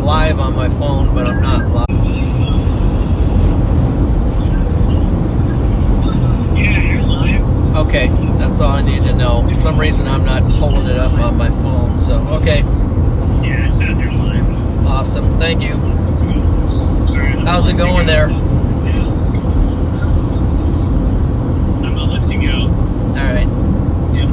live on my phone, but I'm not live. Yeah, you're live. Okay, that's all I need to know. For some reason, I'm not pulling it up on my phone, so, okay. Yeah, it says you're live. Awesome, thank you. All right, How's it going there? I'm gonna let you go. All right. Yeah.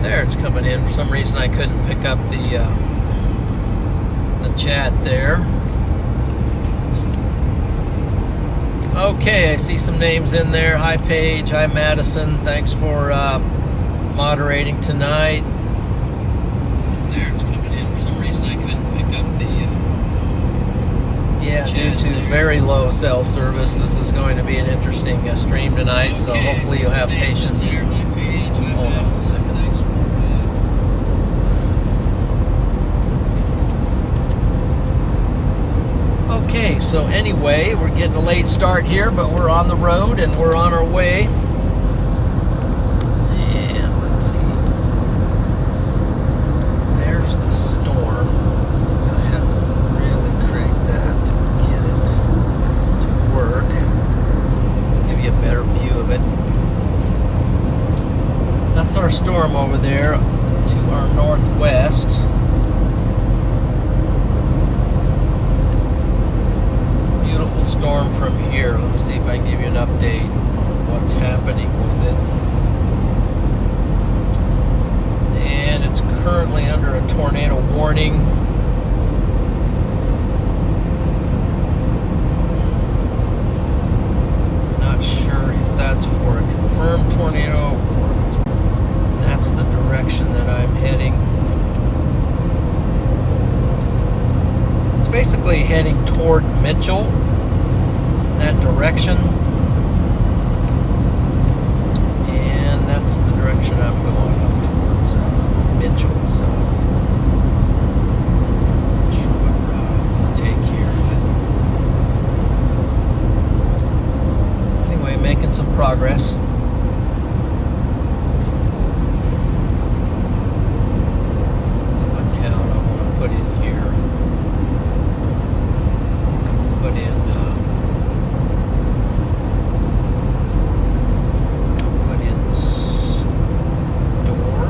There, it's coming in. For some reason, I couldn't pick up the chat there. Okay, I see some names in there. Hi, Paige. Hi, Madison. Thanks for moderating tonight. There, it's coming in. For some reason, I couldn't pick up the yeah, due to very low cell service. This is going to be an interesting stream tonight, so hopefully you'll have patience. Hold on a second. Okay, so anyway, we're getting a late start here, but we're on the road and we're on our way. And let's see. There's the storm. I'm going to have to really crank that to get it to work. Give you a better view of it. That's our storm over there to our northwest. Beautiful storm from here. Let me see if I can give you an update on what's happening with it. And it's currently under a tornado warning. Not sure if that's for a confirmed tornado or if that's the direction that I'm heading. It's basically heading toward Mitchell, that direction, and that's the direction I'm going, up towards Mitchell. So not sure what route I'm going to take here, but anyway, making some progress. That's what town I want to put in here. Put in store.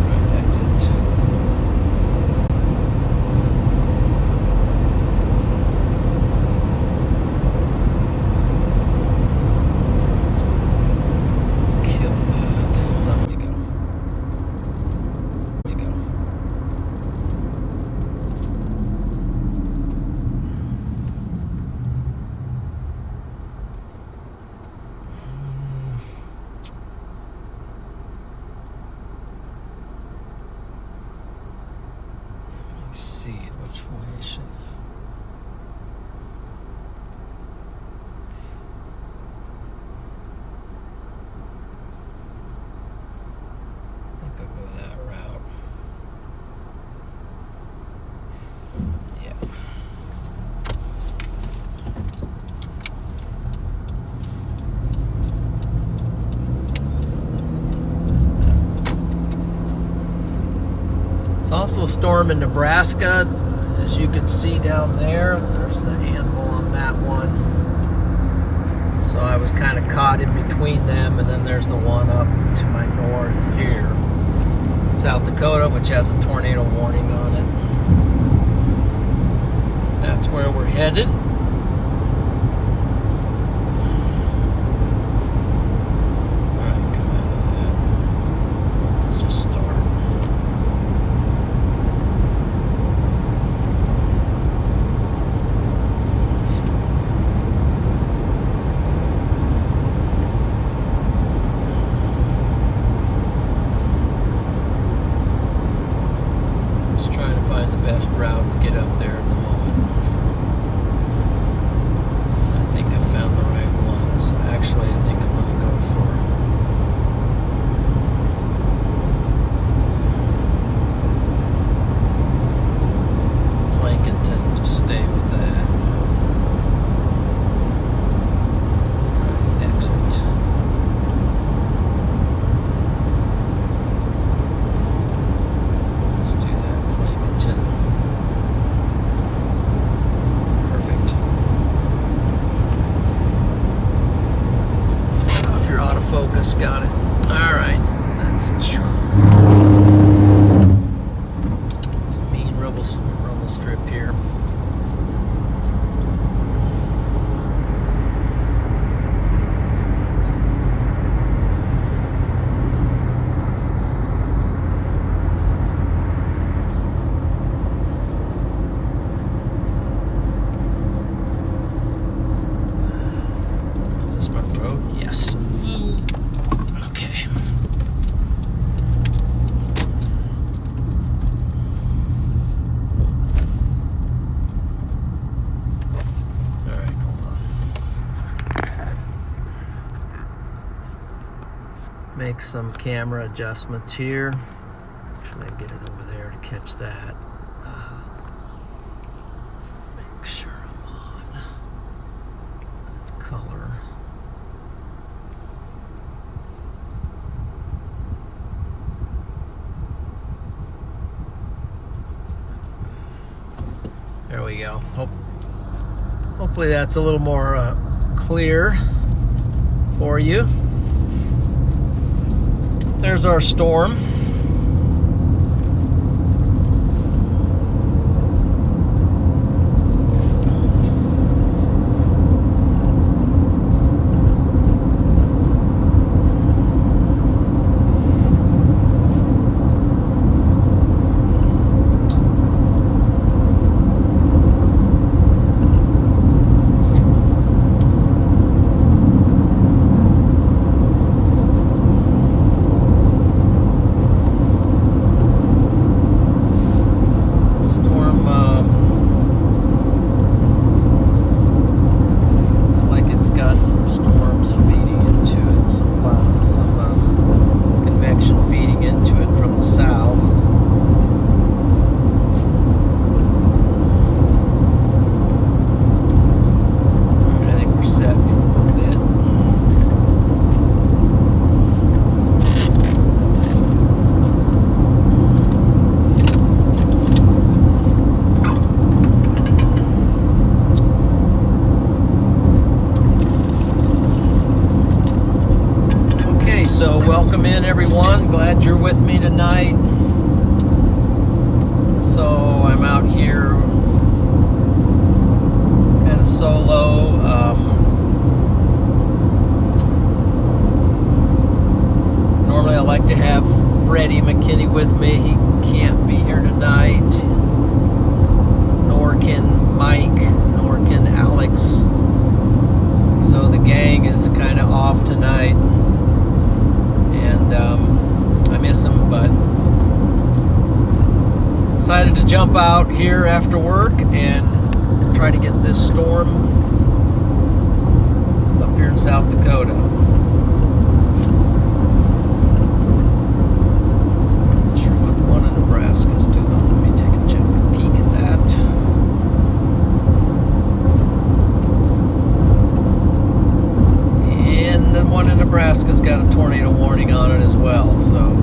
Right, exit. Kill that. There we go. There we go. See which way should I think I'll go that route. Yeah. It's also a storm in Nebraska, as you can see down there. There's the anvil on that one. So I was kind of caught in between them, and then there's the one up to my north here. South Dakota, which has a tornado warning on it. That's where we're headed. Alright, come out of that. Let's just start. best route to get up there at the moment. I think I found the right one, so actually I think I'm going to go for Yankton. Just stay with that. Exit. Let's do that. Yankton. Perfect. Off your autofocus. Got it. All right. That's true. It's a mean rubble strip here. Is this my road? Yes. Ooh. Okay. Make some camera adjustments here. Should I get it over there to catch that? Make sure I'm on with color. There we go. Hopefully that's a little more clear for you. There's our storm. So welcome in everyone, glad you're with me tonight. So I'm out here kind of solo. Normally I like to have Freddie McKinney with me. He can't be here tonight, nor can Mike, nor can Alex. So the gang is kind of off tonight. And I miss him, but decided to jump out here after work and try to get this storm up here in South Dakota. Not sure what the one in Nebraska is doing. Let me take a peek at that. And the one in Nebraska's got a tornado warning on it as well. So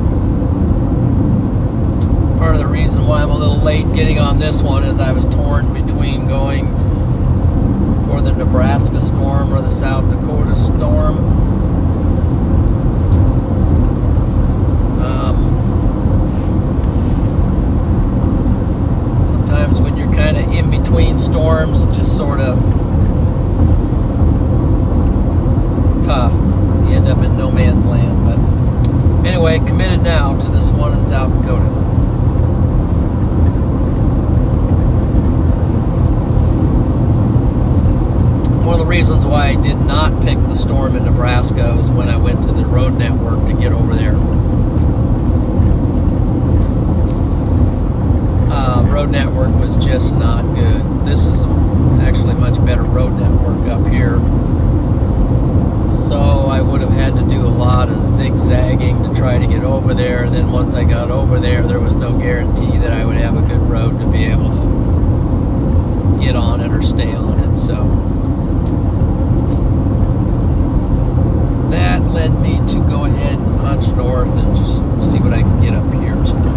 part of the reason why I'm a little late getting on this one is I was torn between going for the Nebraska storm or the South Dakota storm. Sometimes when you're kind of in between storms, it just sort of tough. You end up in no man's land. But anyway, committed now to this one in South Dakota. One of the reasons why I did not pick the storm in Nebraska was when I went to the road network to get over there. Road road network was just not good. This is actually a much better road network up here. So I would have had to do a lot of zigzagging to try to get over there. And then once I got over there, there was no guarantee that I would have a good road to be able to get on it or stay on it. So that led me to go ahead and punch north and just see what I can get up here tonight.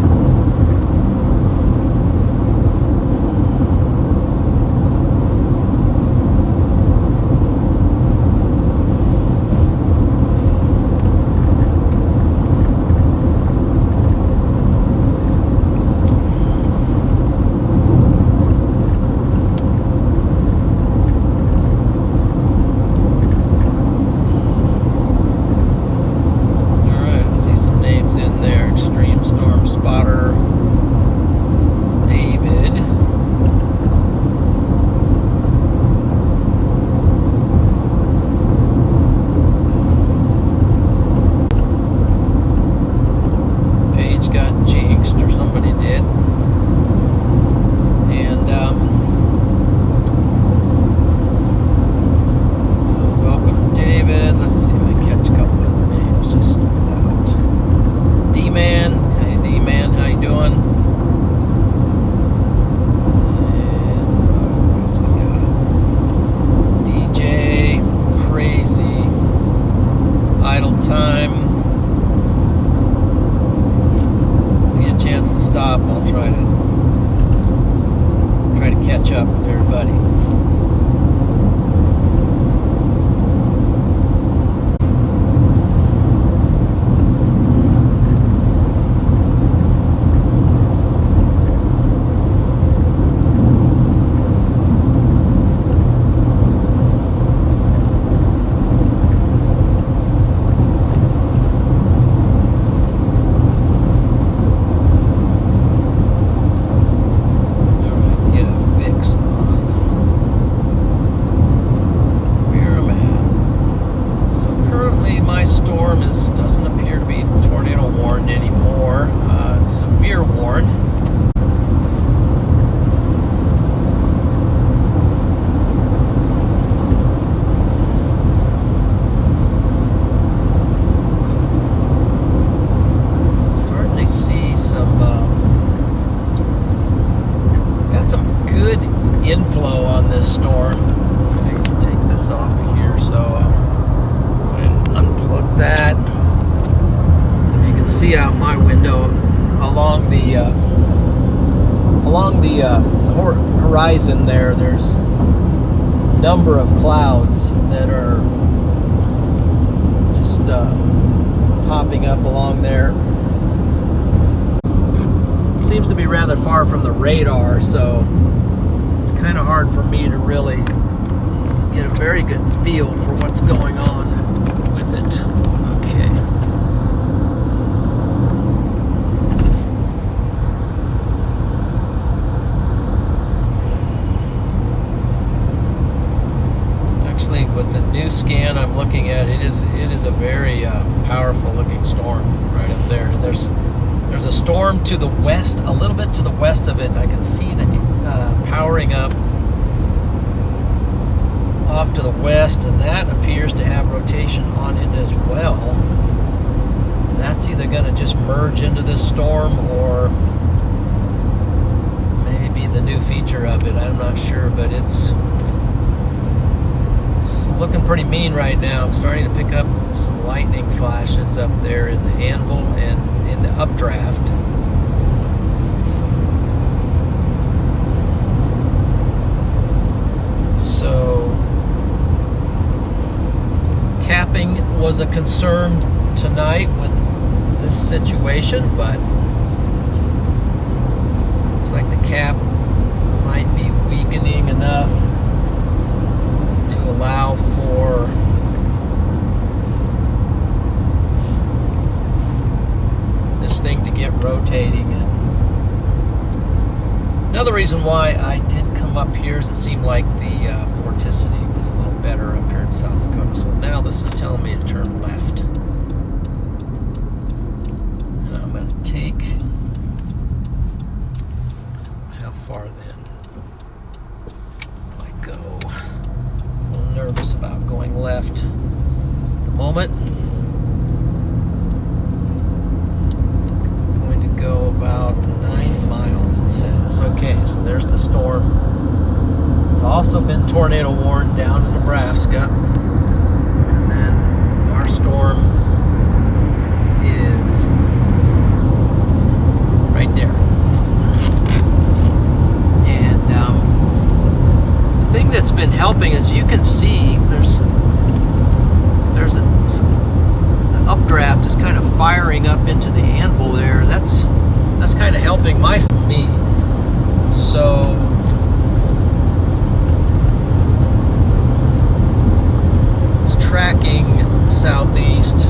Catch up with everybody. Inflow on this storm. I can take this off of here, so unplug that. So you can see out my window along the horizon there. There's a number of clouds that are just popping up along there. Seems to be rather far from the radar, so it's kind of hard for me to really get a very good feel for what's going on with it. Okay. Actually, with the new scan I'm looking at, it is a very powerful looking storm right up there. There's a storm to the west, a little bit to the west of it. I can see the powering up off to the west, and that appears to have rotation on it as well. That's either going to just merge into this storm or maybe be the new feature of it. I'm not sure, but it's looking pretty mean right now. I'm starting to pick up some lightning flashes up there in the anvil and in the updraft. So capping was a concern tonight with this situation, but looks like the cap might be weakening enough to allow for this thing to get rotating. And another reason why I did come up here is it seemed like the vorticity was a little better up here in South Dakota. So now this is telling me to turn left. And I'm going to take, how also been tornado warned down in Nebraska. And then our storm is right there. And the thing that's been helping is you can see the updraft is kind of firing up into the anvil there. That's kind of helping me. So it's tracking southeast,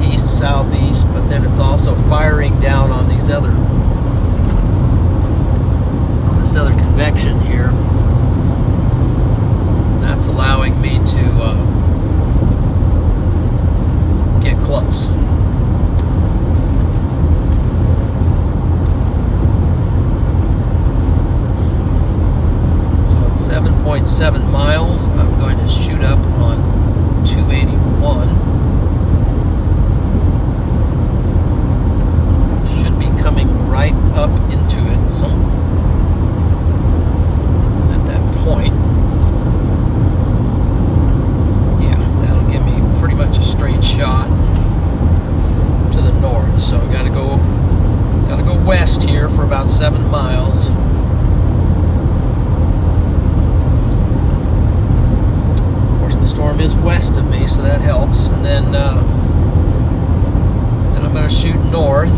east, southeast, but then it's also firing down on this other convection here. That's allowing me to get close. So it's 7.7 miles. I'm going to shoot up on 281. Should be coming right up into it at that point. Much a straight shot to the north, so I gotta go west here for about 7 miles. Of course, the storm is west of me, so that helps. And then I'm gonna shoot north.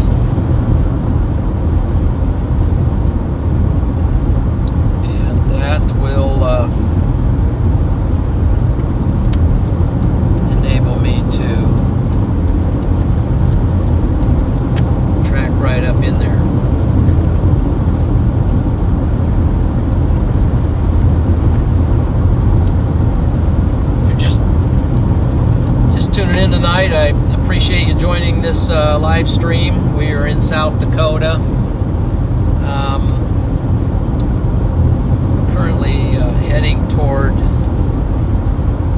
And that will me to track right up in there. If you're just tuning in tonight, I appreciate you joining this live stream. We are in South Dakota. Currently heading toward,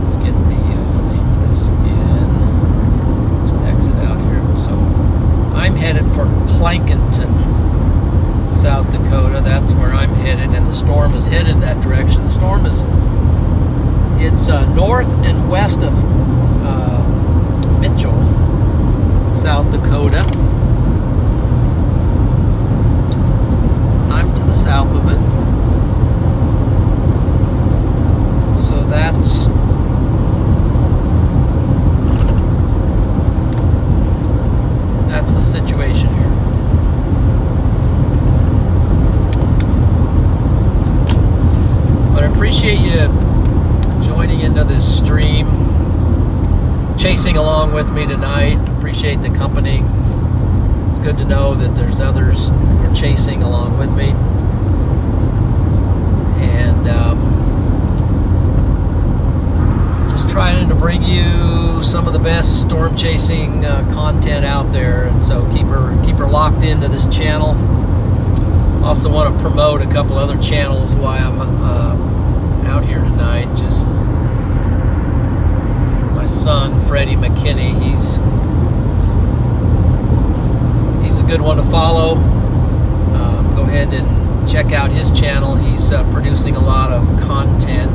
let's get the I'm headed for Yankton, South Dakota. That's where I'm headed, and the storm is headed that direction. The storm it's north and west of Mitchell, South Dakota. I'm to the south of it. So that's the situation here. But I appreciate you joining into this stream, chasing along with me tonight. Appreciate the company. It's good to know that there's others who are chasing along with me. And just trying to bring you some of the best storm chasing content out there, and so keep her locked into this channel. Also want to promote a couple other channels while I'm out here tonight. Just my son Freddie McKinney, he's a good one to follow. Go ahead and check out his channel. He's producing a lot of content,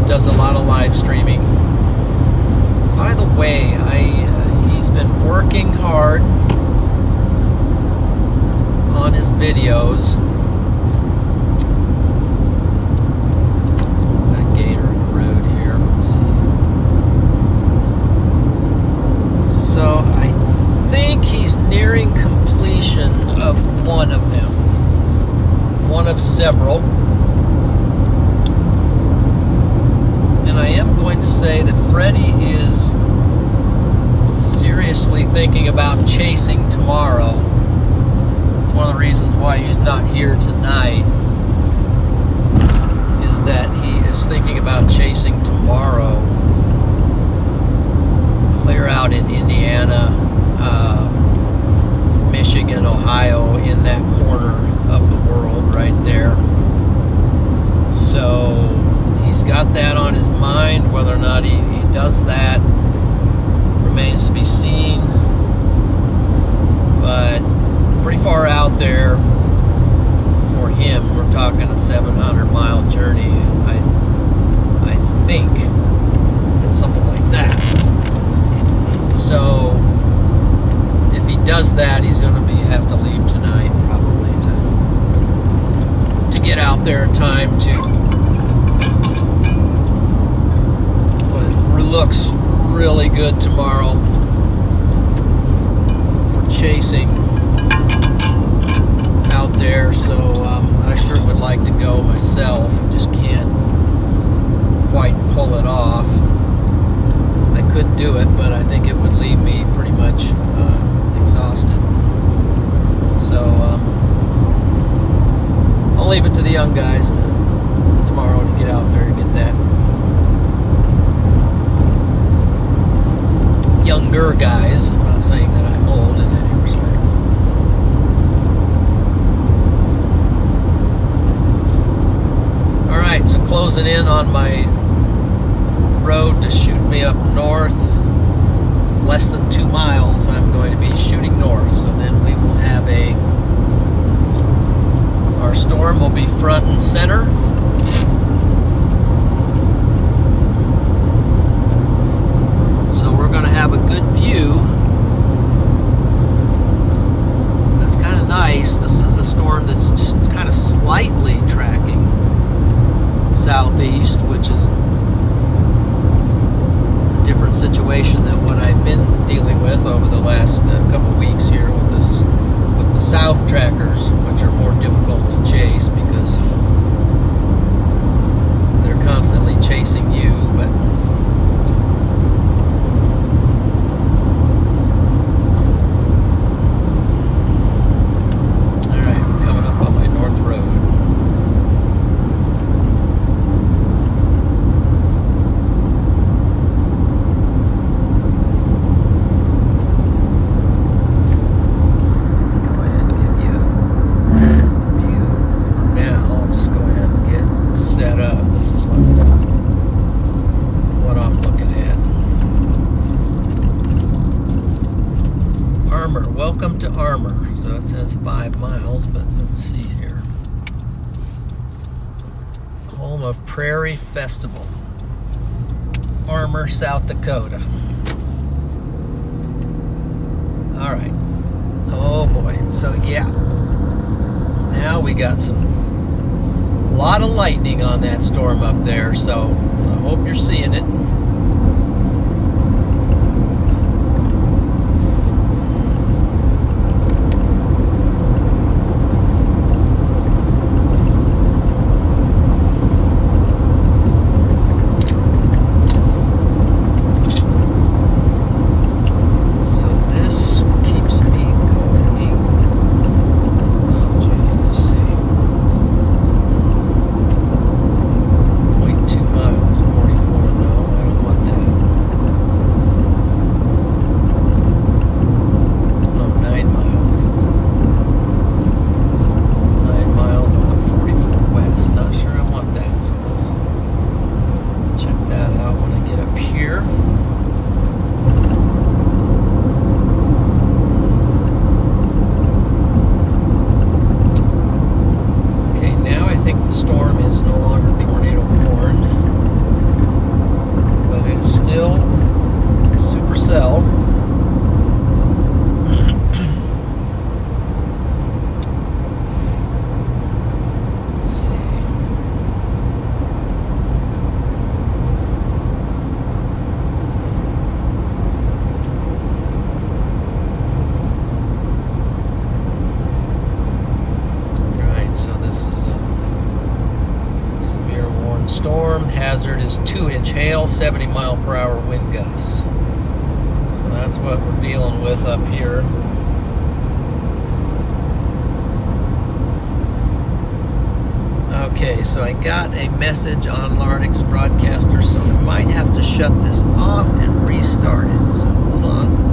does a lot of live streaming. By the way, he's been working hard on his videos. Got a gator in the road here. Let's see. So I think he's nearing completion of one of them. One of several. And I am going to say that Freddie is seriously thinking about chasing tomorrow. It's one of the reasons why he's not here tonight, is that he is thinking about chasing tomorrow. Clear out in Indiana, Michigan, Ohio, in that corner of the world right there. So he's got that on his mind. Whether or not he does that remains to be seen. But pretty far out there for him, we're talking a 700-mile journey. I think it's something like that. So if he does that, he's going to have to leave tonight probably to get out there in time to. But it looks really good tomorrow for chasing out there. So I sure would like to go myself. Just can't quite pull it off. I could do it, but I think it would leave me pretty much exhausted. So I'll leave it to the young guys tomorrow to get out there and get that. Younger guys. I'm not saying that I'm old in any respect. All right, so closing in on my road to shoot me up north. Less than 2 miles, I'm going to be shooting north. So then we will have our storm will be front and center. So we're going to have a good view. That's kind of nice. This is a storm that's just kind of slightly tracking southeast, which is a different situation than what I've been dealing with over the last couple weeks here with the south trackers, which are more difficult to chase because they're constantly chasing you. But all right, we're coming up on my north road. Welcome to Armour. So it says 5 miles, but let's see here. Home of Prairie Festival. Armour, South Dakota. All right. Oh boy. So yeah. Now we got a lot of lightning on that storm up there. So I hope you're seeing it. Supercell. Let's see. Right, so this is a severe warned storm. Hazard is 2-inch hail, 70-mile-per-hour wind gusts. So that's what we're dealing with up here. Okay, so I got a message on Larnix Broadcaster, so I might have to shut this off and restart it. So hold on.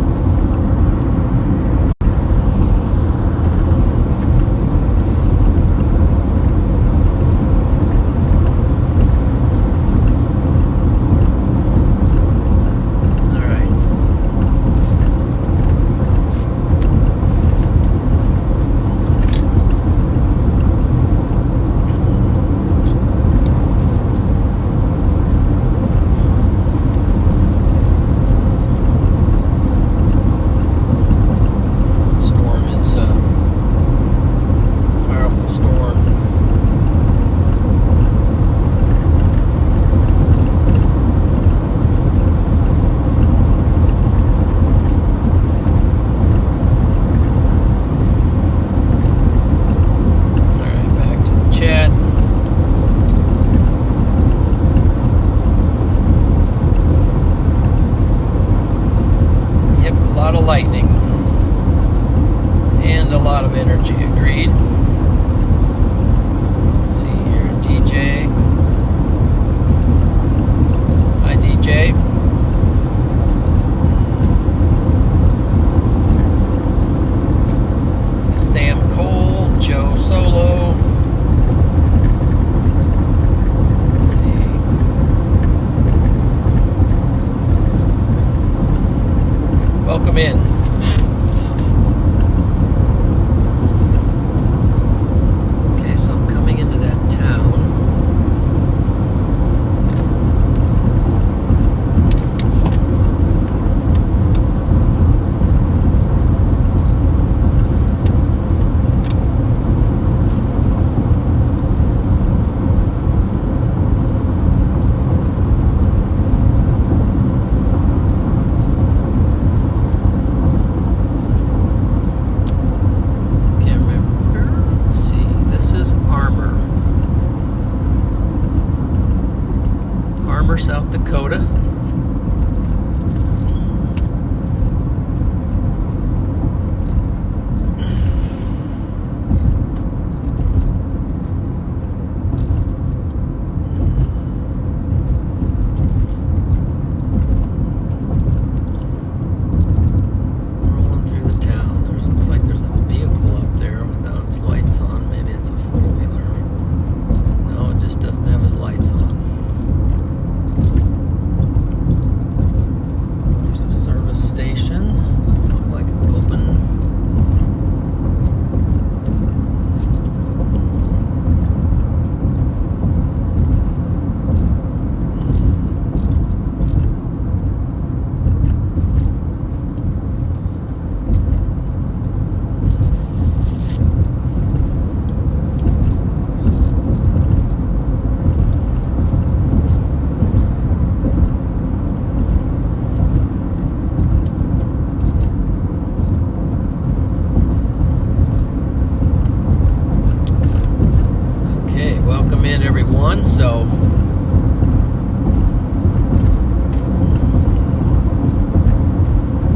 in, everyone. So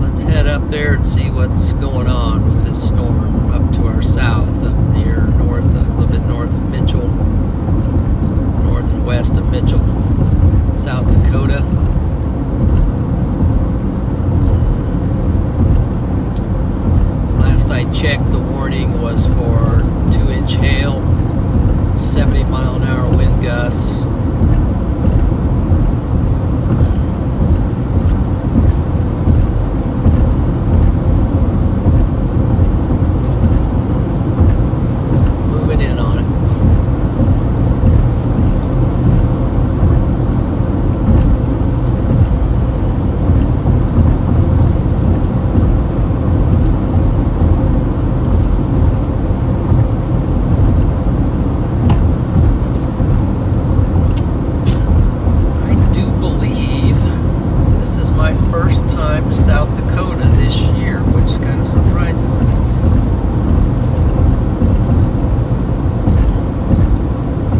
let's head up there and see what's going on with this storm up to our south, up near north, a little bit north of Mitchell, north and west of Mitchell, South Dakota. Last I checked, the warning was for 2-inch hail, 70-mile-an-hour wind gusts. Moving in on it. First time to South Dakota this year, which kind of surprises me.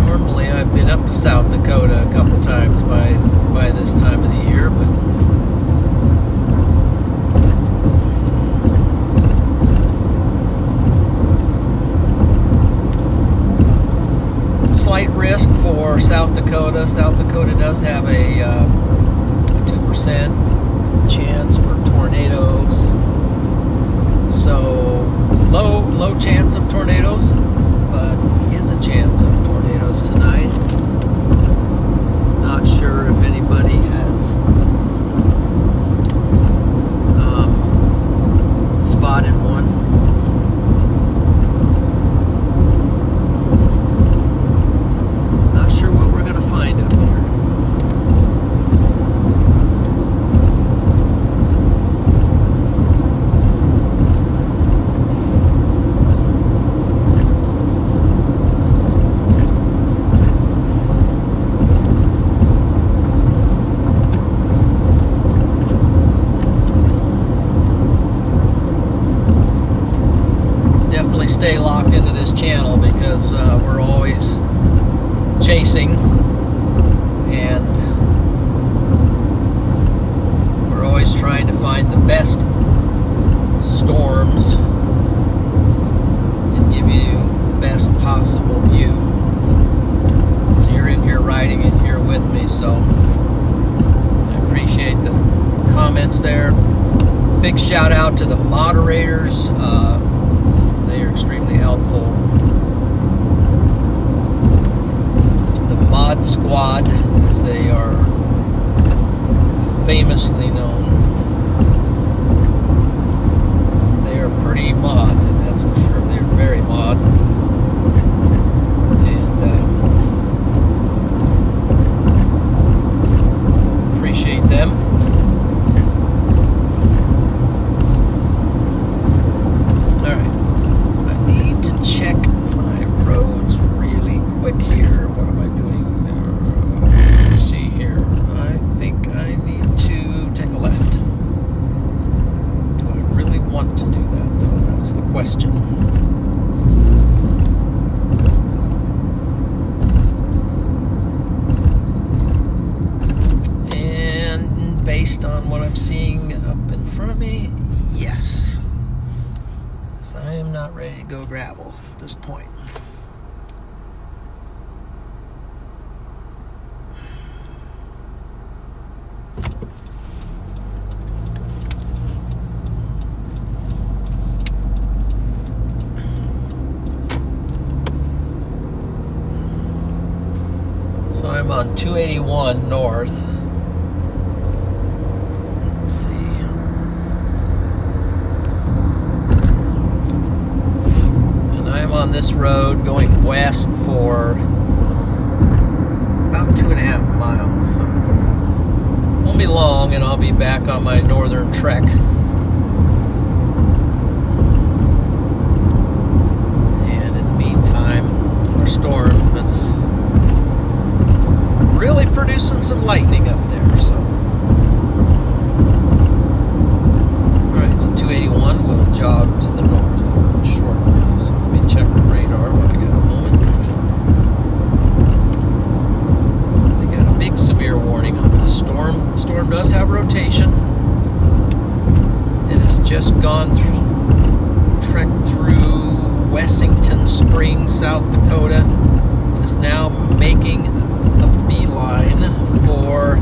Normally I've been up to South Dakota a couple times by this time of the year, but slight risk for South Dakota. South Dakota does have a 2% chance for tornadoes, so low chance of tornadoes, but is a chance of tornadoes tonight. Not sure if anybody has spotted one. Not sure what we're gonna find up here. Stay locked into this channel because we're always chasing and we're always trying to find the best storms and give you the best possible view. So you're in here riding in here with me, so I appreciate the comments there. Big shout out to the moderators. They are extremely helpful. The Mod Squad, as they are famously known. They are pretty mod, and that's for sure. They're very mod. And appreciate them. Check my roads really quick here. What am I doing? Let's see here. I think I need to take a left. Do I really want to do that, though? That's the question. And based on what I'm seeing up in front of me, yes. I am not ready to go gravel at this point. So I'm on 281 north. Let's see. I'm on this road going west for about 2.5 miles, so won't be long and I'll be back on my northern trek. And in the meantime, our storm is really producing some lightning up there, so alright, so 281 will jog to the north shortly. So let me check the radar when I got a moment. Springs, South Dakota, and is now making a beeline for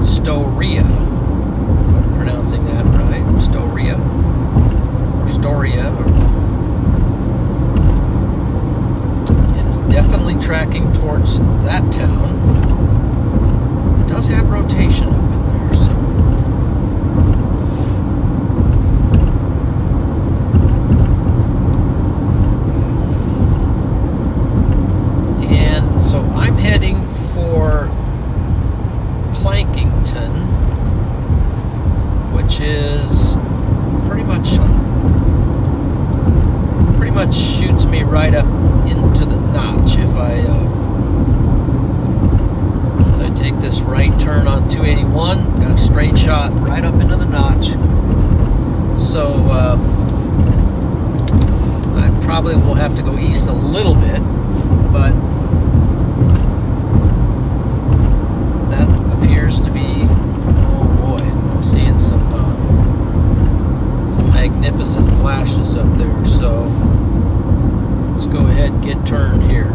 Storia. If I'm pronouncing that right, Storia. Or Storia. It is definitely tracking towards that town. It does have rotation up in there, so. And so I'm heading for Yankton, which is pretty much shoots me right up into the notch. If once I take this right turn on 281, got a straight shot right up into the notch. So I probably will have to go east a little bit, but to be, oh boy, I'm seeing some magnificent flashes up there. So let's go ahead and get turned here.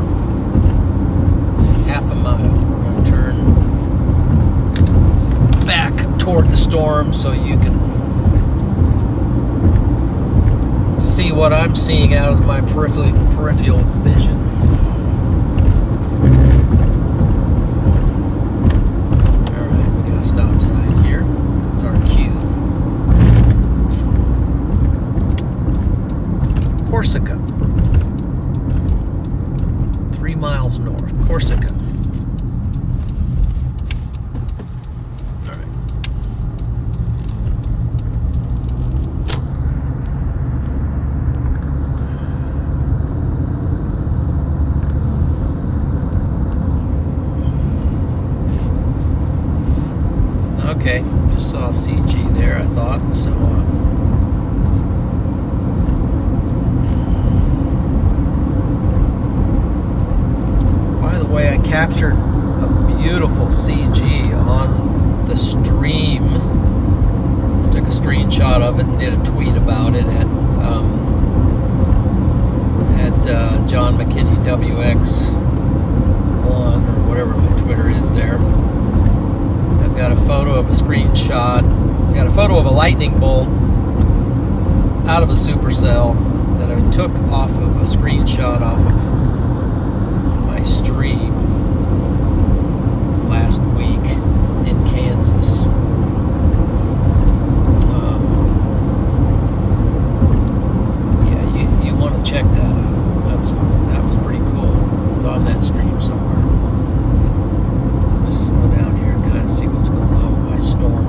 Half a mile. We're going to turn back toward the storm so you can see what I'm seeing out of my peripheral vision. Stop sign here. That's our cue. Corsica. 3 miles north. Corsica. All right. Okay, just saw a CG there, I thought, so by the way, I captured a beautiful CG on the stream. I took a screenshot of it and did a tweet about it at John McKinney WX1 or whatever my Twitter is there. Got a photo of a screenshot. Got a photo of a lightning bolt out of a Supercell that I took off of a screenshot off of my stream last week in Kansas. Yeah, you want to check that out. That was pretty cool. It's on that stream somewhere. So just slow down here and kind of see what's going on with my storm.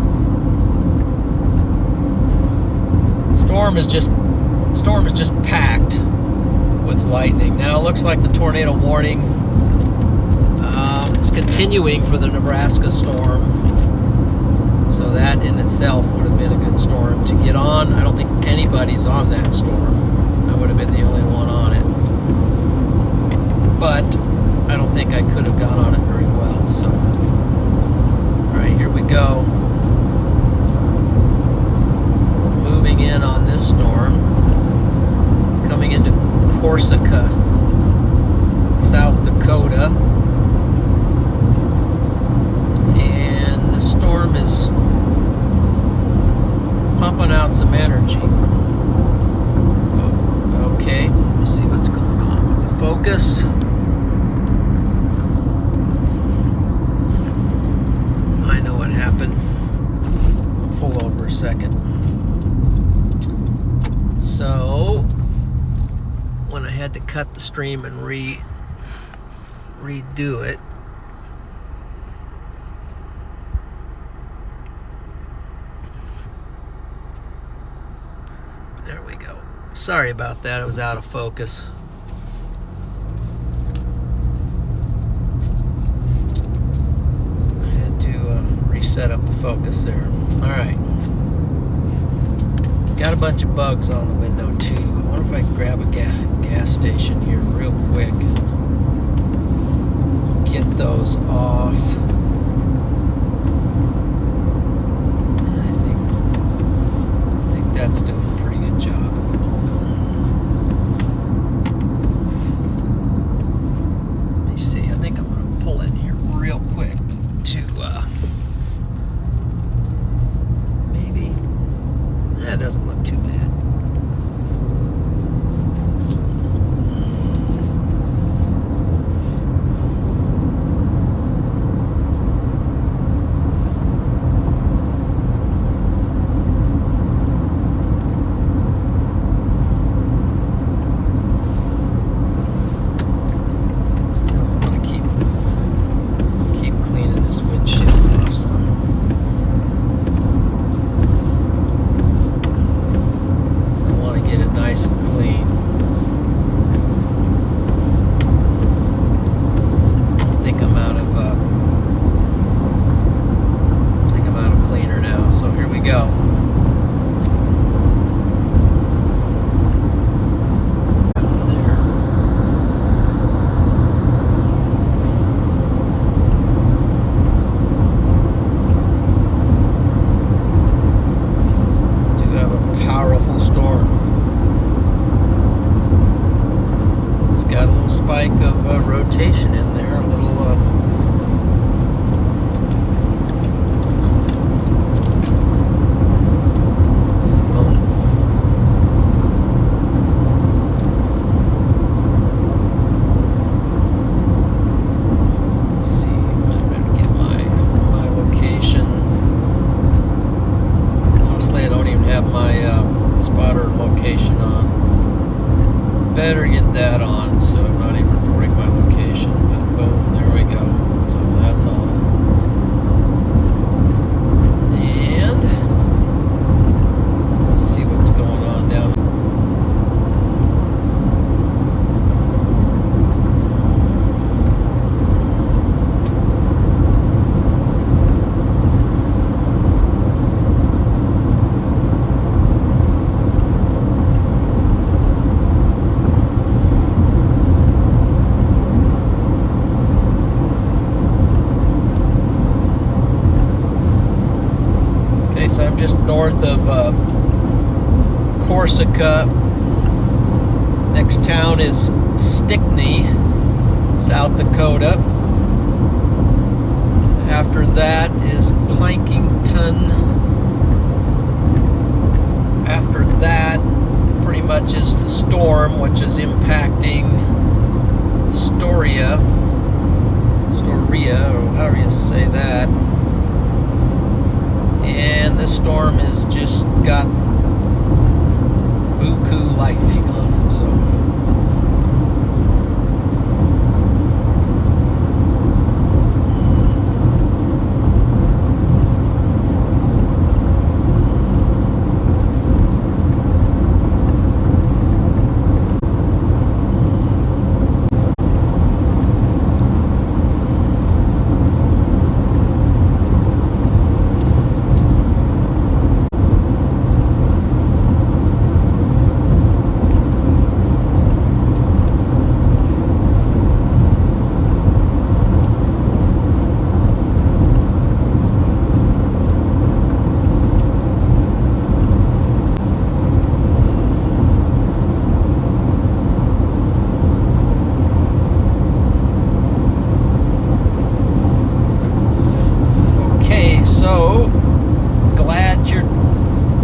Storm is just packed with lightning. Now it looks like the tornado warning is continuing for the Nebraska storm. So that in itself would have been a good storm to get on. I don't think anybody's on that storm. I would have been the only one on it. But I don't think I could have got on it very well. So, all right, here we go. Moving in on this storm, coming into Corsica, South Dakota, and the storm is pumping out some energy. Oh, okay, let me see what's going on with the focus. I know what happened. I'll pull over a second. So, when I had to cut the stream and redo it, there we go. Sorry about that, it was out of focus. I had to reset up the focus there. Alright. Got a bunch of bugs on the window too. I wonder if I can grab a gas station here real quick and get those off. I think that's doing a pretty good job at the moment. spike of rotation in there, a little let's see, I'm going to get my location. Honestly, I don't even have my spotter location on. Better get that on, so I'm not even reporting my location, but boom, there we go. So that's on. And let's see what's going on down. So I'm just north of Corsica. Next town is Stickney, South Dakota. After that is Plankington. After that, pretty much is the storm, which is impacting Storia, or however you say that. And this storm has just got buku lightning on it, so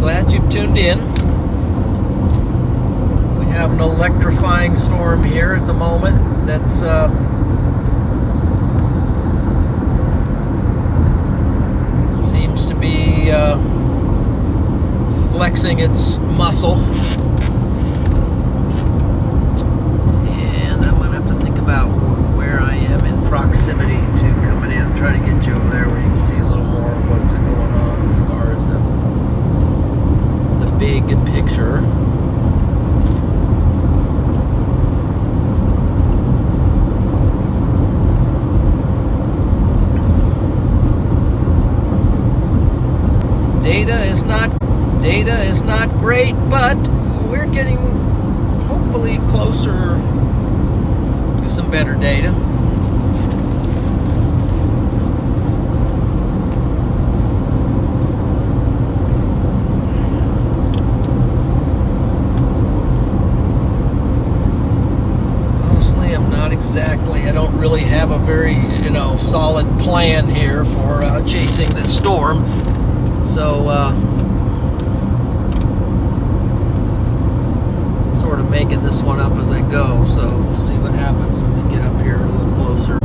glad you've tuned in. We have an electrifying storm here at the moment that's seems to be flexing its muscle. And I'm going to have to think about where I am in proximity to coming in, try to get you over there where you can see a little more of what's going on as far as the big picture. Data is not great, but we're getting hopefully closer to some better data. Exactly. I don't really have a very, solid plan here for chasing this storm. So, sort of making this one up as I go. So, we'll see what happens when we get up here a little closer.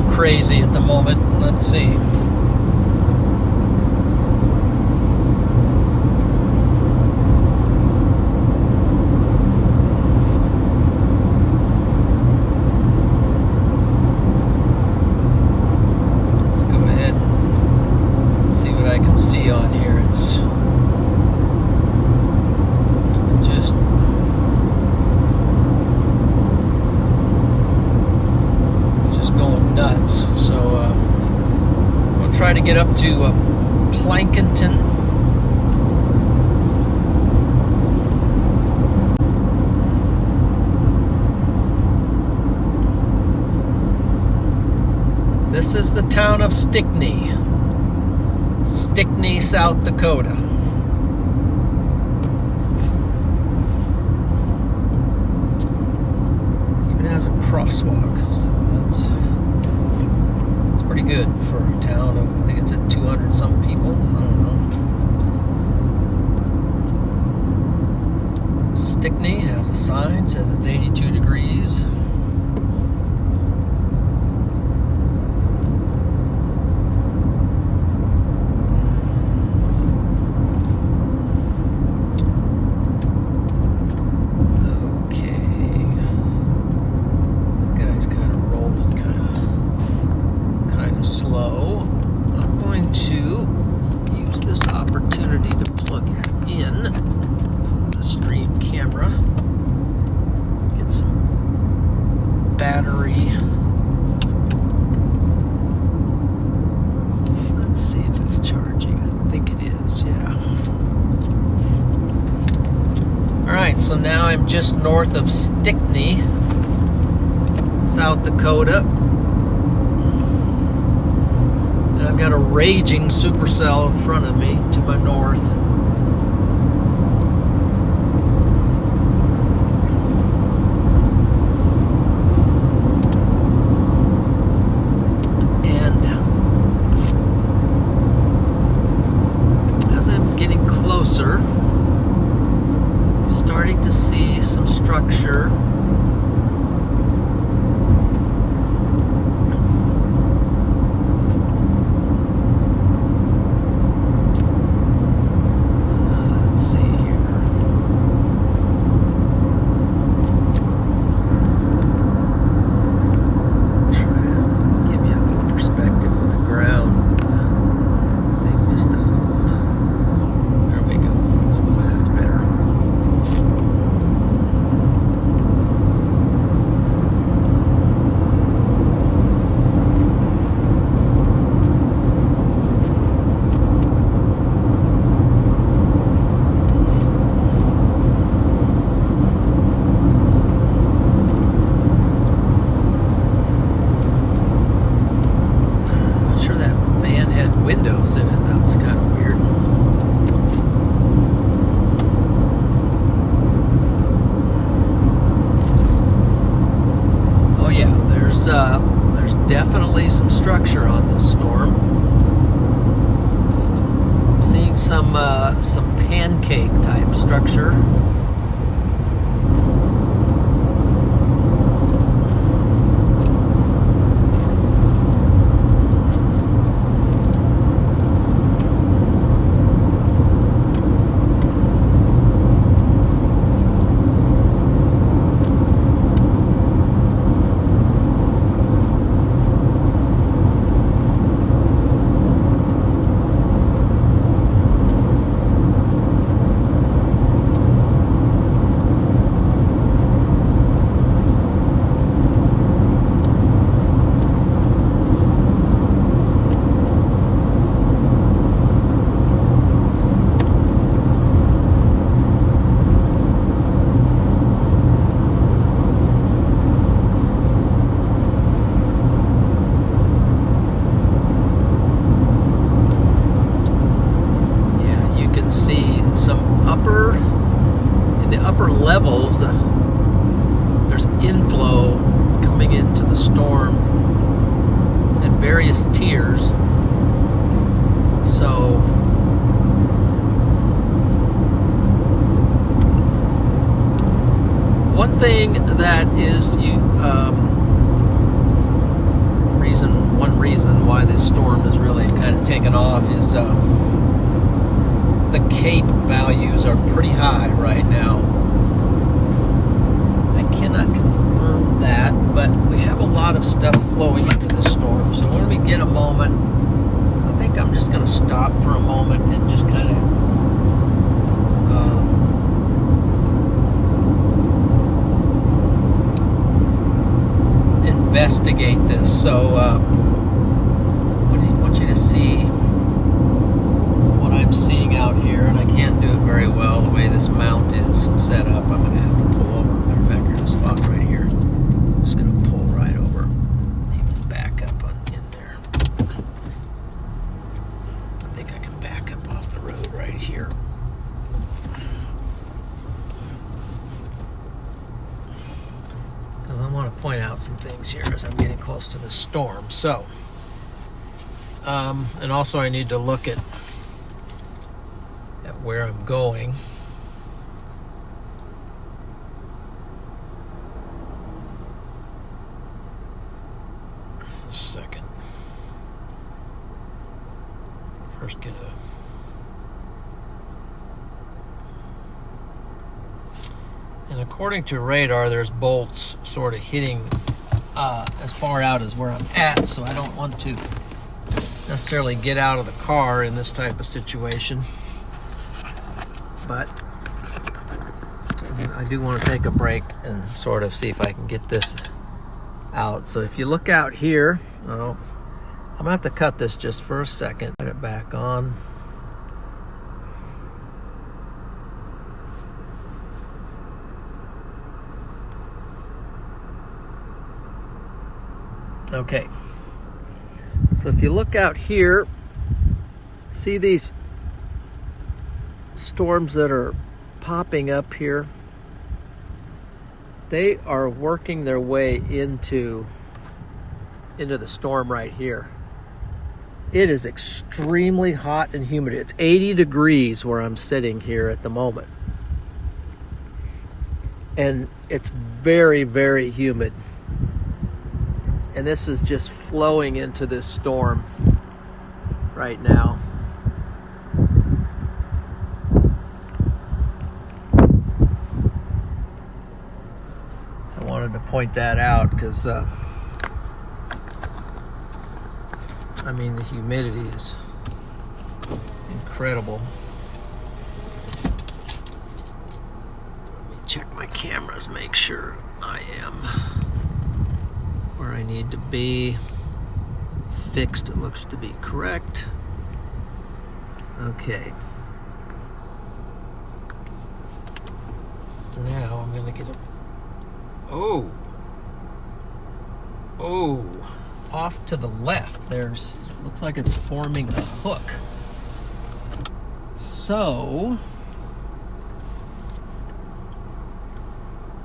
Crazy at the moment. Let's see. get up to Plankinton. This is the town of Stickney, South Dakota. Even has a crosswalk, so that's pretty good for a town of, I think it's at 200 some people. I don't know. Stickney has a sign, says it's 82 degrees. Battery. Let's see if it's charging. I think it is, yeah. Alright, so now I'm just north of Stickney, South Dakota. And I've got a raging Supercell in front of me to my north. Starting to see some structure. Let's see here. Try to give you a little perspective of the ground. Thing just doesn't want to. There we go. Hopefully that's better. Windows in it. That was kind of weird. Oh yeah, there's definitely some structure on this storm. I'm seeing some pancake type structure. In the upper levels, there's inflow coming into the storm at various tiers. So one thing that is one reason why this storm is really kind of taken off is the Cape values are pretty high right now. I cannot confirm that, but we have a lot of stuff flowing into this storm. So when we get a moment, I think I'm just going to stop for a moment and just kind of investigate this. So I want you to see and I can't do it very well the way this mount is set up. I'm going to have to pull over. Matter of fact, there's a spot right here. I'm just going to pull right over. Even back up in there. I think I can back up off the road right here. Because I want to point out some things here as I'm getting close to the storm. So, and also I need to look at where I'm going. Just a second. First get and according to radar, there's bolts sort of hitting as far out as where I'm at, so I don't want to necessarily get out of the car in this type of situation. But I do want to take a break and sort of see if I can get this out. So if you look out here, I'm gonna have to cut this just for a second. Put it back on. Okay. So if you look out here, see these storms that are popping up here? They are working their way into the storm right here. It is extremely hot and humid. It's 80 degrees where I'm sitting here at the moment. And it's very, very humid. And this is just flowing into this storm right now. I wanted to point that out because, I mean, the humidity is incredible. Let me check my cameras, make sure I am where I need to be. Fixed, it looks to be correct. Okay. Now I'm gonna get a off to the left there's looks like it's forming a hook. So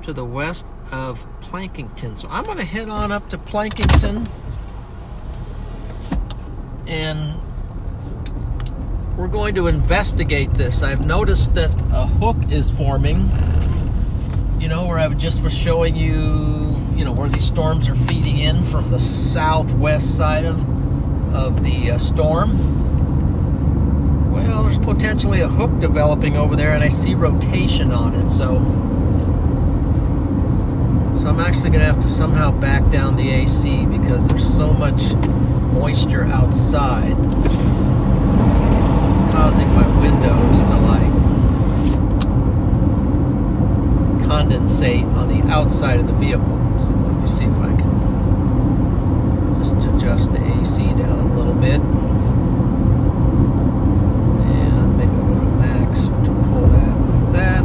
to the west of Plankington. So I'm going to head on up to Plankington and we're going to investigate this. I've noticed that a hook is forming, you know, where I just was showing you, you know, where these storms are feeding in from the southwest side of the storm. Well, there's potentially a hook developing over there and I see rotation on it. So I'm actually going to have to somehow back down the AC because there's so much moisture outside. It's causing my windows to like condensate on the outside of the vehicle. So let me see if I can just adjust the AC down a little bit. And maybe I'll go to max, which will pull that like that.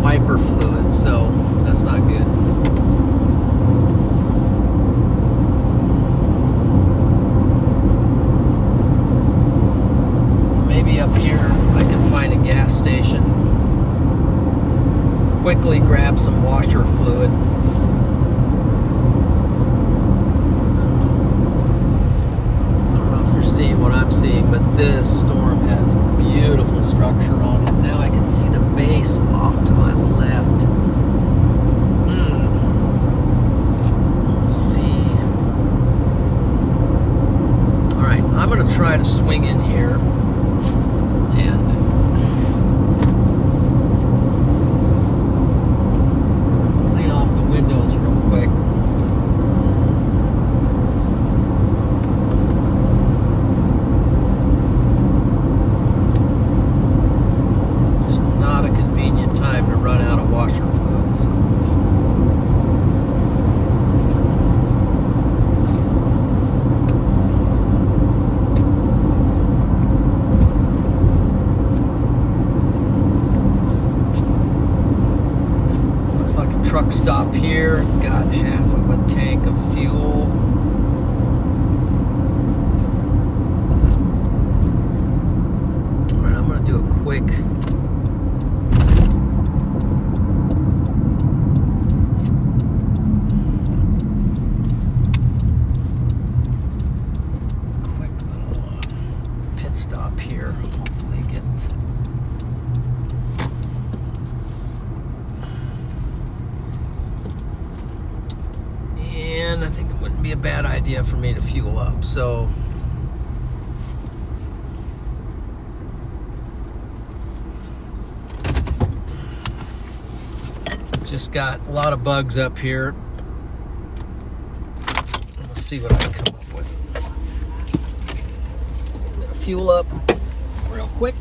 Wiper fluid, so that's not good. So maybe up here I can find a gas station, quickly grab some washer fluid. I don't know if you're seeing what I'm seeing, but this storm has a beautiful structure on it. Now I can see the base off to my left. Let's see. Alright, I'm going to try to swing in here and clean off the windows real quick. truck stop here. Got half of a tank of fuel. All right, I'm gonna do a quick little pit stop here. Hopefully get. And I think it wouldn't be a bad idea for me to fuel up. So just got a lot of bugs up here. Let's see what I can come up with. I'm gonna fuel up real quick.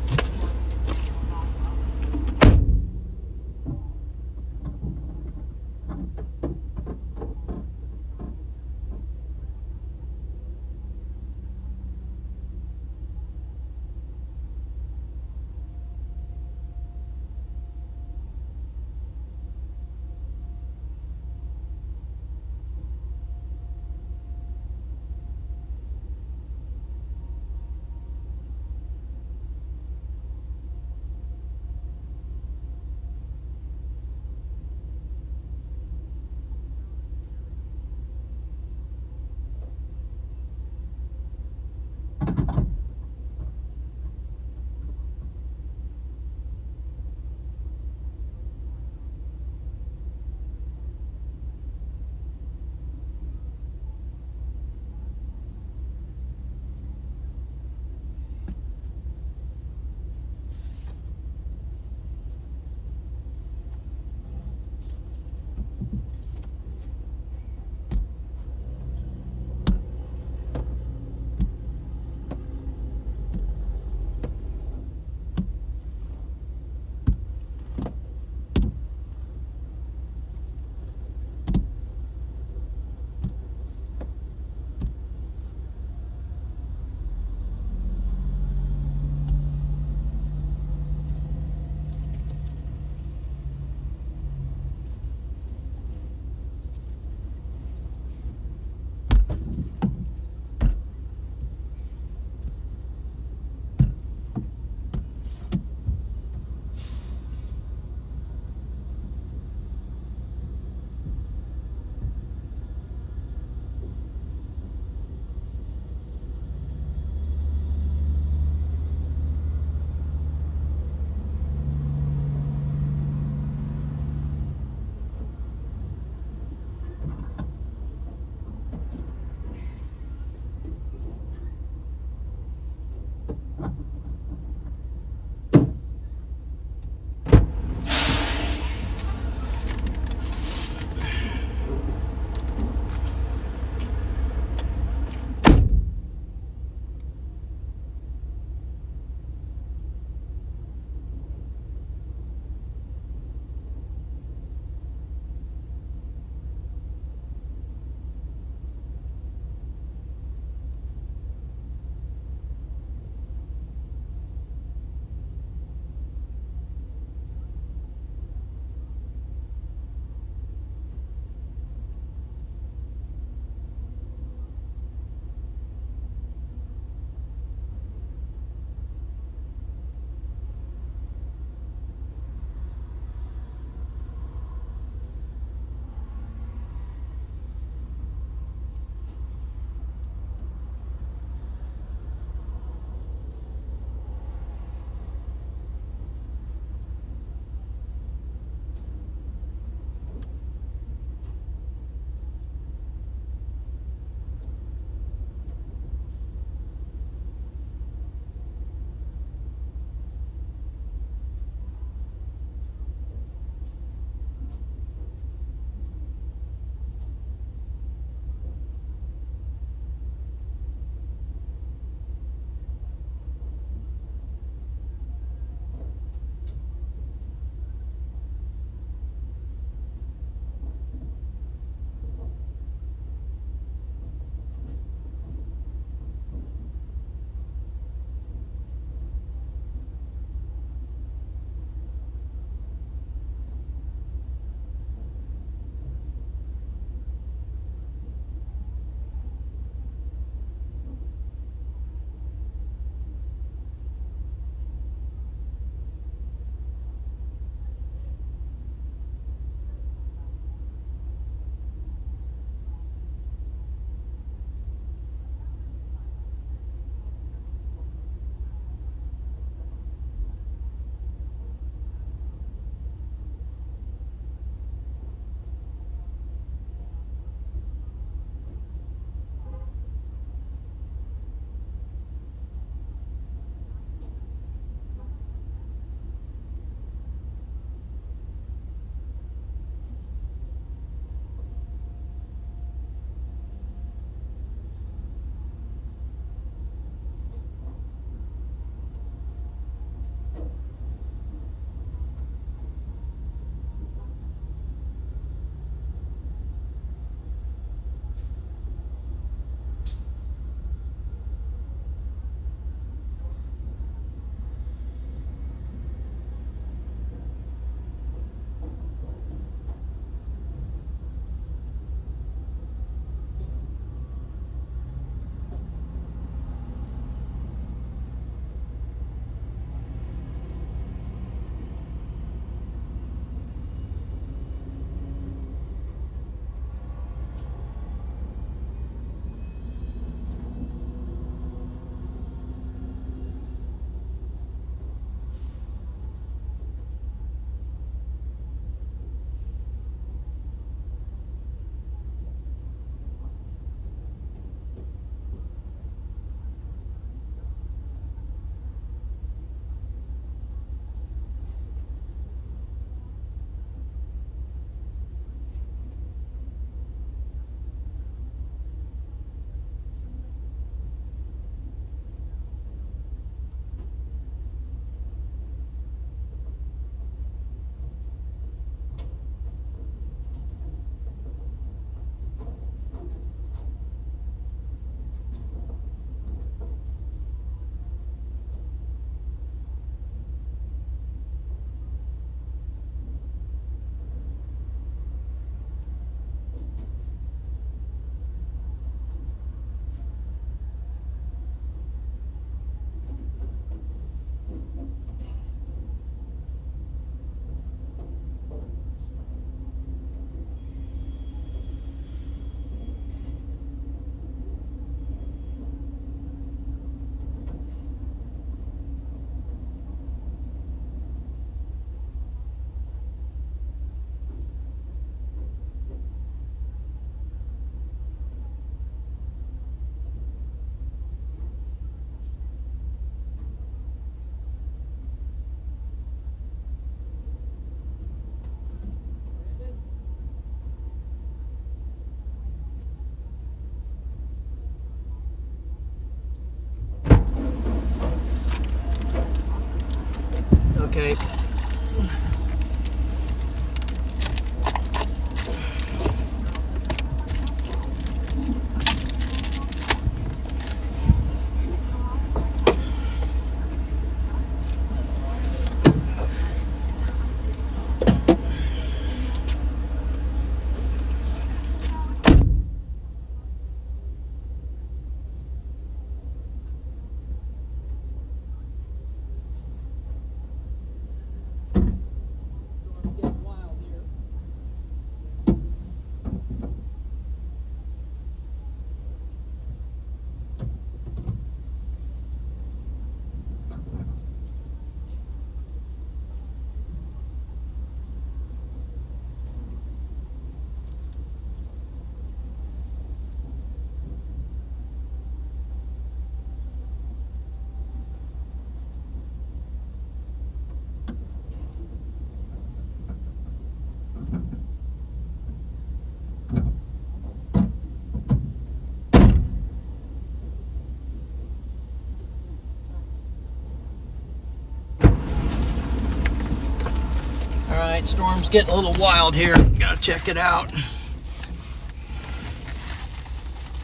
storm's getting a little wild here. Gotta check it out.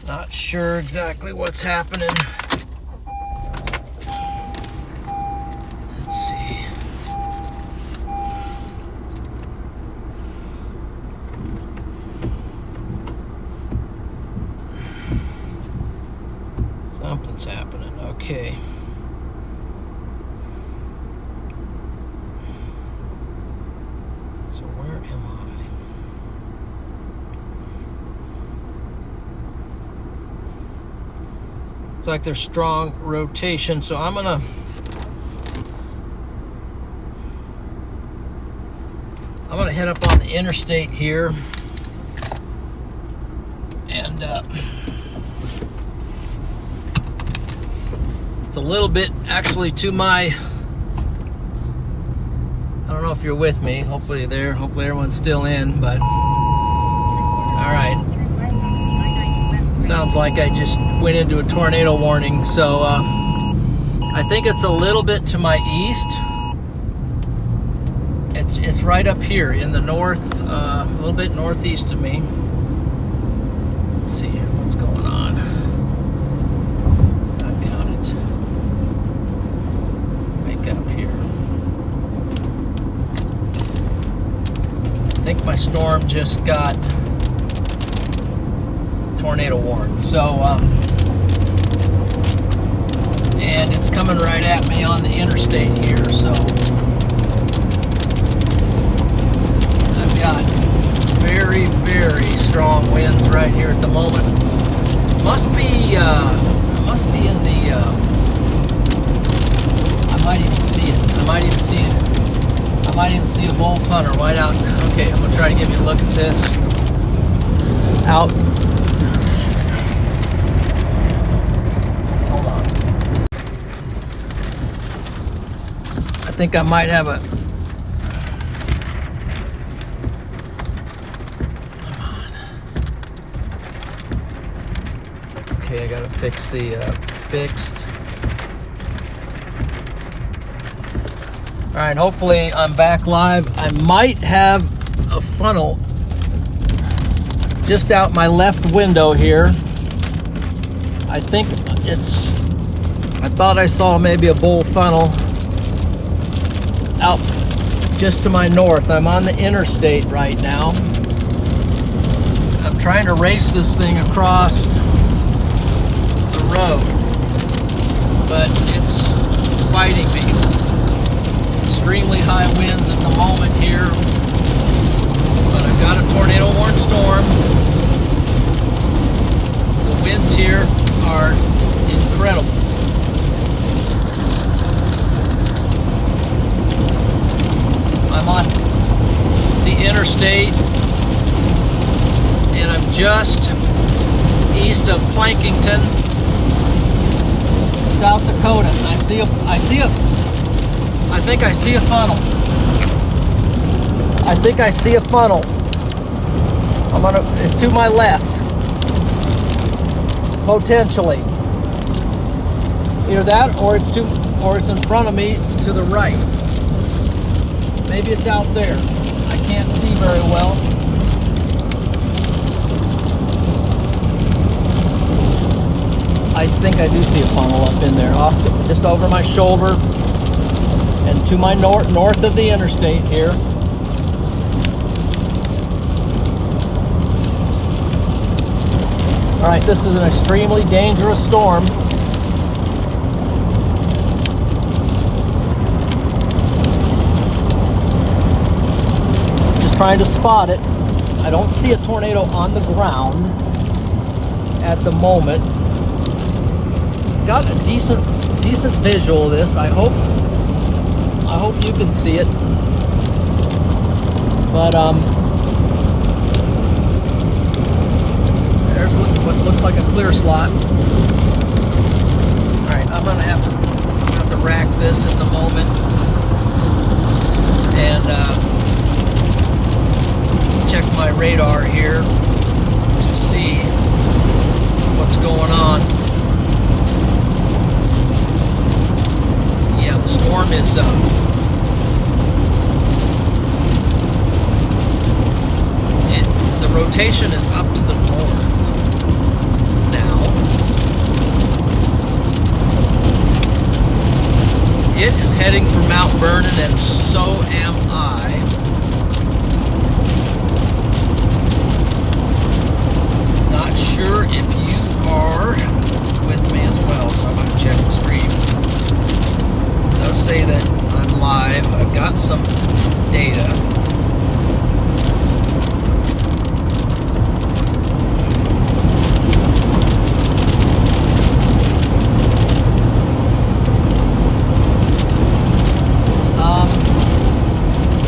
Not sure exactly what's happening. Let's see. Something's happening. Okay. So where am I? It's like there's strong rotation, so I'm gonna head up on the interstate here, and it's a little bit actually to my, I don't know if you're with me. Hopefully you're there. Hopefully everyone's still in, but all right. Sounds like I just went into a tornado warning, so I think it's a little bit to my east. It's right up here in the north, a little bit northeast of me. Let's see here, what's going on. I got it. Wake up here. I think my storm just got tornado warned. So, and it's coming right at me on the interstate here. So, I've got very, very strong winds right here at the moment. Must be in the. I might even see it. I might even see a bowl funnel right out. Okay, I'm gonna try to give you a look at this. Out. I think I might have a. Come on. Okay, I gotta fix the fixed. All right, hopefully I'm back live. I might have a funnel just out my left window here. I think it's. I thought I saw maybe a bowl funnel out just to my north. I'm on the interstate right now. I'm trying to race this thing across the road, but it's fighting me. Extremely high winds at the moment here, but I've got a tornado warned storm. The winds here are incredible. I'm on the interstate, and I'm just east of Yankton, South Dakota. I think I see a funnel. I think I see a funnel. It's to my left, potentially. Either that, or it's in front of me to the right. Maybe it's out there. I can't see very well. I think I do see a funnel up in there, just over my shoulder and to my north of the interstate here. All right, this is an extremely dangerous storm. Trying to spot it. I don't see a tornado on the ground at the moment. Got a decent visual of this. I hope you can see it. But there's what looks like a clear slot. All right, I'm gonna have to rack this at the moment, and check my radar here to see what's going on. Yeah, the storm is rotation is up to the north now. It is heading for Mount Vernon, and so am I. Not sure if you are with me as well, so I'm going to check the stream. It does say that I'm live. I've got some data.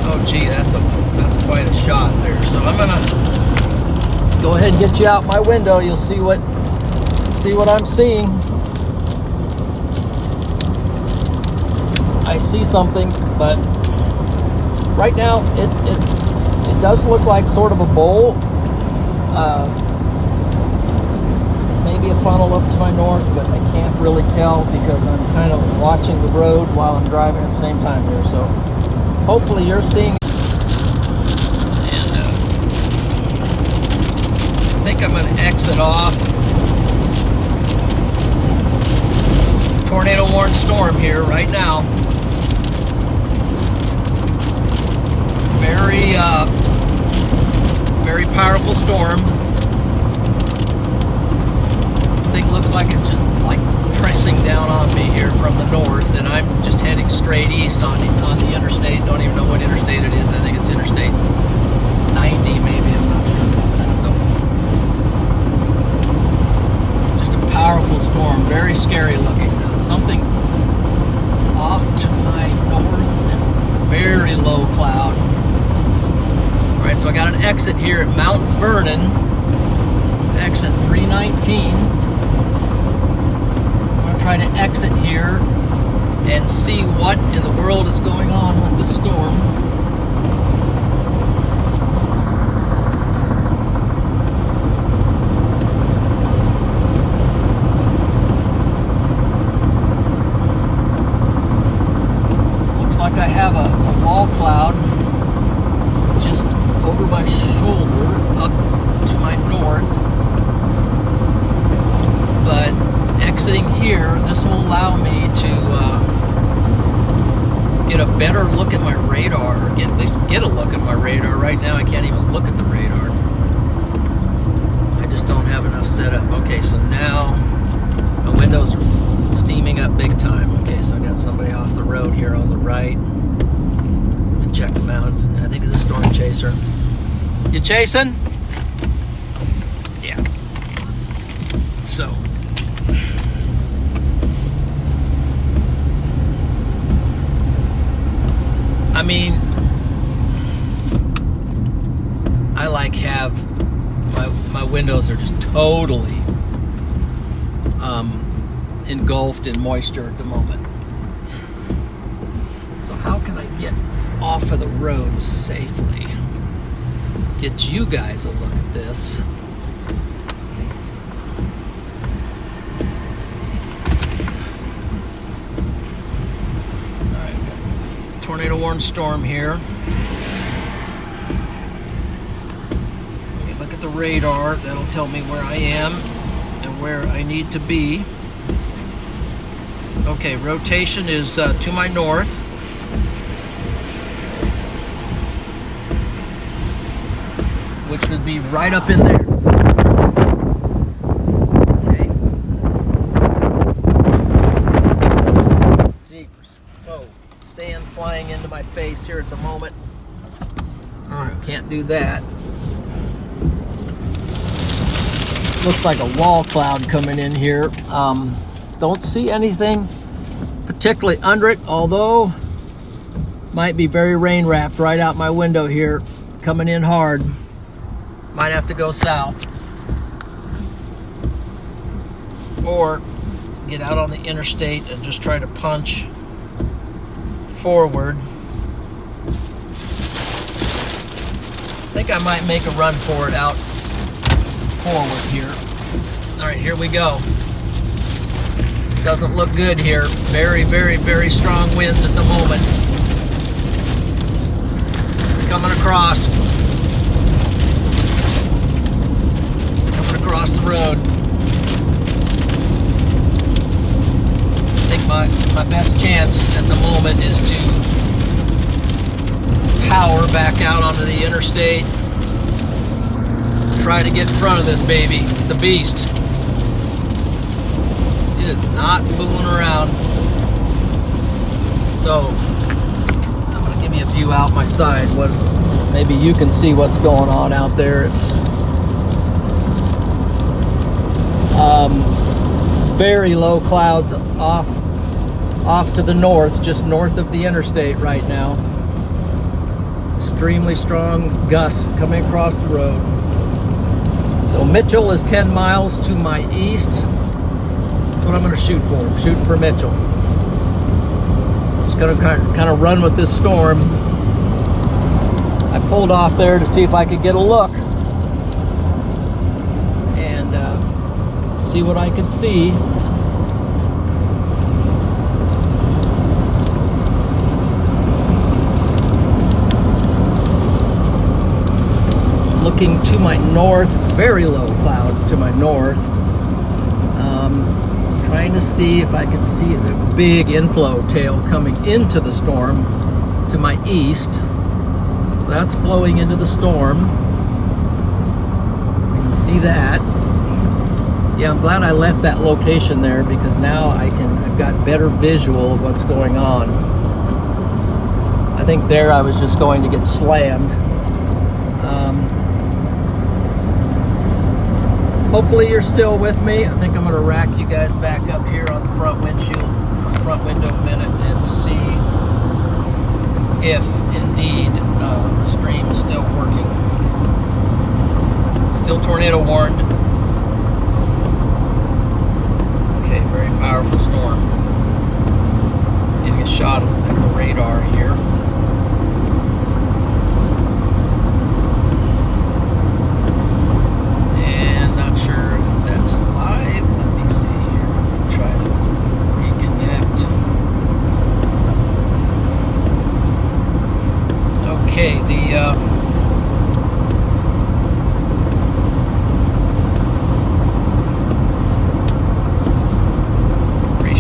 Oh gee, that's quite a shot there. So I'm gonna go ahead and get you out my window. You'll see what I'm seeing. I see something, but right now it does look like sort of a bowl. Maybe a funnel up to my north, but I can't really tell because I'm kind of watching the road while I'm driving at the same time here. So hopefully you're seeing. And I think I'm going to exit off. Tornado warned storm here right now. Very powerful storm. Thing looks like it's just like pressing down on me here from the north, and I'm just heading straight east on the interstate. Don't even know what interstate it is. I think it's Interstate 90, maybe. I'm not sure about that though. Just a powerful storm, very scary looking. Something off to my north and very low cloud. All right, so I got an exit here at Mount Vernon, exit 319. I'm going to try to exit here and see what in the world is going on with the storm. I have a wall cloud just over my shoulder up to my north, but exiting here, this will allow me to get a better look at my radar, or at least get a look at my radar. Right now I can't even look at the radar. I just don't have enough set up. Okay, so now my windows are steaming up big time. Okay, so I got somebody off the road here on the right. Let me check them out. I think it's a storm chaser. You chasing? Yeah. So. I mean, I like have my windows are just totally engulfed in moisture at the moment. So how can I get off of the road safely? Get you guys a look at this. Alright, tornado warned storm here. Let me look at the radar. That'll tell me where I am and where I need to be. Okay, rotation is to my north. Which would be right up in there. Okay. Jeepers. Whoa, sand flying into my face here at the moment. Alright, can't do that. Looks like a wall cloud coming in here. Don't see anything particularly under it, although might be very rain wrapped right out my window here, coming in hard. Might have to go south or get out on the interstate and just try to punch forward. I think I might make a run for it out forward here. All right, here we go. Doesn't look good here. Very, very, very strong winds at the moment. Coming across. interstate. Try to get in front of this baby. It's a beast. It is not fooling around. So I'm gonna give you a view out my side. What maybe you can see what's going on out there. It's very low clouds off to the north, just north of the interstate right now. Extremely strong gusts coming across the road. So Mitchell is 10 miles to my east. That's what I'm going to shoot for. I'm shooting for Mitchell. Just going to kind of run with this storm. I pulled off there to see if I could get a look and see what I could see. Looking to my north, very low cloud to my north. Trying to see if I can see a big inflow tail coming into the storm to my east. So that's flowing into the storm. You can see that. Yeah, I'm glad I left that location there because now I've got better visual of what's going on. I think there I was just going to get slammed. Hopefully you're still with me. I think I'm going to rack you guys back up here on the front windshield, front window a minute, and see if indeed the stream is still working. Still tornado warned. Okay, very powerful storm. Getting a shot at the radar here.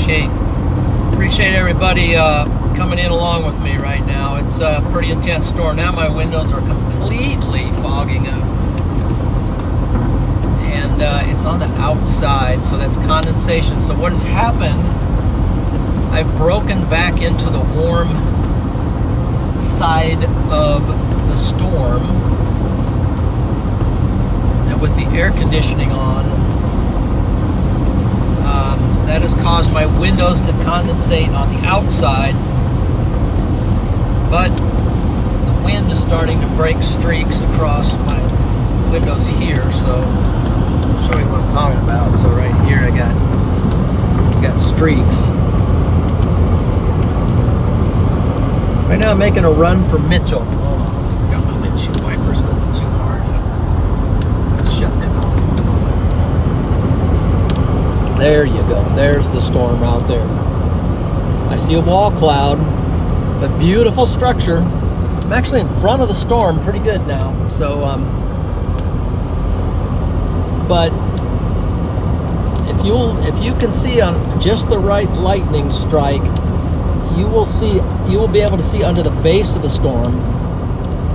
Okay, appreciate everybody coming in along with me right now. It's a pretty intense storm. Now my windows are completely fogging up, and it's on the outside, so that's condensation. So what has happened? I've broken back into the warm side of the storm, and with the air conditioning on, that has caused my windows to condensate on the outside, but the wind is starting to break streaks across my windows here, so I'll show you what I'm talking about. So right here I got streaks. Right now I'm making a run for Mitchell. Oh, got my windshield wipers going too hard. Let's shut them off. There you go. There's the storm out there. I see a wall cloud, but beautiful structure. I'm actually in front of the storm pretty good now. So, but if you can see on just the right lightning strike, you will be able to see under the base of the storm.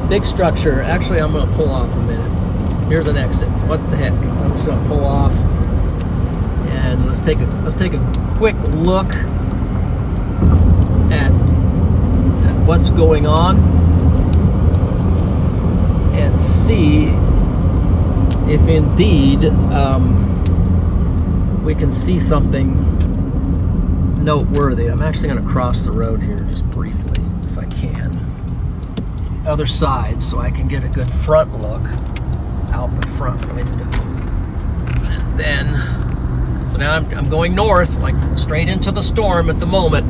Big structure. Actually, I'm going to pull off a minute. Here's an exit. What the heck? I'm just going to pull off, and let's take a quick look at what's going on and see if indeed we can see something noteworthy. I'm actually going to cross the road here just briefly, if I can. Other side, so I can get a good front look out the front window. And then, so now I'm going north, like straight into the storm at the moment.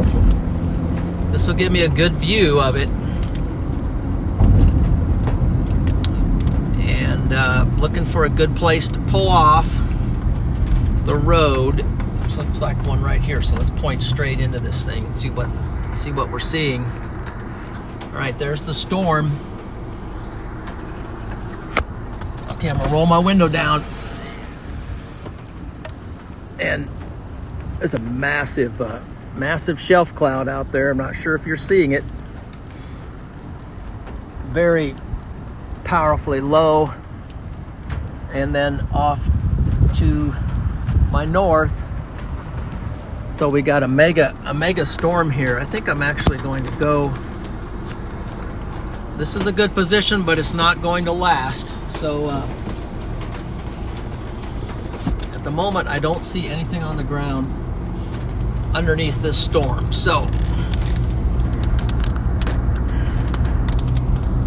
This will give me a good view of it. And looking for a good place to pull off the road. Looks like one right here, so let's point straight into this thing and see what we're seeing. All right, there's the storm. Okay, I'm gonna roll my window down, and there's a massive shelf cloud out there. I'm not sure if you're seeing it. Very powerfully low. And then off to my north. So we got a mega storm here. I think I'm actually going to go. This is a good position, but it's not going to last. So at the moment, I don't see anything on the ground underneath this storm. So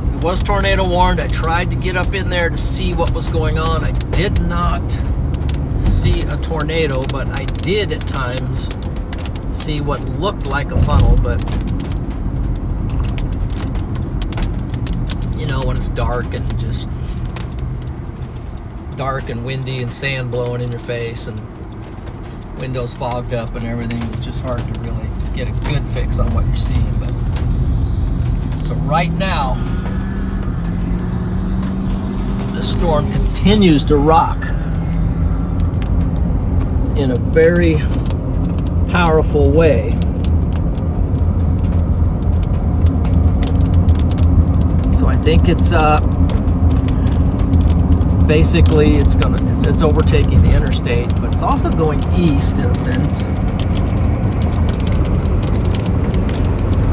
it was tornado warned. I tried to get up in there to see what was going on. I did not see a tornado, but I did at times see what looked like a funnel. But you know, when it's dark and just dark and windy and sand blowing in your face and windows fogged up and everything, it's just hard to really get a good fix on what you're seeing. But so right now, the storm continues to rock in a very powerful way. So I think it's basically it's overtaking the interstate, but it's also going east in a sense.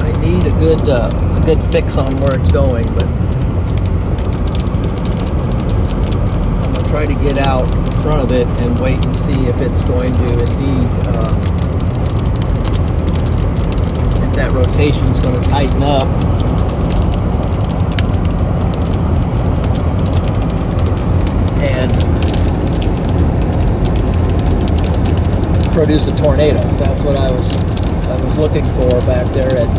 I need a good fix on where it's going, but I'm gonna try to get out in front of it and wait and see if it's going to indeed if that rotation is going to tighten up. And produce a tornado. That's what I was looking for back there at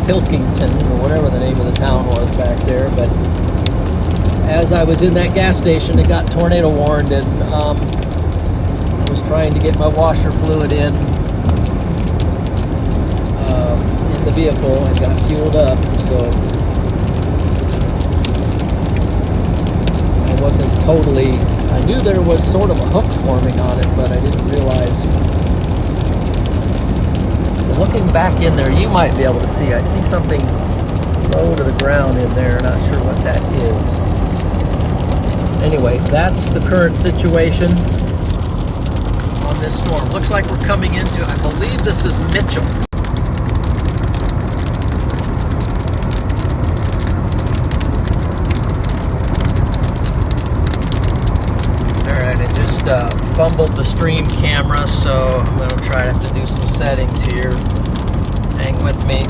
Pilkington, or whatever the name of the town was back there. But as I was in that gas station, it got tornado warned, and I was trying to get my washer fluid in the vehicle and got fueled up. So wasn't totally, I knew there was sort of a hook forming on it, but I didn't realize. So looking back in there, you might be able to see, I see something low to the ground in there, not sure what that is. Anyway, that's the current situation on this storm. Looks like we're coming into, I believe this is Mitchell. Fumbled the stream camera, so I'm going to try to have to do some settings here. Hang with me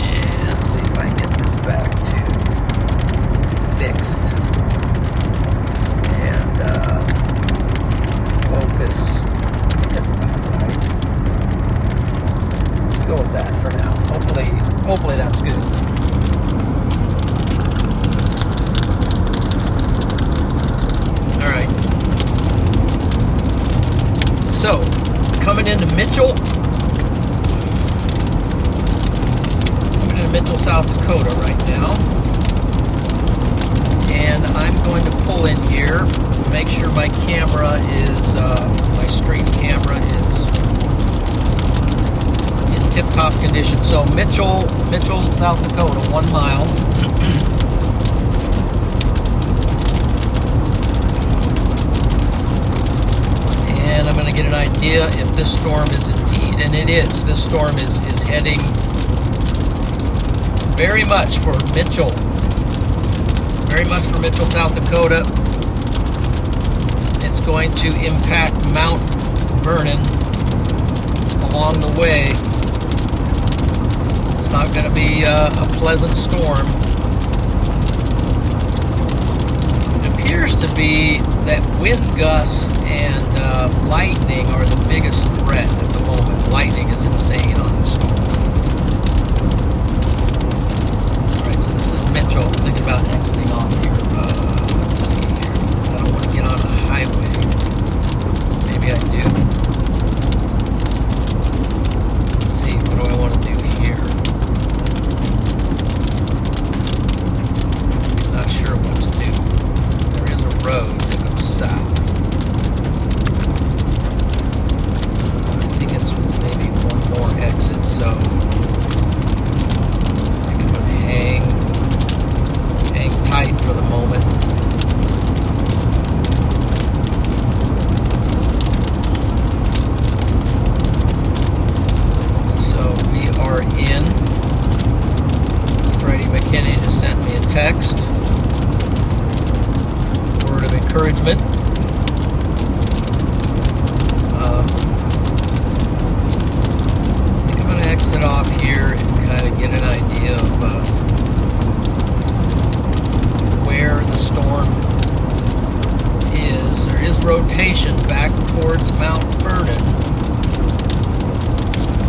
and see if I can get this back to fixed and focus. That's about right. Let's go with that for now. Hopefully that's good. So, coming into Mitchell, South Dakota right now, and I'm going to pull in here, make sure my camera is, my stream camera is in tip-top condition. So Mitchell, South Dakota, 1 mile. And I'm going to get an idea if this storm is indeed, and it is, this storm is heading very much for Mitchell, South Dakota. It's going to impact Mount Vernon along the way. It's not going to be a pleasant storm. It appears to be that wind gusts and lightning are the biggest threat at the moment. Lightning is insane on this storm. Alright, so this is Mitchell. Think about exiting off here. Let's see here. I don't want to get on a highway. Maybe I do. Let's see, what do I want to do here? Not sure what to do. There is a road that goes south. Exit, so I'm going to hang for the moment. So we are in. Freddie McKinney just sent me a text. Word of encouragement. I think I'm going to exit off here and kind of get an idea of where the storm is. There is rotation back towards Mount Vernon.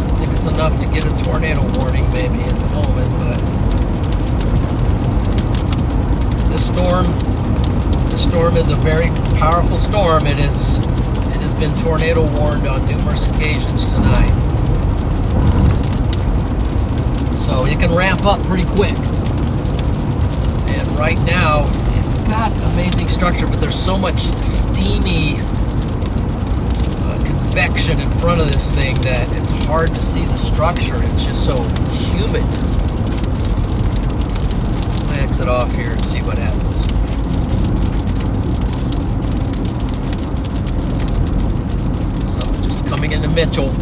I think it's enough to get a tornado warning maybe at the moment, but this storm is a very powerful storm. It has been tornado warned on numerous occasions tonight. So it can ramp up pretty quick. And right now, it's got amazing structure, but there's so much steamy convection in front of this thing that it's hard to see the structure. It's just so humid. I'm going to exit off here and see what happens. So, just coming into Mitchell.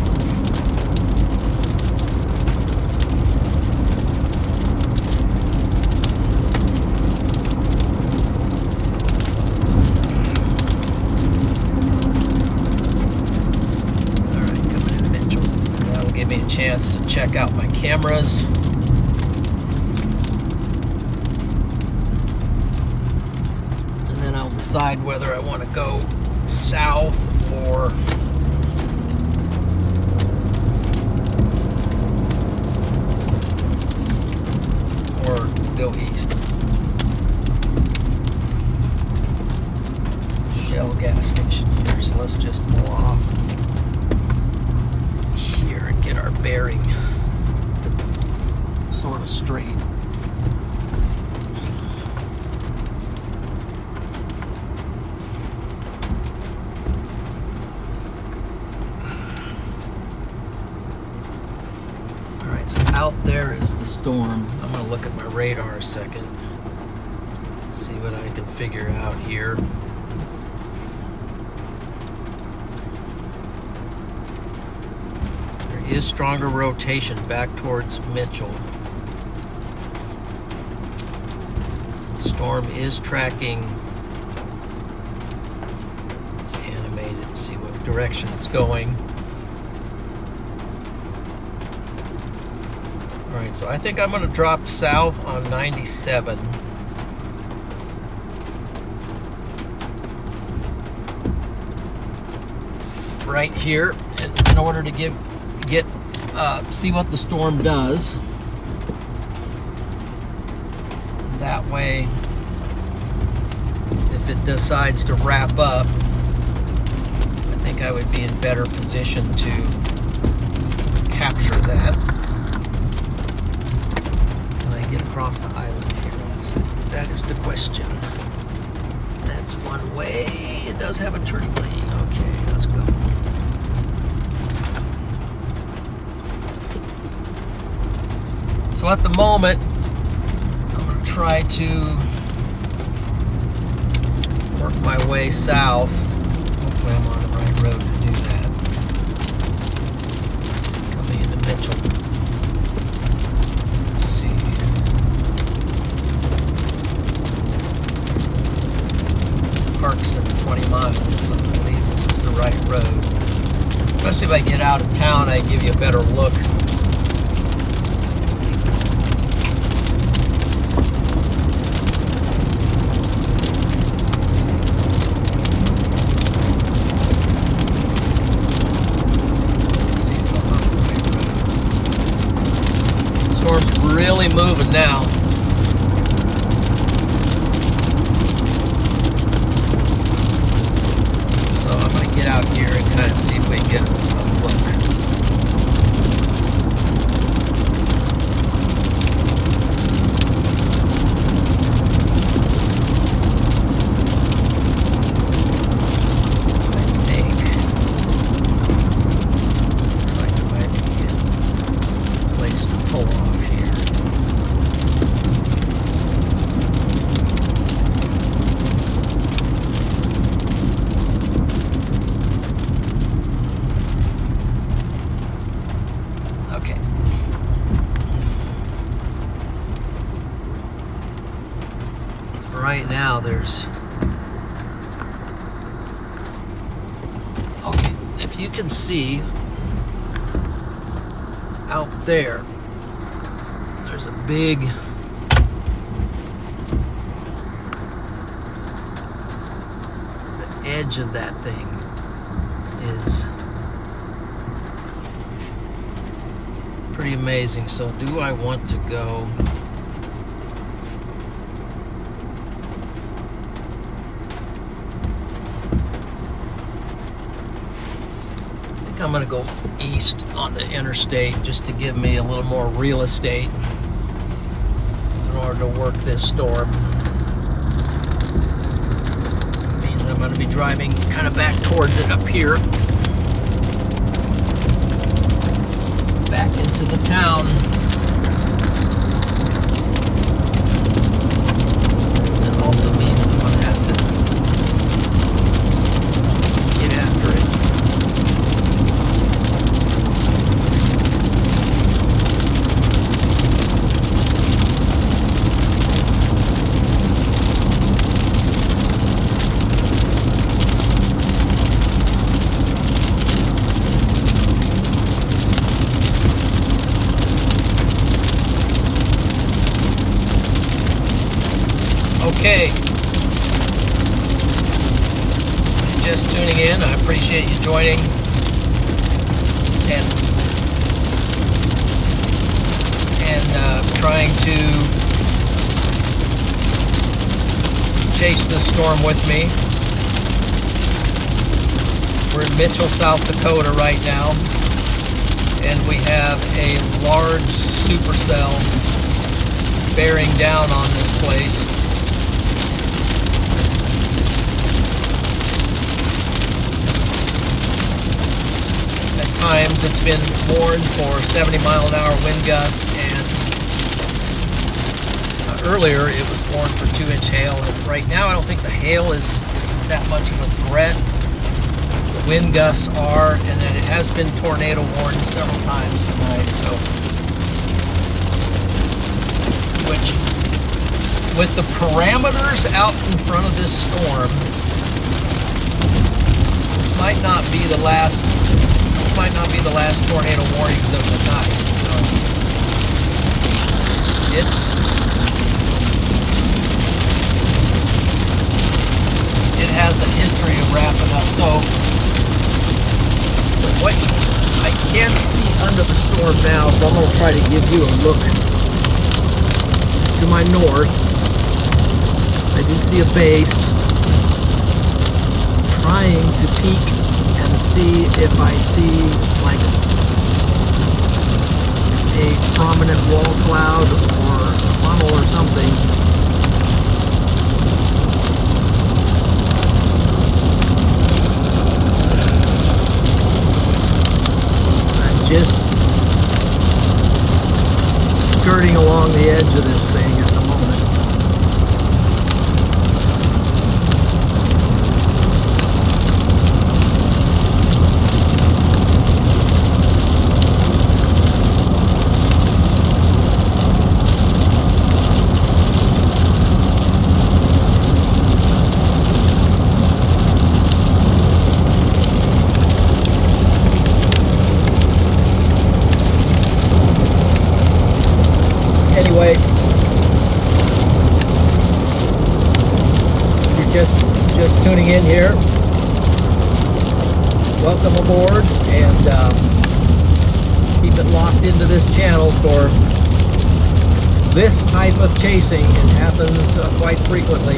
Chance to check out my cameras. And then I'll decide whether I want to go south or go east. Shell gas station here, so let's just pull off and get our bearing sort of straight. Alright, so out there is the storm. I'm going to look at my radar a second, see what I can figure out here. Is stronger rotation back towards Mitchell. Storm is tracking. It's animated to see what direction it's going. Alright, so I think I'm going to drop south on 97. Right here, and in order to see what the storm does. That way, if it decides to wrap up, I think I would be in better position to capture that. Can I get across the island here? That is the question. That's one way. It does have a turning lane. Okay, let's go. So at the moment, I'm going to try to work my way south. Hopefully I'm on the right road to do that. Coming into Mitchell. Let's see. Parkston, 20 miles. I believe this is the right road. Especially if I get out of town, I give you a better look. Really moving now. So I'm going to get out here and kind of see if we can get a look. right now there's... Okay, if you can see out there, there's a big... The edge of that thing is pretty amazing. So do I want to go... I'm going to go east on the interstate just to give me a little more real estate in order to work this storm. It means I'm going to be driving kind of back towards it up here. Back into the town. It also means I'm going to have to get after it. Okay, just tuning in. I appreciate you joining and trying to chase this storm with me. We're in Mitchell, South Dakota right now, and we have a large supercell bearing down on this place. Times it's been warned for 70-mile-an-hour wind gusts, and earlier it was warned for 2-inch hail. And right now I don't think the hail isn't that much of a threat. The wind gusts are, and then it has been tornado warned several times tonight. So, which, with the parameters out in front of this storm, this might not be the last tornado warnings of the night. So it has a history of wrapping up. So what I can't see under the storm now, so I'm going to try to give you a look to my north. I do see a base. Trying to peek and see if I see like a prominent wall cloud or a funnel or something. I'm just skirting along the edge of this thing at the moment. Anyway, if you're just tuning in here, welcome aboard, and keep it locked into this channel for this type of chasing. It happens quite frequently.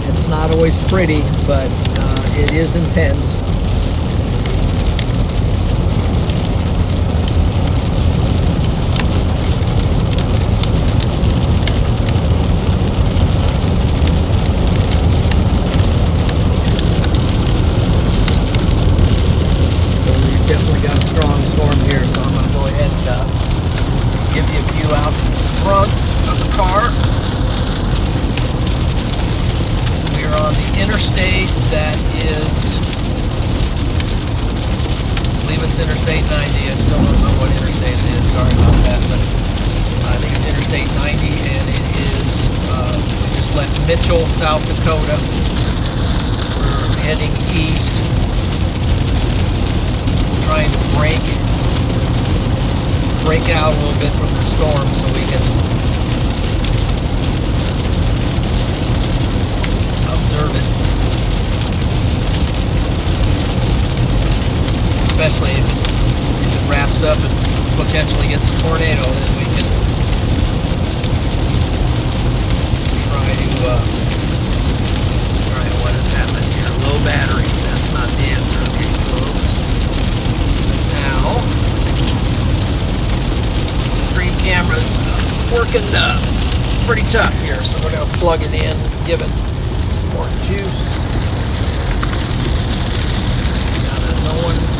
It's not always pretty, but it is intense. Definitely got a strong storm here, so I'm going to go ahead and give you a view out front of the car. We are on the interstate that is, I believe it's Interstate 90. I still don't know what interstate it is. Sorry about that, but I think it's Interstate 90, and it is, we just at Mitchell, South Dakota. We're heading east, trying to break out a little bit from the storm so we can observe it. Especially if it wraps up and potentially gets a tornado, then we can try to, alright, what has happened here? Low battery. That's not the answer. Okay, close. Now, screen camera's working pretty tough here, so we're going to plug it in, give it some more juice. Now that no one can see.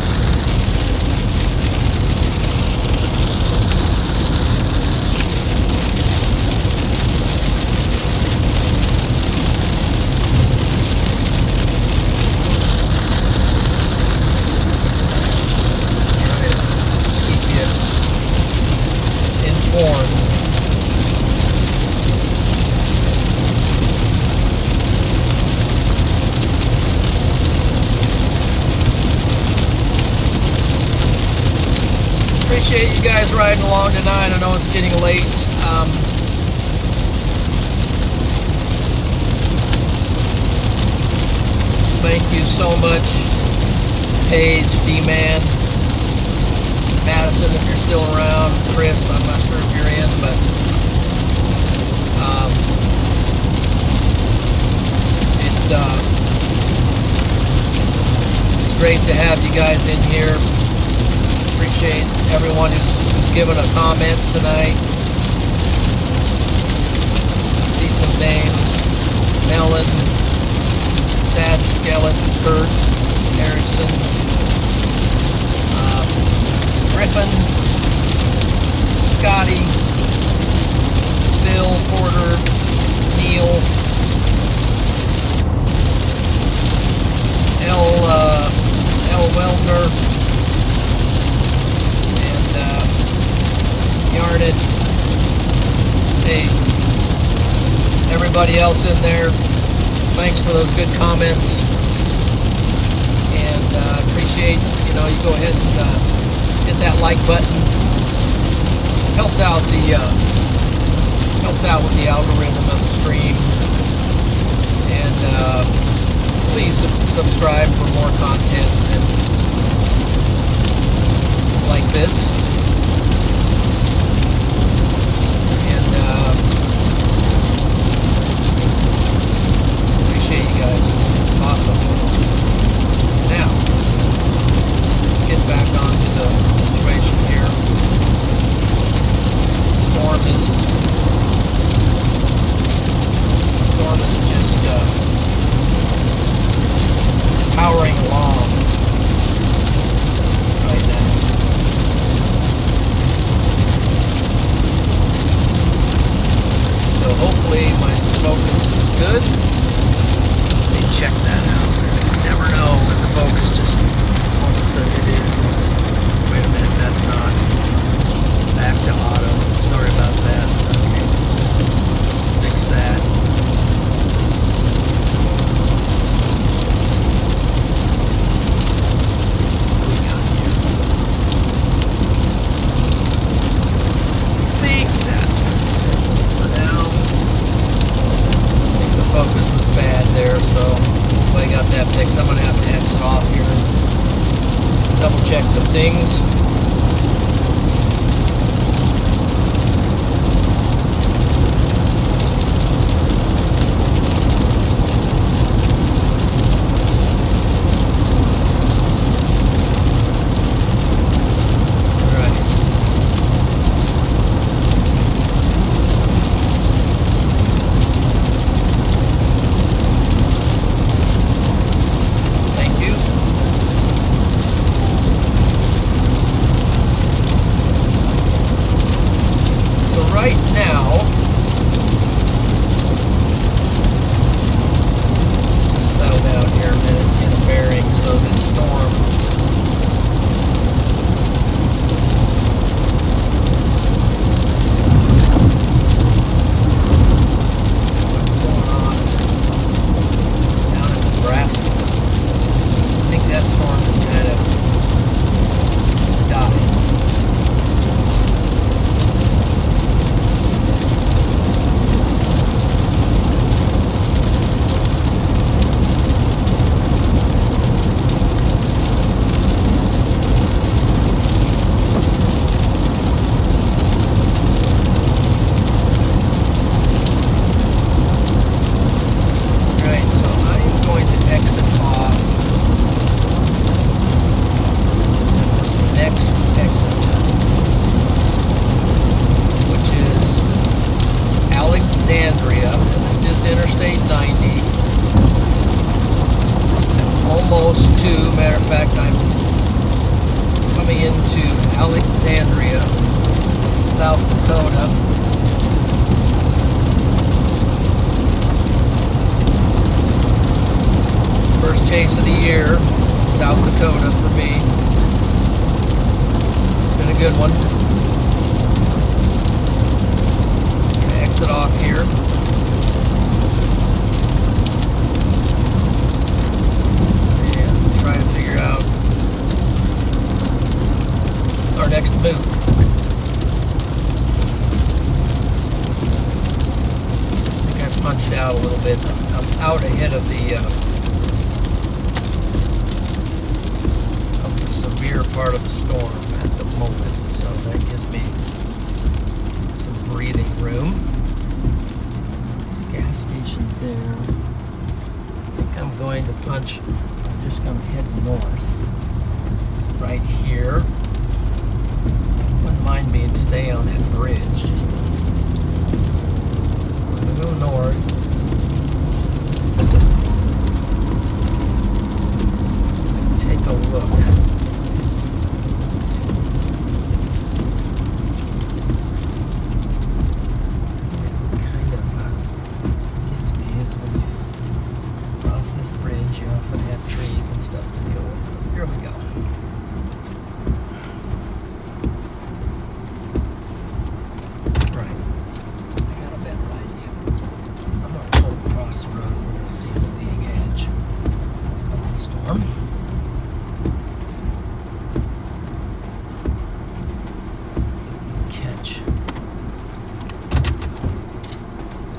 Appreciate you guys riding along tonight. I know it's getting late. Thank you so much, Paige, D-Man, Madison, if you're still around, Chris, I'm not sure if you're in, but it's great to have you guys in here. Appreciate everyone who's given a comment tonight. See some names: Melon, Sad Skeleton, Kurt, Harrison, Griffin, Scotty, Bill, Porter, Neil, L. Weldner, Yarned. Hey, everybody else in there, thanks for those good comments, and appreciate, you go ahead and hit that like button. Helps out with the algorithm of the stream, and please subscribe for more content and like this. Appreciate you guys. Awesome. Now, let's get back onto the situation here. Storm is just powering along right now. So hopefully my focus is good. Let me check that out. You never know when the focus just all of a sudden it is. Wait a minute, that's not. Back to auto. Sorry about that. Okay, let's fix that. What do we got here? I think that sets it for now. The focus was bad there, so I got that fixed. I'm gonna have to exit off here and double check some things. coming into Alexandria, South Dakota. First chase of the year, South Dakota for me. It's been a good one. Gonna exit off here. And try to figure out our next move. I think I punched out a little bit. I'm out ahead of the severe part of the storm at the moment, so that gives me some breathing room. There's a gas station there. I think I'm going to punch. I'm just going to head north right here. Wouldn't mind me to stay on that bridge. Just to, we're going to go north. Take a look. Kind of gets me is when you cross this bridge, you often have trees and stuff to deal with. Here we go.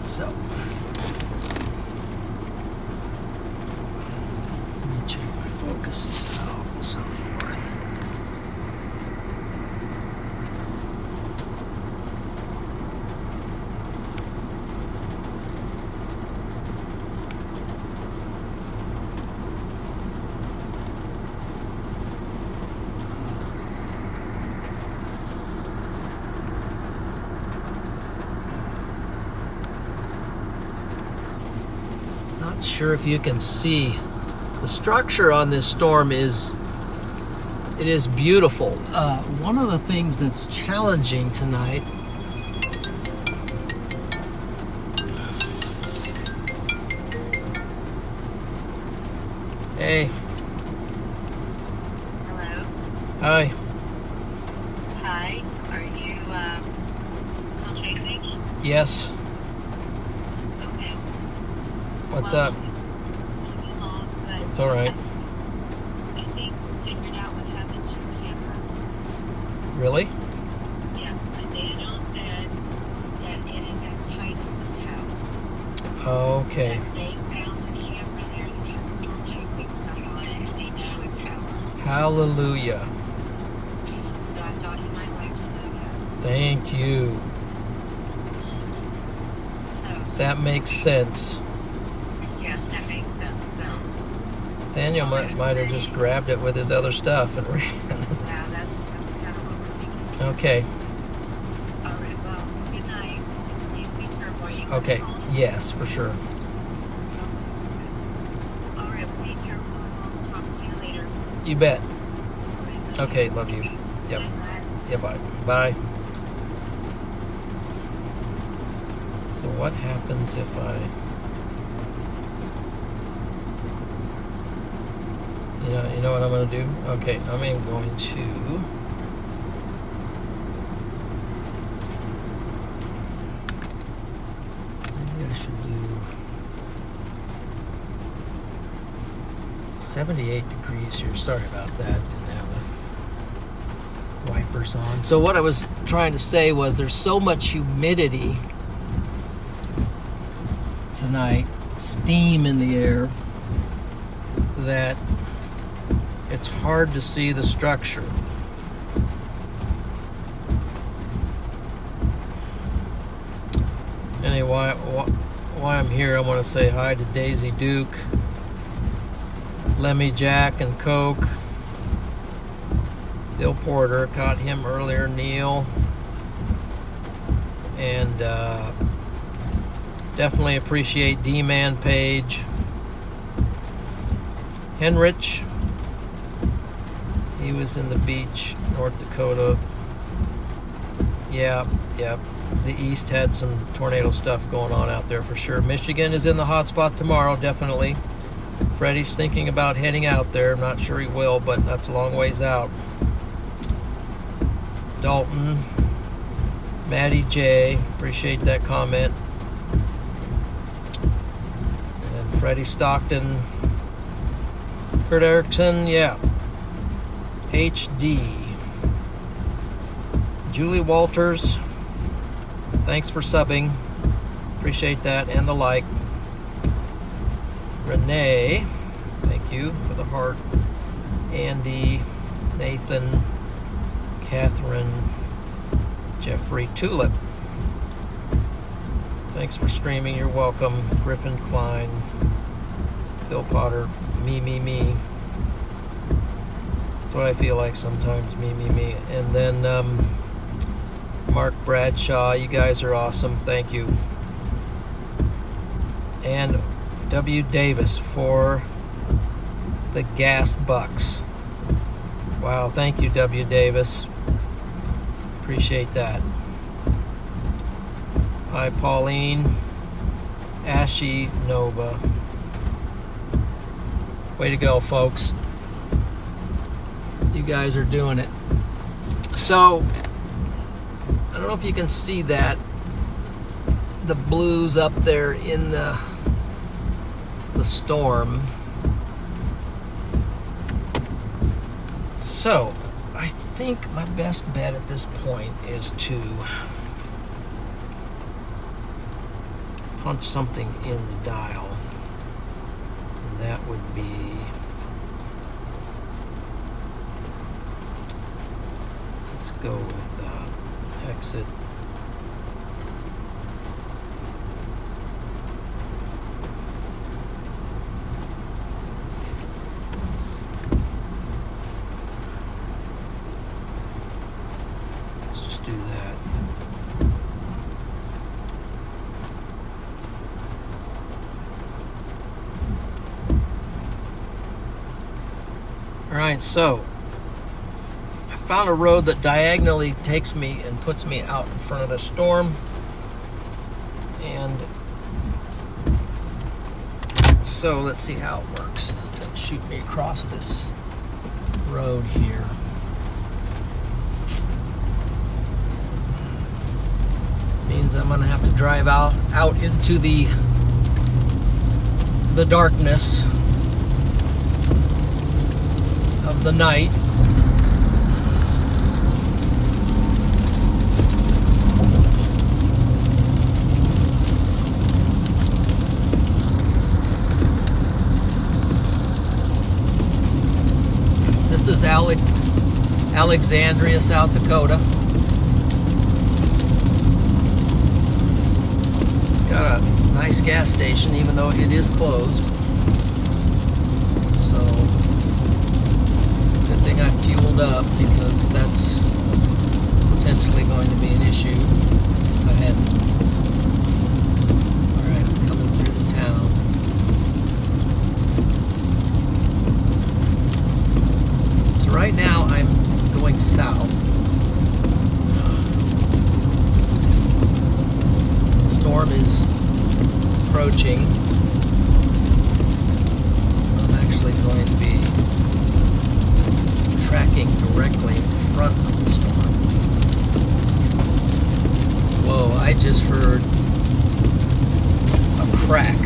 So, let me check my focuses out and so forth. Not sure if you can see the structure on this storm is beautiful. One of the things that's challenging tonight Hey. Hello. Hi. Hi. Are you still chasing? Yes. Okay. What's Well, up? keep me long, but It's all right. I think we figured out what happened to your camera. Really? Yes, Nathaniel said that it is at Titus's house. Okay. And they found a camera there that has storm chasing stuff on it, and they know it's ours. Hallelujah. So I thought you might like to know that. Thank you. So That makes sense. yes, that makes sense. So Daniel might have just grabbed it with his other stuff and ran. yeah, that's kind of what we're thinking. Okay. All right. Well, good night. And please be careful. Are you coming Okay. home? Yes, for sure. Okay. All right. Well, be careful, and we'll talk to you later. You bet. All right, love Okay, you. love you. Yep. Bye. Yeah, bye. Bye. So what happens if I... You know what I'm going to do? Okay, I'm going to... Maybe I should do 78 degrees here. Sorry about that. Didn't have the wipers on. So what I was trying to say was there's so much humidity tonight, steam in the air, that it's hard to see the structure. Anyway, while I'm here, I want to say hi to Daisy Duke, Lemmy Jack and Coke, Bill Porter, caught him earlier, Neil, and definitely appreciate D-Man Page, Henrich, He was in the beach, North Dakota. Yeah. The east had some tornado stuff going on out there for sure. Michigan is in the hot spot tomorrow, definitely. Freddie's thinking about heading out there. I'm not sure he will, but that's a long ways out. Dalton, Maddie J, appreciate that comment. And Freddie Stockton, Kurt Erickson, yeah. HD. Julie Walters, thanks for subbing. Appreciate that and the like. Renee, thank you for the heart. Andy, Nathan, Catherine, Jeffrey Tulip. Thanks for streaming. You're welcome. Griffin Klein, Bill Potter, me. That's what I feel like sometimes, me. And then Mark Bradshaw, you guys are awesome. Thank you. And W. Davis for the gas bucks. Wow, thank you, W. Davis. Appreciate that. Hi, Pauline. Ashy Nova. Way to go, folks. You guys are doing it. So, I don't know if you can see that. The blues up there in the storm. So, I think my best bet at this point is to punch something in the dial. And that would be let's go with exit. Let's just do that. All right, so I found a road that diagonally takes me and puts me out in front of the storm. And so let's see how it works. It's going to shoot me across this road here. Means I'm going to have to drive out into the darkness of the night. This is Alexandria, South Dakota. Got a nice gas station, even though it is closed. So, good thing I fueled up, because that's potentially going to be an issue ahead. Alright, I'm coming through the town. So right now I'm going south. The storm is approaching. I'm actually going to be tracking directly in front of the storm. Whoa, I just heard a crack.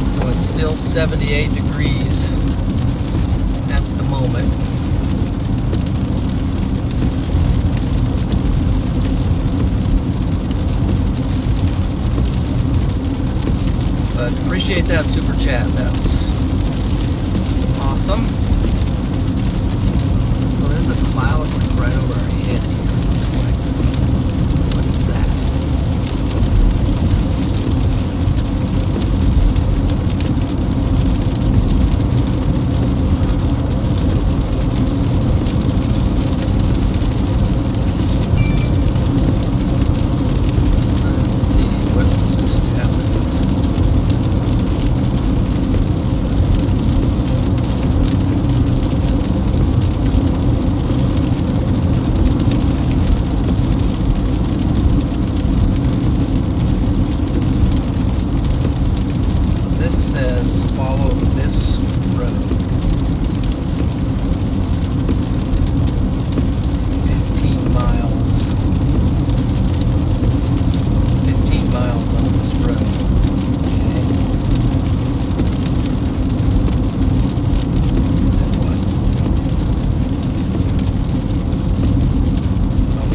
So it's still 78 degrees at the moment. But appreciate that super chat. That's awesome. So there's a cloud like right over our head here. Looks like. What is that?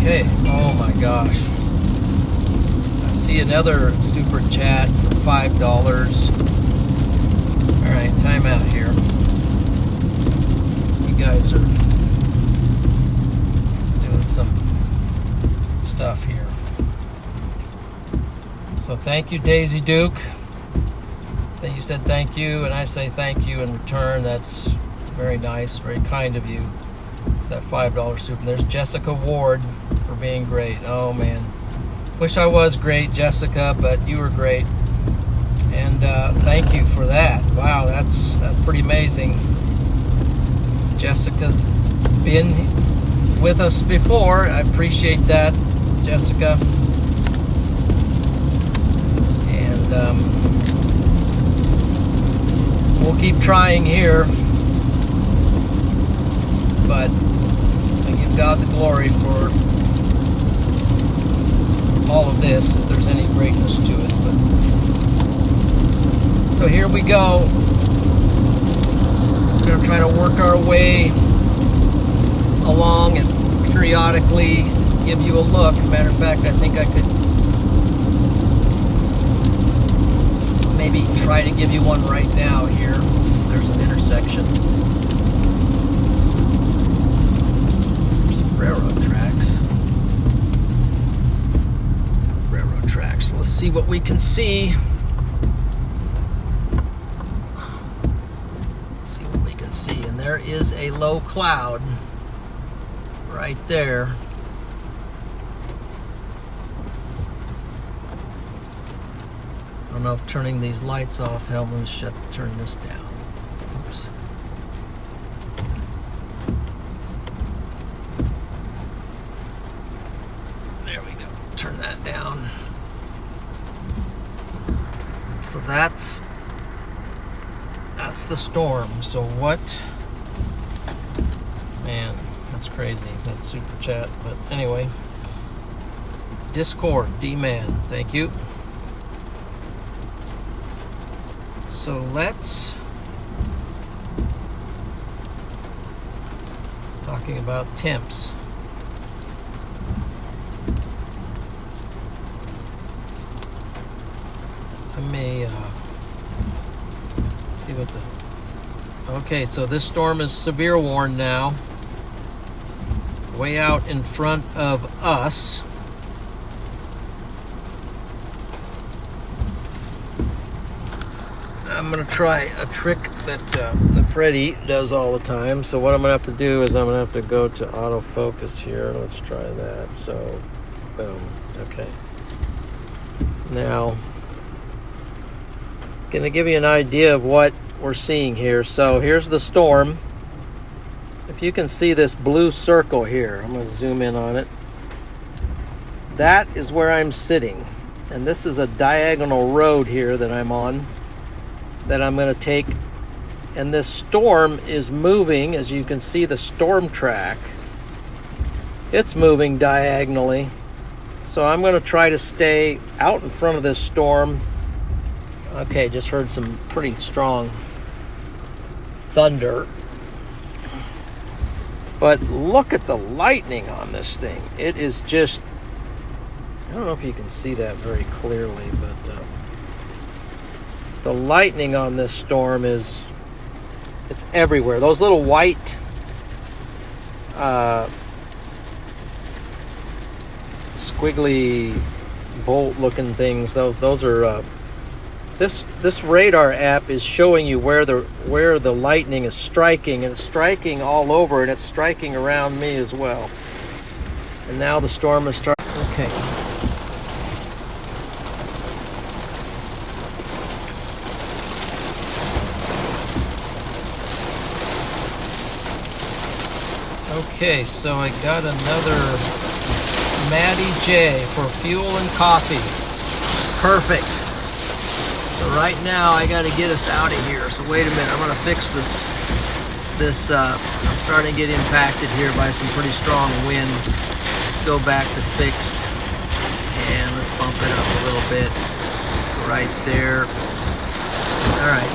Okay, oh my gosh. I see another super chat for $5. Alright, time out here. You guys are doing some stuff here. So thank you, Daisy Duke. Then you said thank you, and I say thank you in return. That's very nice, very kind of you. That $5 soup. And there's Jessica Ward for being great. Oh man, wish I was great, Jessica, but you were great. And thank you for that. Wow, that's pretty amazing. Jessica's been with us before. I appreciate that, Jessica. And we'll keep trying here, but I give God the glory for all of this, if there's any greatness to it. But so here we go. We're going to try to work our way along and periodically give you a look. Matter of fact, I think I could maybe try to give you one right now here. There's an intersection. There's some railroad tracks. Railroad tracks. Let's see what we can see. Let's see what we can see. And there is a low cloud right there. I don't know if turning these lights off helps. Let me turn this down. Oops. There we go. Turn that down. So that's the storm. So what? Man, that's crazy. That super chat. But anyway, Discord, D-Man. Thank you. So let's talking about temps. I may see what the. Okay, so this storm is severe warned now. Way out in front of us. I'm going to try a trick that Freddie does all the time. So what I'm going to have to do is I'm going to have to go to autofocus here. Let's try that. So, boom. Okay. Now, going to give you an idea of what we're seeing here. So here's the storm. If you can see this blue circle here, I'm going to zoom in on it. That is where I'm sitting. And this is a diagonal road here that I'm on, that I'm going to take, and this storm is moving. As you can see, the storm track, it's moving diagonally. So I'm going to try to stay out in front of this storm. Okay, just heard some pretty strong thunder. But look at the lightning on this thing. It is just, I don't know if you can see that very clearly, but the lightning on this storm it's everywhere. Those little white squiggly bolt looking things, those are this radar app is showing you where the lightning is striking, and it's striking all over, and it's striking around me as well. And now the storm is starting. Okay. Okay, so I got another Maddie J for fuel and coffee. Perfect. So right now I got to get us out of here. So wait a minute, I'm going to fix this. I'm starting to get impacted here by some pretty strong wind. Let's go back to fixed, and let's bump it up a little bit. Right there. All right.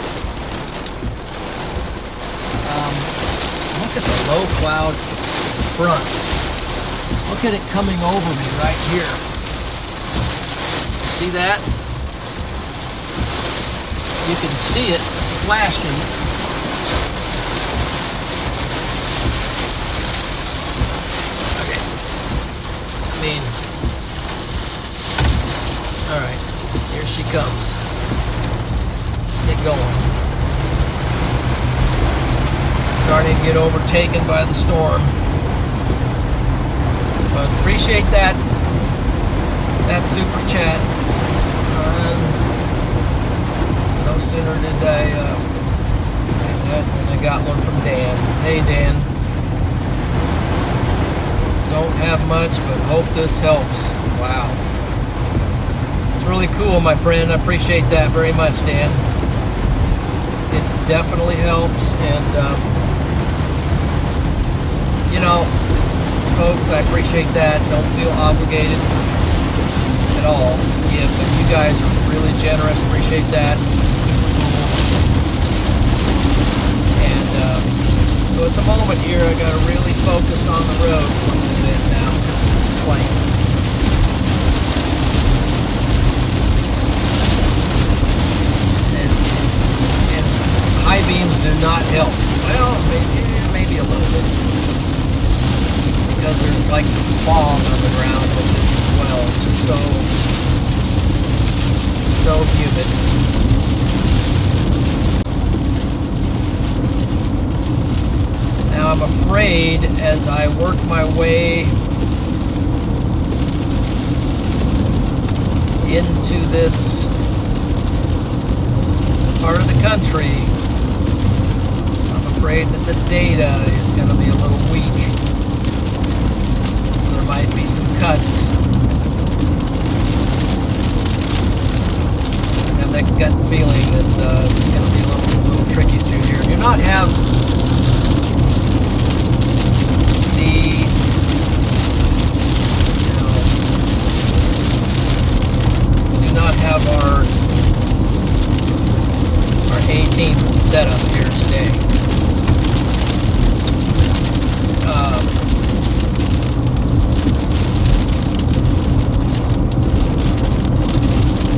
Look at the low cloud front. Look at it coming over me right here. See that? You can see it flashing. Okay. I mean, all right, here she comes. Get going. Starting to get overtaken by the storm. But appreciate that super chat. And no sooner did I say that than I got one from Dan. Hey Dan, don't have much, but hope this helps. Wow, it's really cool, my friend. I appreciate that very much, Dan. It definitely helps, and you know, folks, I appreciate that. Don't feel obligated at all to give, but you guys are really generous. Appreciate that. Super cool. And so at the moment here, I got to really focus on the road for a little bit now because it's slammed. And high beams do not help. Well, maybe a little bit. Because there's like some fog on the ground with this as well. It's just so humid. Now I'm afraid as I work my way into this part of the country, I'm afraid that the data is going to be a little weak. Might be some cuts. Just have that gut feeling that it's going to be a little tricky through here. Do not have the, do not have our 18th set up here today.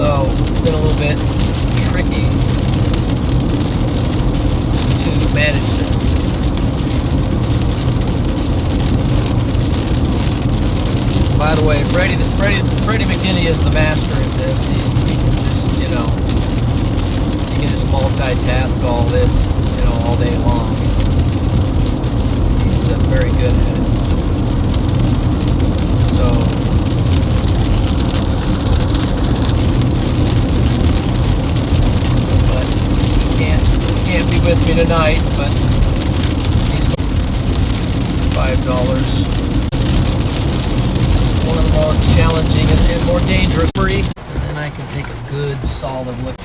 So it's been a little bit tricky to manage this. By the way, Freddie McKinney is the master of this. He can just, he can just multitask all this, all day long. He's very good at it. So. Can't be with me tonight, but he's $5. One of the more challenging and more dangerous free, and then I can take a good solid look. I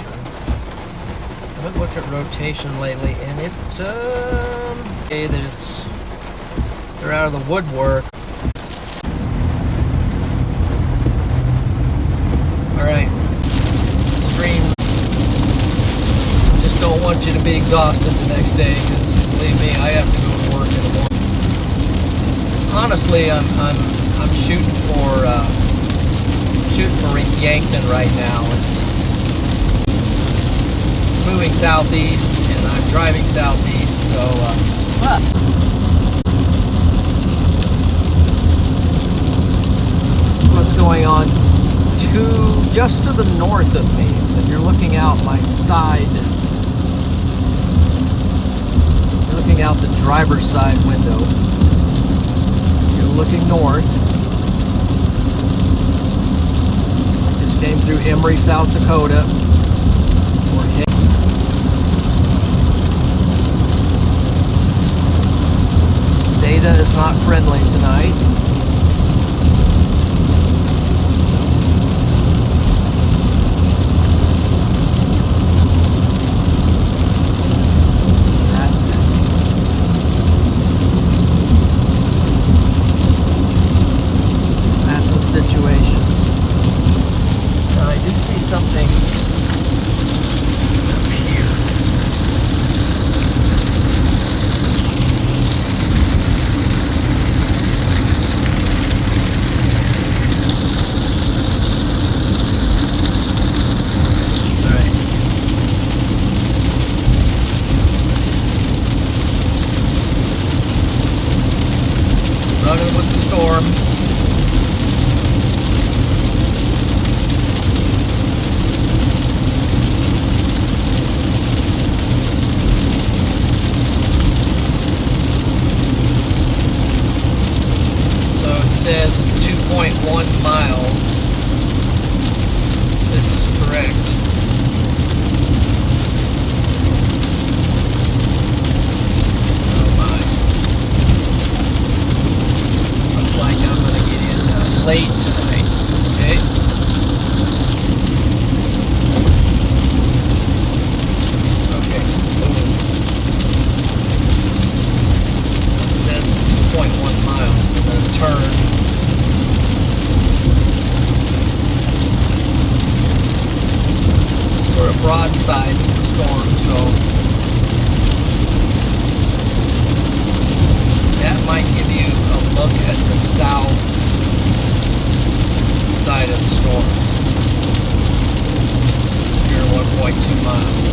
haven't looked at rotation lately, and it's okay that they're out of the woodwork. All right, stream. Don't want you to be exhausted the next day, because believe me, I have to go to work in the morning. Honestly, I'm shooting for Yankton right now. It's moving southeast, and I'm driving southeast. So, what's going on? Just to the north of me, so you're looking out my side. Looking out the driver's side window. You're looking north. Just came through Emory, South Dakota. Data is not friendly tonight. Situation. Now I do see something up here. dealing with the storm. So it says 2.1 miles. This is correct. Like I'm gonna get in late tonight. Okay. Okay. It says 2.1 miles. I'm gonna turn. Sort of broadside to the storm, so that might give you a look at the south side of the storm. You're 1.2 miles.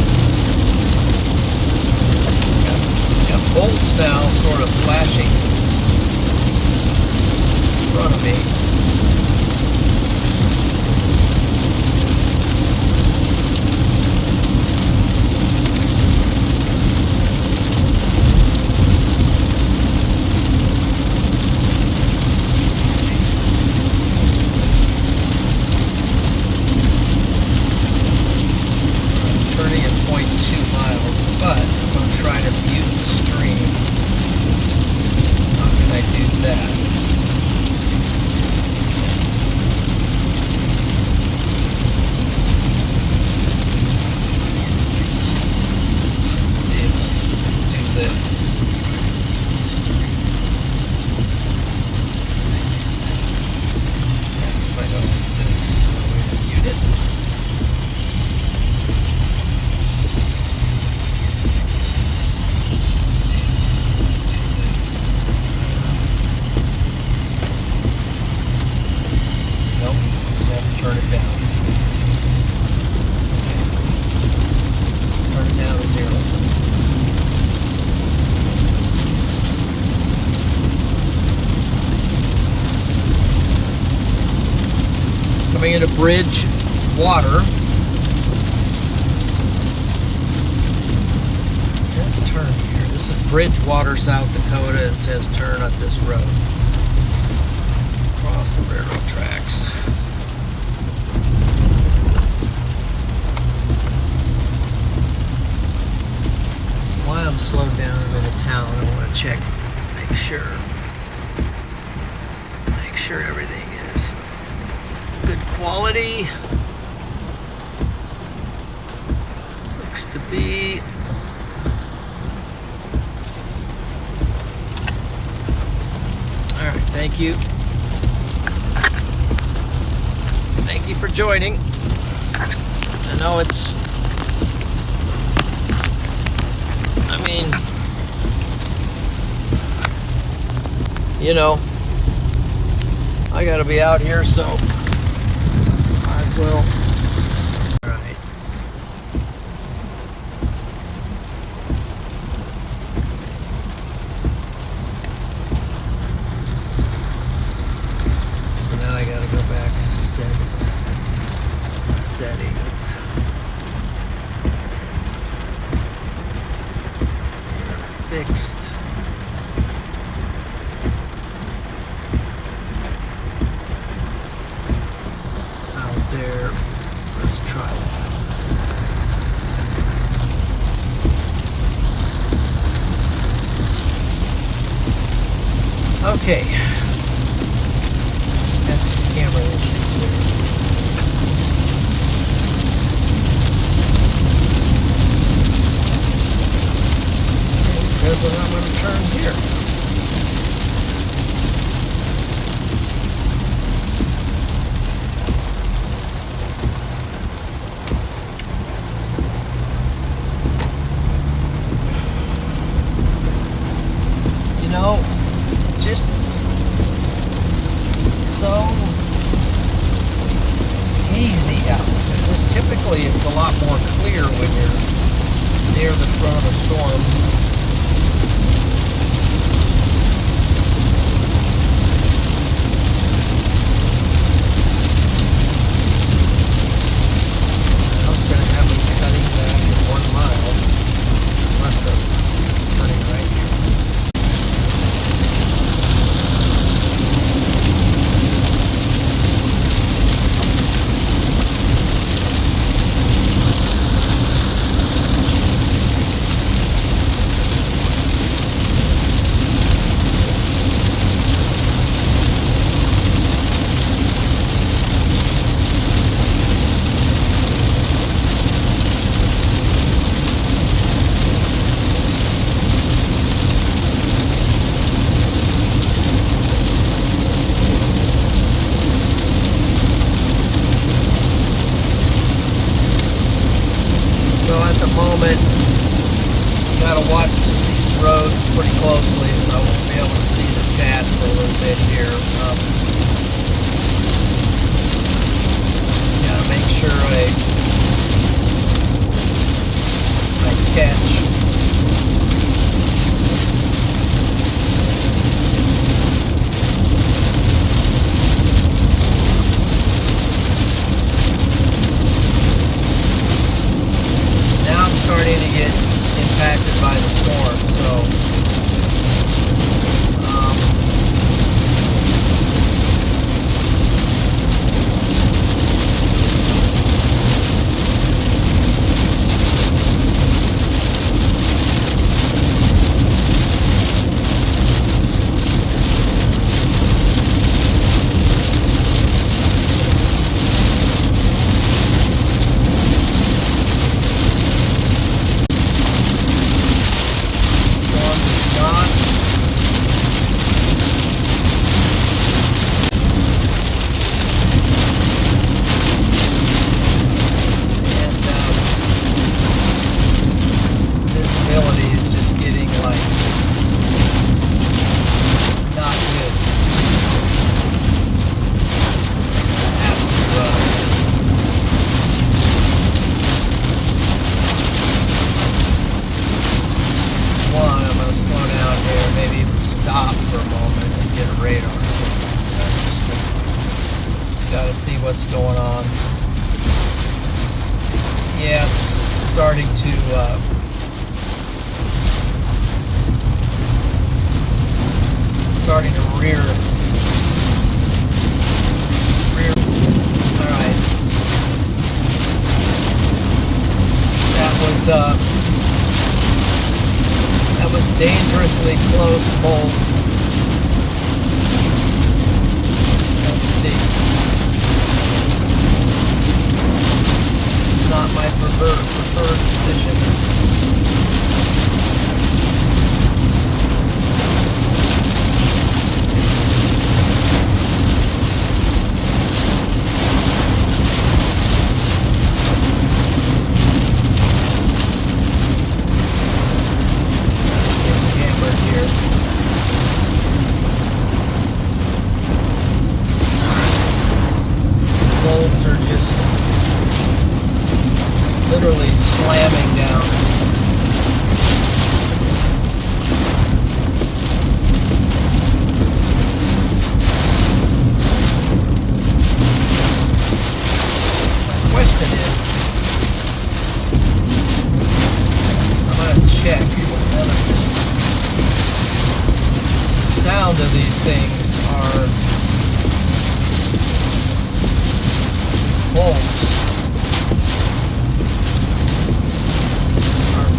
Got bolts now sort of flashing in front of me. Into bridge water. It says turn here. This is Bridgewater, South Dakota. It says turn up this road. Across the railroad tracks. While I'm slowed down a bit of town, I want to check, make sure everything is good quality. Looks to be. All right, thank you. Thank you for joining. I know it's, you know, I gotta be out here, so might as well. All right. So now I gotta go back to settings. Fixed. There, let's try that. Okay, that's the camera issues there. It says that I'm going to turn here. It's just so hazy out. Because typically it's a lot more clear when you're near the front of a storm. pretty closely, so I won't be able to see the chat for a little bit here. Gotta make sure I catch. Now I'm starting to get impacted by the storm, so what's going on. Yeah, it's starting to rear. All right, that was dangerously close bolt. Let's see. Not my preferred position. It's hammered here. Bolts are just literally slamming down. My question is, I'm gonna check. The sound of these things are these bolts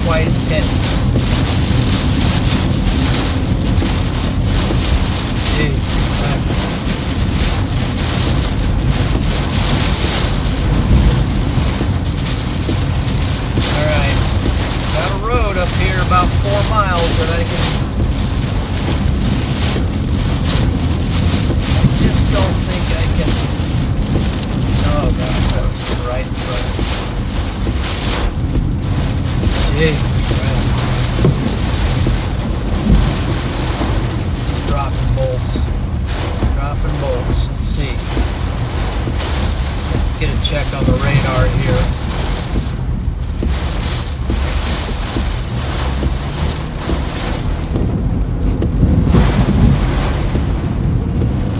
quite intense. Gee, alright. Got a road up here about 4 miles that I just don't think I can. Oh gosh, that was right in front. Gee, just dropping bolts. Let's see. Get a check on the radar here.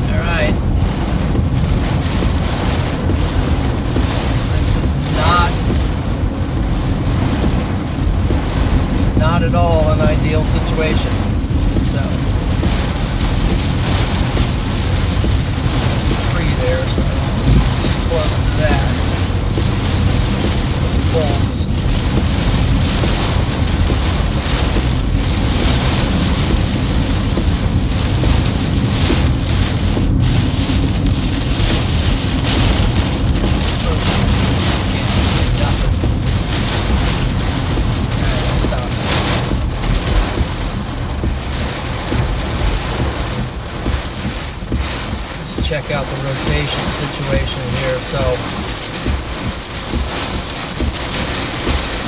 All right. This is not at all an ideal situation. So there's a tree there, so I don't want to get too close to that. Bolts. Check out the rotation situation here. So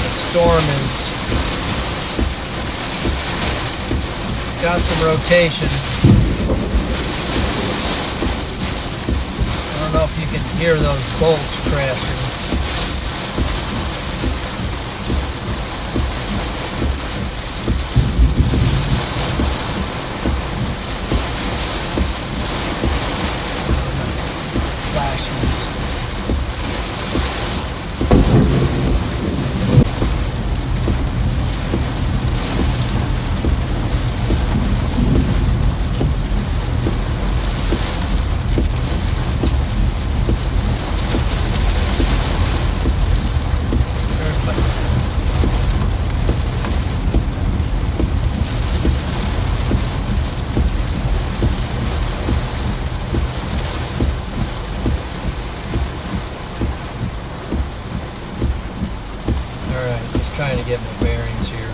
the storm is got some rotation. I don't know if you can hear those bolts crashing. Trying to get my bearings here.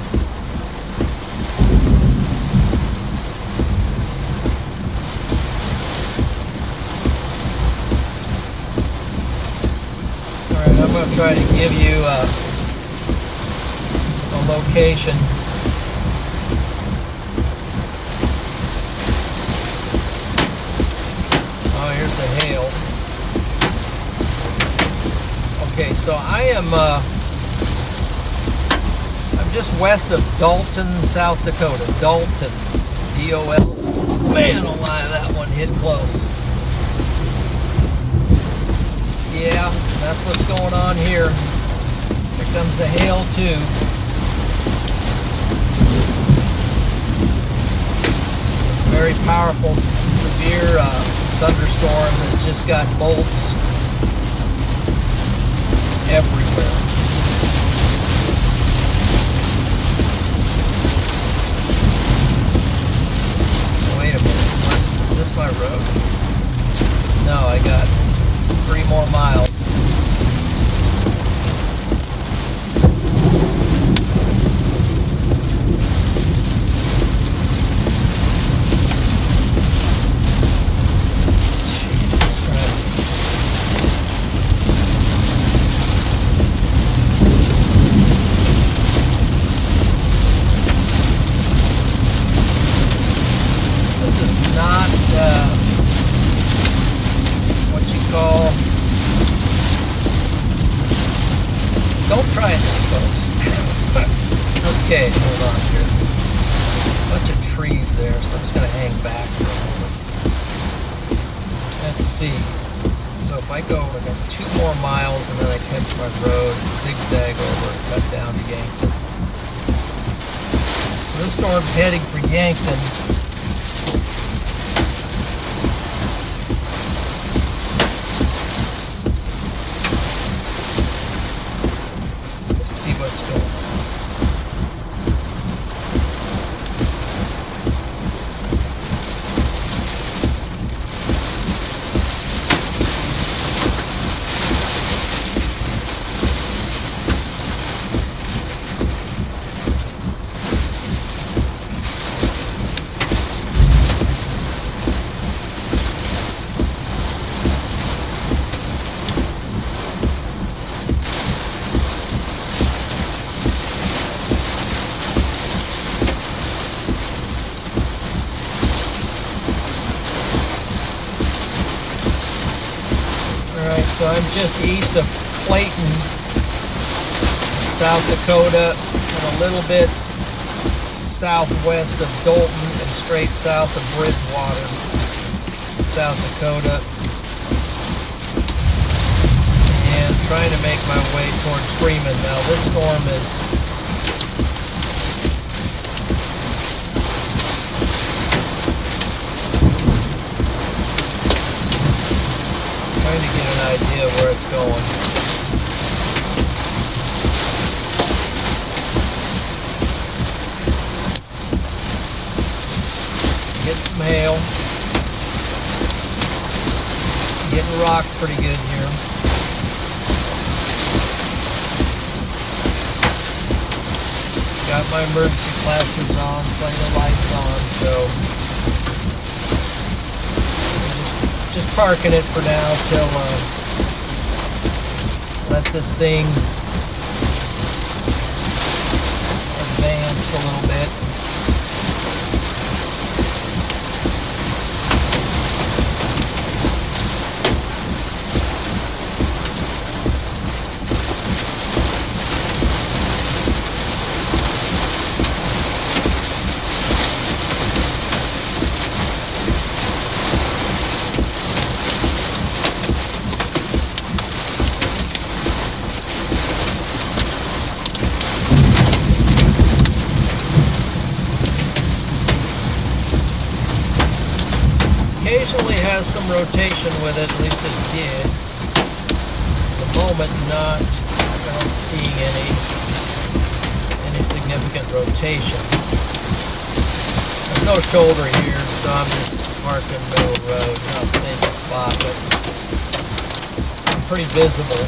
Alright, I'm going to try to give you a location. Oh, here's the hail. Okay, so I am just west of Dalton, South Dakota. Dalton, D-O-L. Man alive, that one hit close. Yeah, that's what's going on here. Here comes the hail too. Very powerful, severe thunderstorm that just got bolts everywhere. Wait a minute, is this my road? No, I got 3 more miles. Don't try it this close. Okay, hold on here. Bunch of trees there, so I'm just going to hang back for a moment. Let's see. So if I go, I got 2 more miles and then I catch my road, zigzag over and cut down to Yankton. So this storm's heading for Yankton. What's going on. So I'm just east of Clayton, South Dakota, and a little bit southwest of Dalton and straight south of Bridgewater, South Dakota. And trying to make my way towards Freeman. Now this storm is trying to get an idea where it's going. Get some hail. Getting rocked pretty good here. Got my emergency flashers on, plenty of lights on, so just parking it for now till let this thing advance a little bit. occasionally has some rotation with it, at least it did. At the moment, not. I don't see any significant rotation. There's no shoulder here, so I'm just parked in the middle of the road. Not the same spot, but I'm pretty visible,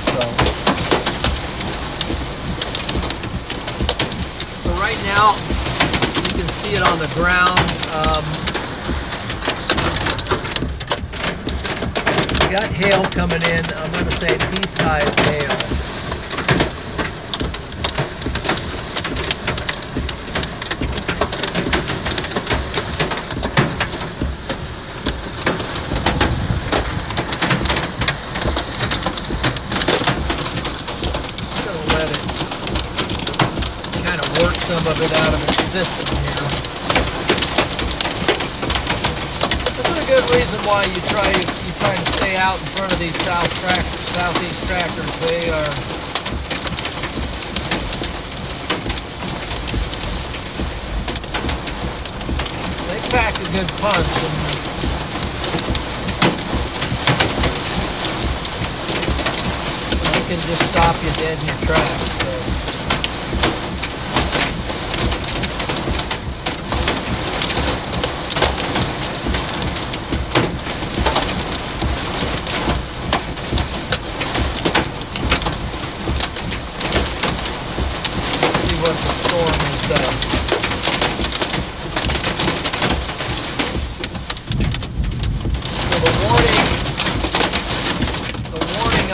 so right now you can see it on the ground. We got hail coming in. I'm going to say pea-sized hail. Some of it out of its system here. This is a good reason why you try to stay out in front of these southeast tractors. They pack a good punch, and they can just stop you dead in your tracks. So.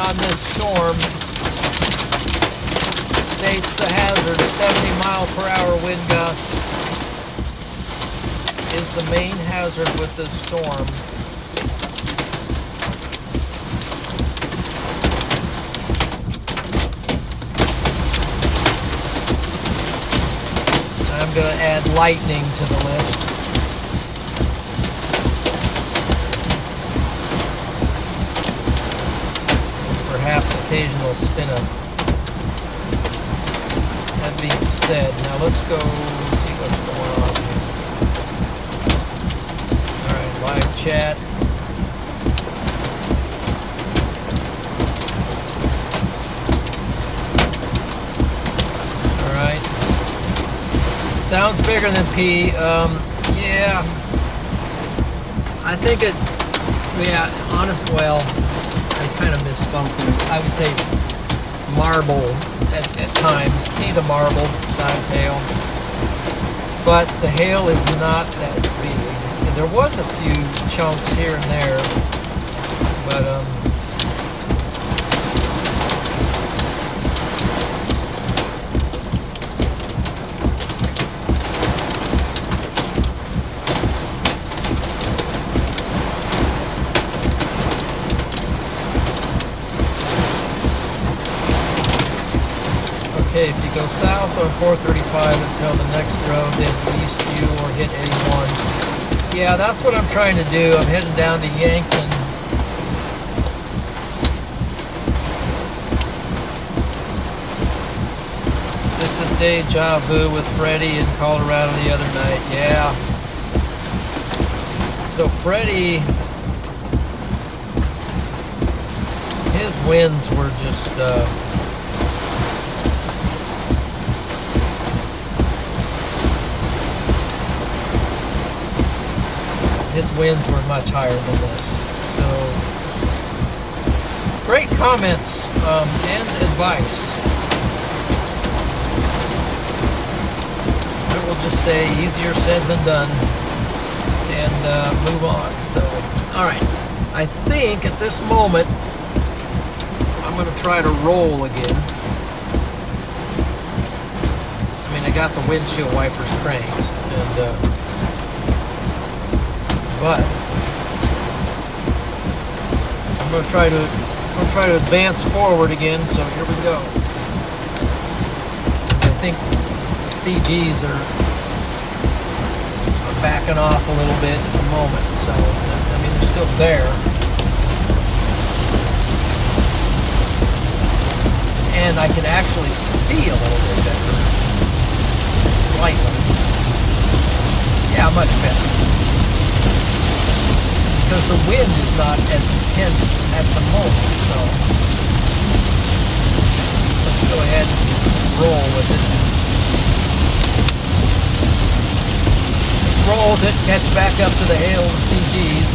On this storm states the hazard 70-mile-per-hour wind gust is the main hazard with this storm. I'm going to add lightning to the list. Perhaps occasional spin-up. That being said, now let's go see what's going on here. Alright, live chat. Alright. Sounds bigger than P. Yeah. I think it, I kind of misspoke. I would say marble at times, P the marble size hail. But the hail is not that big. And there was a few chunks here and there, but if you go south on 435 until the next road, then east you or hit 81. Yeah, that's what I'm trying to do. I'm heading down to Yankton. This is deja vu with Freddie in Colorado the other night. Yeah. So Freddie, his winds were just his winds were much higher than this. So, great comments and advice. I will just say easier said than done and move on. So, alright. I think at this moment I'm going to try to roll again. I mean, I got the windshield wipers cranked, and but I'm going to try to advance forward again. So here we go. I think the CGs are backing off a little bit at the moment. So I mean, they're still there, and I can actually see a little bit better, slightly. Yeah, much better. because the wind is not as intense at the moment. So let's go ahead and roll with it. Let's roll with it, catch back up to the hail and CGs.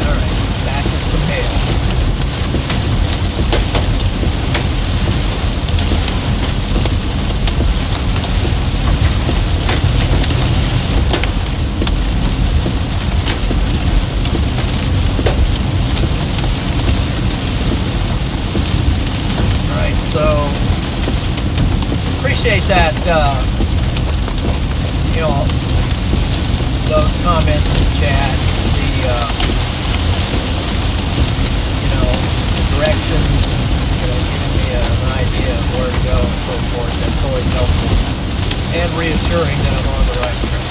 All right, back in some hail. So, appreciate that, you know, those comments in the chat, the, you know, the directions, and, you know, giving me an idea of where to go and so forth. That's always helpful and reassuring that I'm on the right track.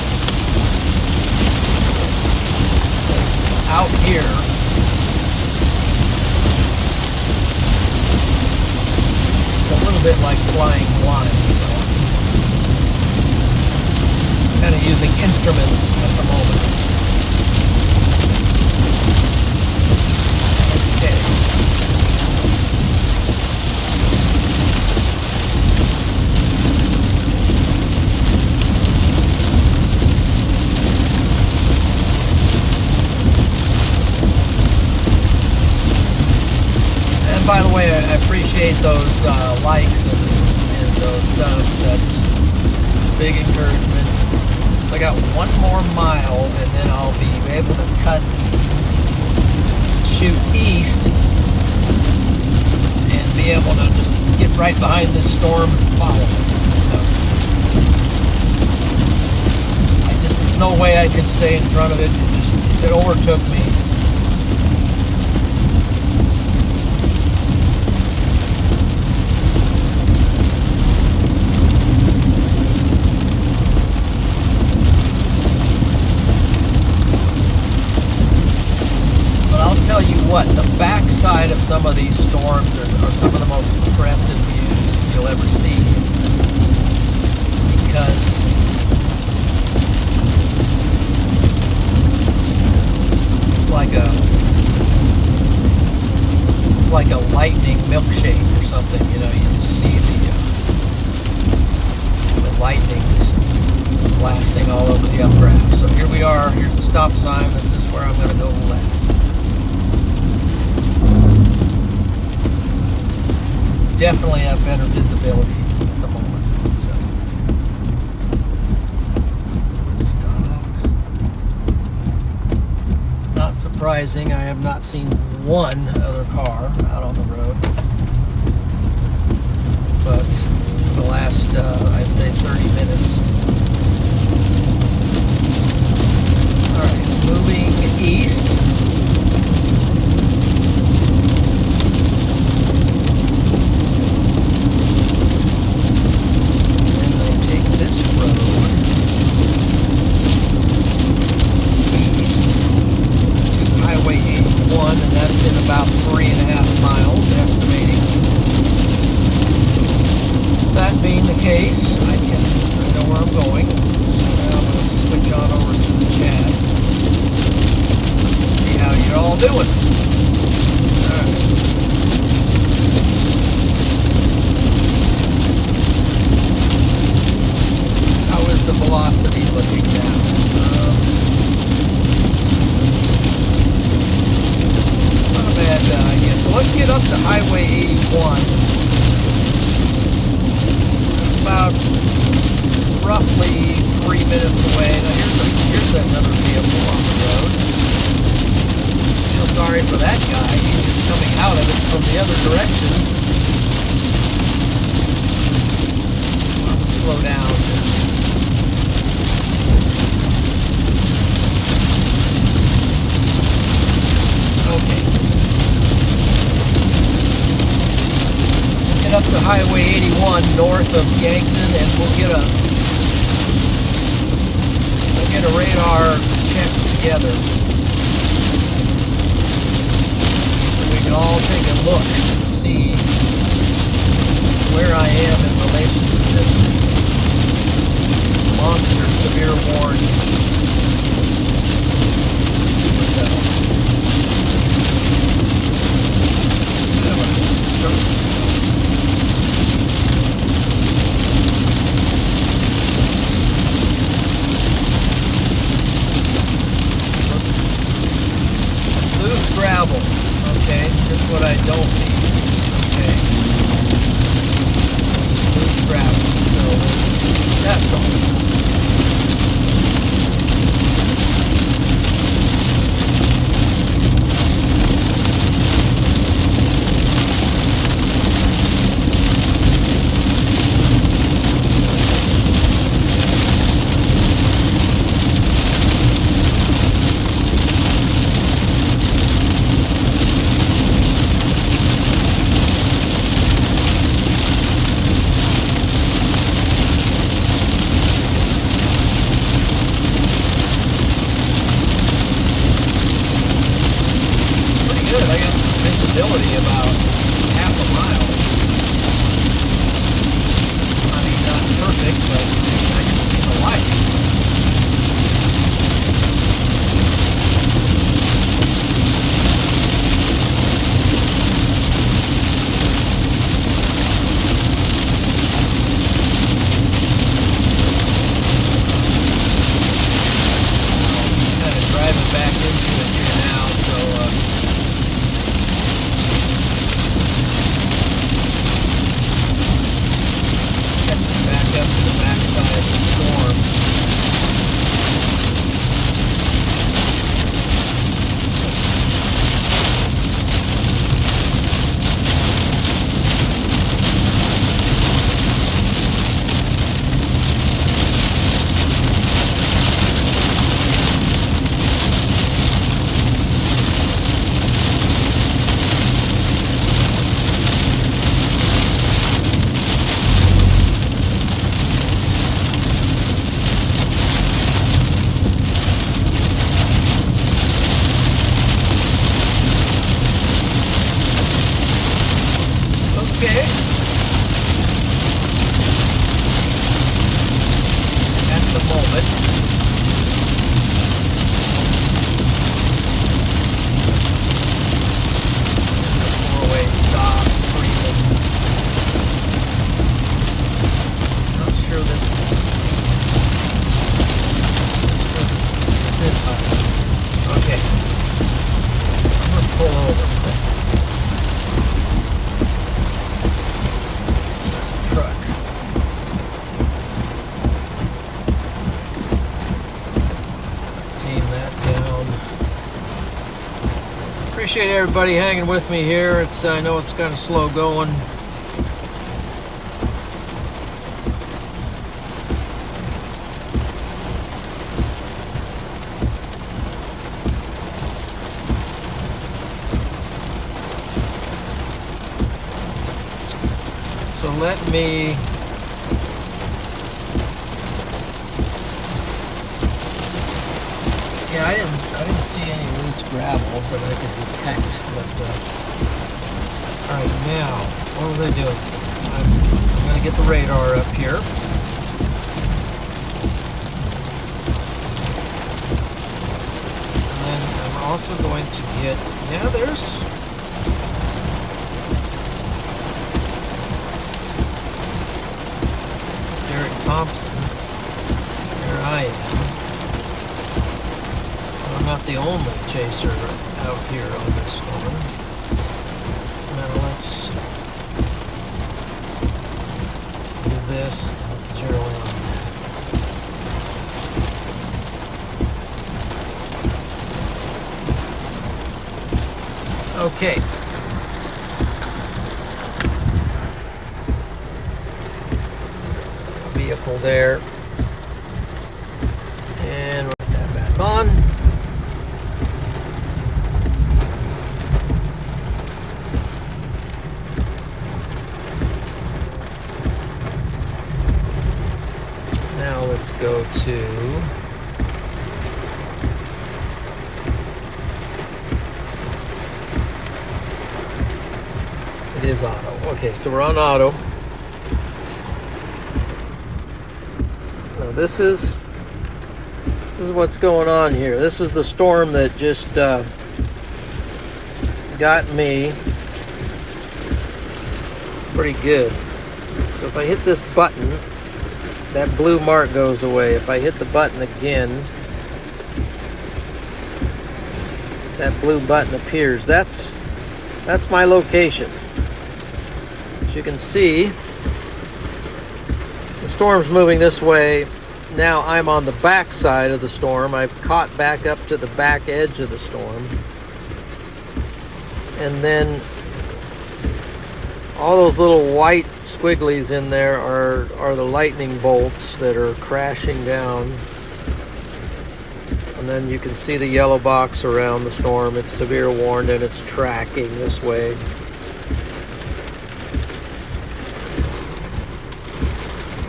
Out here, a little bit like flying blind, so kind of using instruments at the moment. Okay. And by the way, I appreciate those likes and those subs. That's a big encouragement. So I got one more mile, and then I'll be able to shoot east, and be able to just get right behind this storm and follow it. So there's no way I could stay in front of it. It overtook me. Tell you what, the backside of some of these storms are some of the most impressive views you'll ever see, because it's like a lightning milkshake or something. You know, you just see the lightning just blasting all over the updraft. So here we are. Here's the stop sign. This is where I'm going to go left. Definitely have better visibility at the moment. So stop. Not surprising, I have not seen one other car out on the road. But for the last, I'd say 30 minutes. Alright, moving east. About 3.5 miles, estimating. That being the case, I know where I'm going. So now I'm going to switch on over to the chat. See how you're all doing. Alright. How is the velocity looking now? Yeah, so let's get up to Highway 81. It's about roughly 3 minutes away. Now here's another vehicle on the road. Feel sorry for that guy. He's just coming out of it from the other direction. I'll slow down. Okay. Up to Highway 81 north of Yankton, and we'll get a radar check together so we can all take a look and see where I am in relation to this what I don't need. Okay. Loose gravel. So that's all. Good. I got visibility about half a mile. I mean, not perfect, but I can see the lights. I'm kind of driving back into it here now, so back up to the backside of the storm. Okay. At the moment, four-way stop, Freeman. Not sure this is high. Okay. I'm gonna pull over a second. Truck. Tame that down. Appreciate everybody hanging with me here. I know it's kind of slow going. So let me I didn't see any loose gravel, but I could detect. But all right, now what was I doing? I'm going to get the radar up here. And then I'm also going to get there's Thompson. There I am. So I'm not the only chaser out here on this storm. Now let's do this. Let's zero in on that. Okay. Vehicle there, and we'll put that back on. Now let's go to it is auto. Okay, so we're on auto. This is what's going on here. This is the storm that just got me pretty good. So if I hit this button, that blue mark goes away. If I hit the button again, that blue button appears. That's that's my location. As you can see, the storm's moving this way. Now I'm on the back side of the storm. I've caught back up to the back edge of the storm. And then all those little white squigglies in there are the lightning bolts that are crashing down. And then you can see the yellow box around the storm. It's severe warned and it's tracking this way.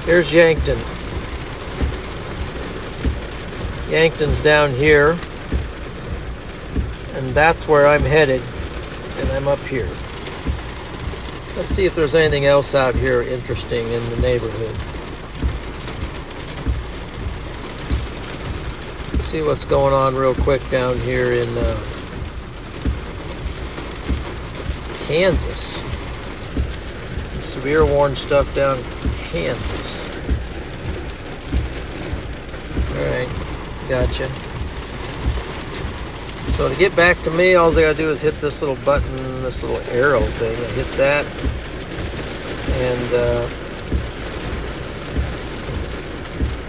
Here's Yankton. Yankton's down here. And that's where I'm headed. And I'm up here. Let's see if there's anything else out here interesting in the neighborhood. Let's see what's going on real quick down here in Kansas. Some severe warned stuff down in Kansas. Alright, gotcha. So to get back to me, all I gotta do is hit this little button, this little arrow thing. I hit that, and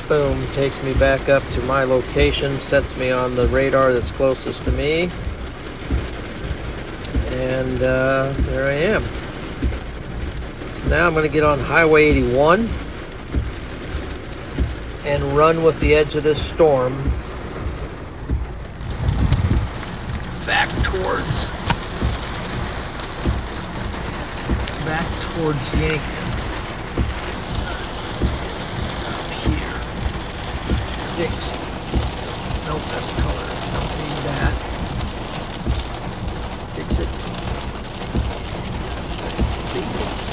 boom, takes me back up to my location, sets me on the radar that's closest to me, and there I am. So now I'm gonna get on Highway 81 and run with the edge of this storm back towards Yankton. Let's get up here. It's fixed. Nope, that's color. Don't need that. Let's fix it. I think it's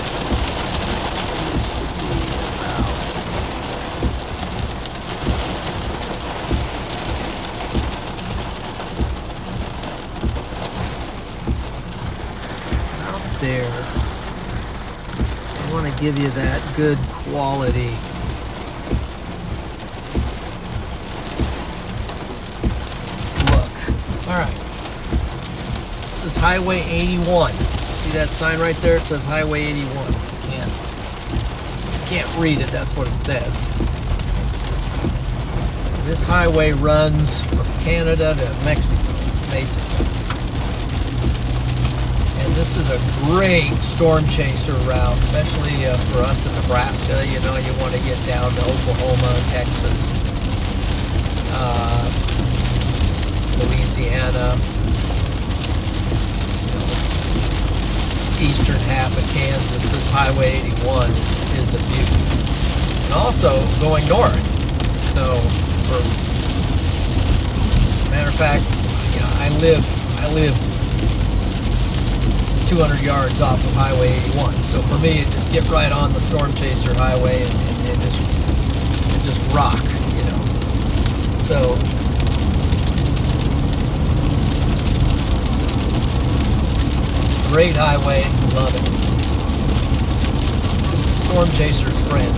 used to be about there. I want to give you that good quality. Look. Alright. This is Highway 81. See that sign right there? It says Highway 81. You can't read it, that's what it says. This highway runs from Canada to Mexico, basically. This is a great storm chaser route, especially for us in Nebraska. You know, you want to get down to Oklahoma, Texas, Louisiana, you know, eastern half of Kansas. This Highway 81 is a beauty. And also going north. So, matter of fact, you know, I live 200 yards off of Highway 81. So for me, it just get right on the storm chaser highway and just rock, you know. So it's a great highway, love it. Storm chaser's friend.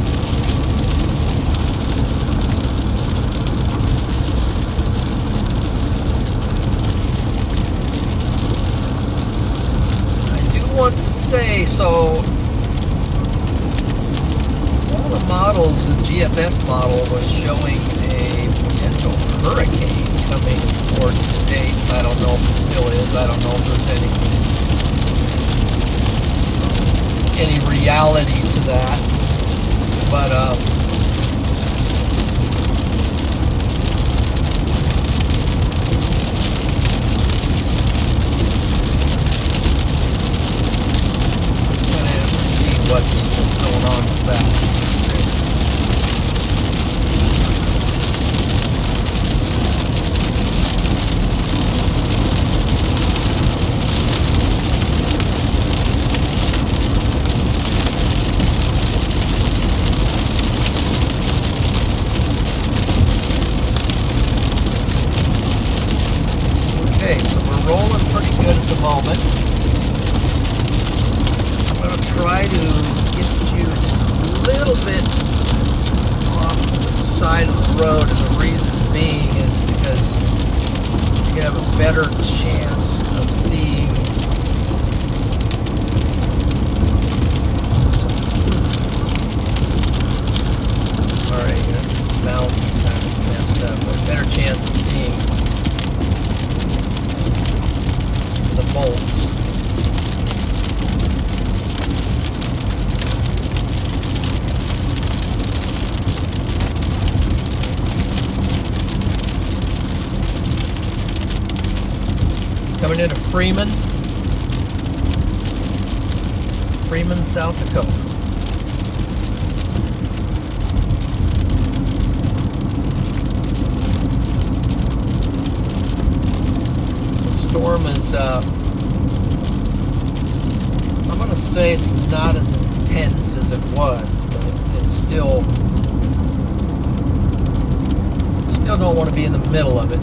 Want to say, so all the models, the GFS model was showing a potential hurricane coming towards the States. I don't know if it still is. I don't know if there's any reality to that, but what's going on with that. Okay, so we're rolling pretty good at the moment. I'm going to try to get you just a little bit off the side of the road, and the reason being is because you have a better chance of seeing Coming into Freeman, South Dakota. The storm is, I'm going to say it's not as intense as it was, but it's still, you still don't want to be in the middle of it.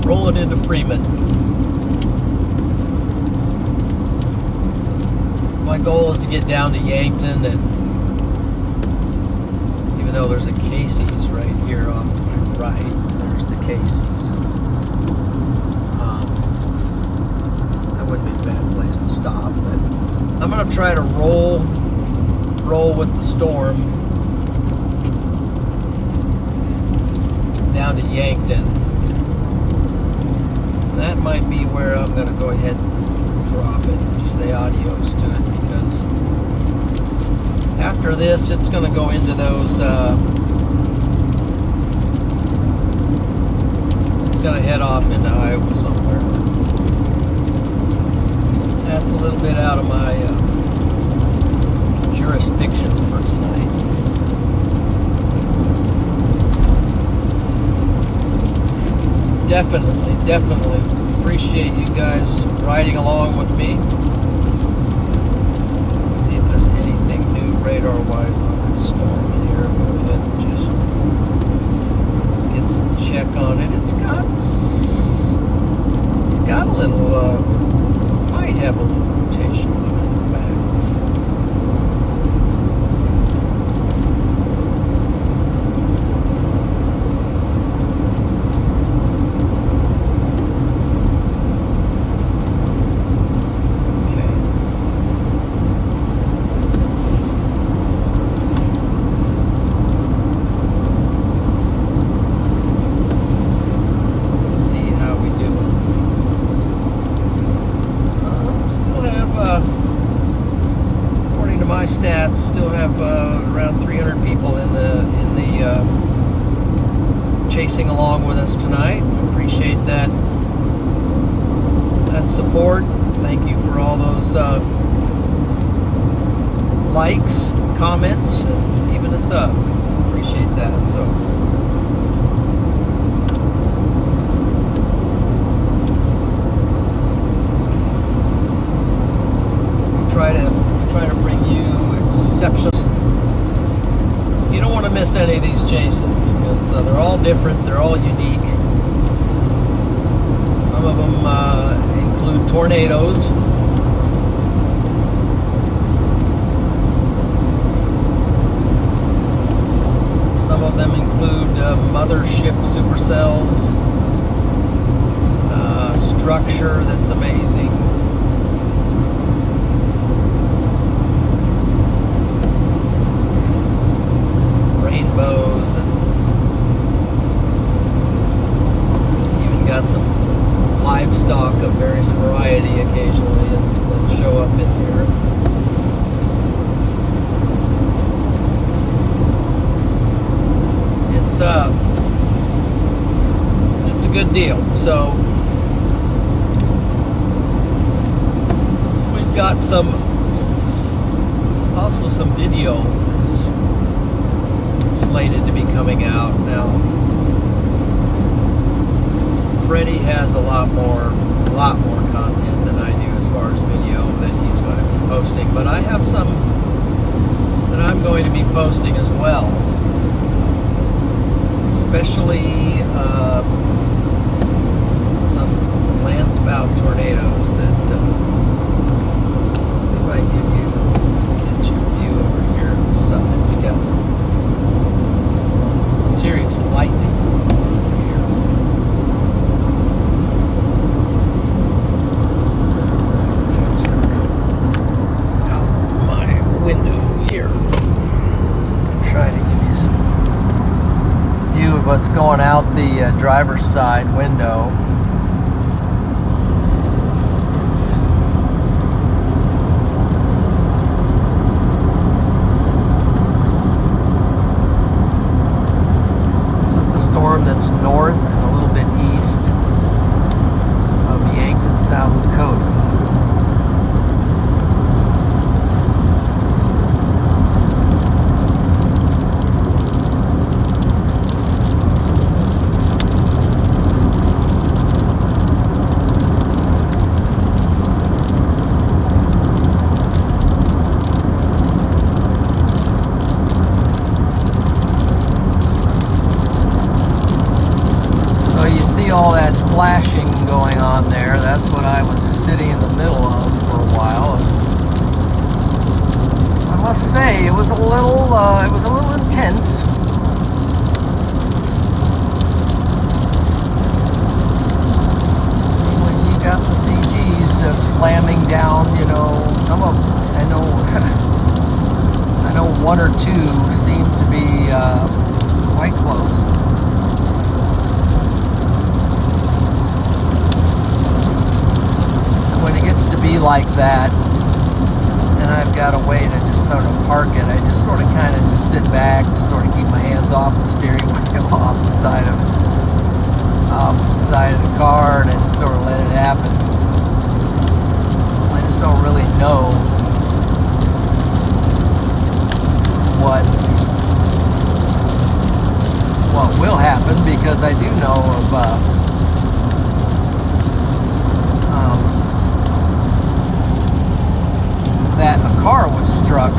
Rolling into Freeman. So my goal is to get down to Yankton, and even though there's a Casey's right here off to my right, there's the Casey's. That wouldn't be a bad place to stop, but I'm gonna try to roll with the storm down to Yankton. That might be where I'm going to go ahead and drop it, just say adios to it, because after this it's going to go into those, it's going to head off into Iowa somewhere. That's a little bit out of my jurisdiction for tonight. Definitely appreciate you guys riding along with me. Let's see if there's anything new radar-wise on this storm here. Go ahead and just get some check on it. It's got a little, might have a little rotation on it in the back. Stats still have around 300 people in the chasing along with us tonight. Appreciate that support. Thank you for all those likes, comments, and even a sub. Appreciate that. So we try to bring you exceptions. You don't want to miss any of these chases because they're all different, they're all unique. Some of them include tornadoes. Some of them include mothership supercells, structure that's amazing. Rainbows, and even got some livestock of various variety occasionally that show up in here. It's a good deal. So we've got also some video that's slated to be coming out now. Freddie has a lot more content than I do as far as video that he's going to be posting, but I have some that I'm going to be posting as well, especially some landspout tornadoes that let's see if I can get you a view over here on the side. We got some serious lightning going on over here. Out my window here. Try to give you some view of what's going out the driver's side window. of for a while. I must say, it was a little intense. When you got the CGs slamming down, some of, I know one or two seem to be quite close. When it gets to be like that, and I've got a way to just sort of park it, I just sort of kind of just sit back, just sort of keep my hands off the steering wheel, off the side of the car, and I just sort of let it happen. I just don't really know what will happen, because I do know of that a car was struck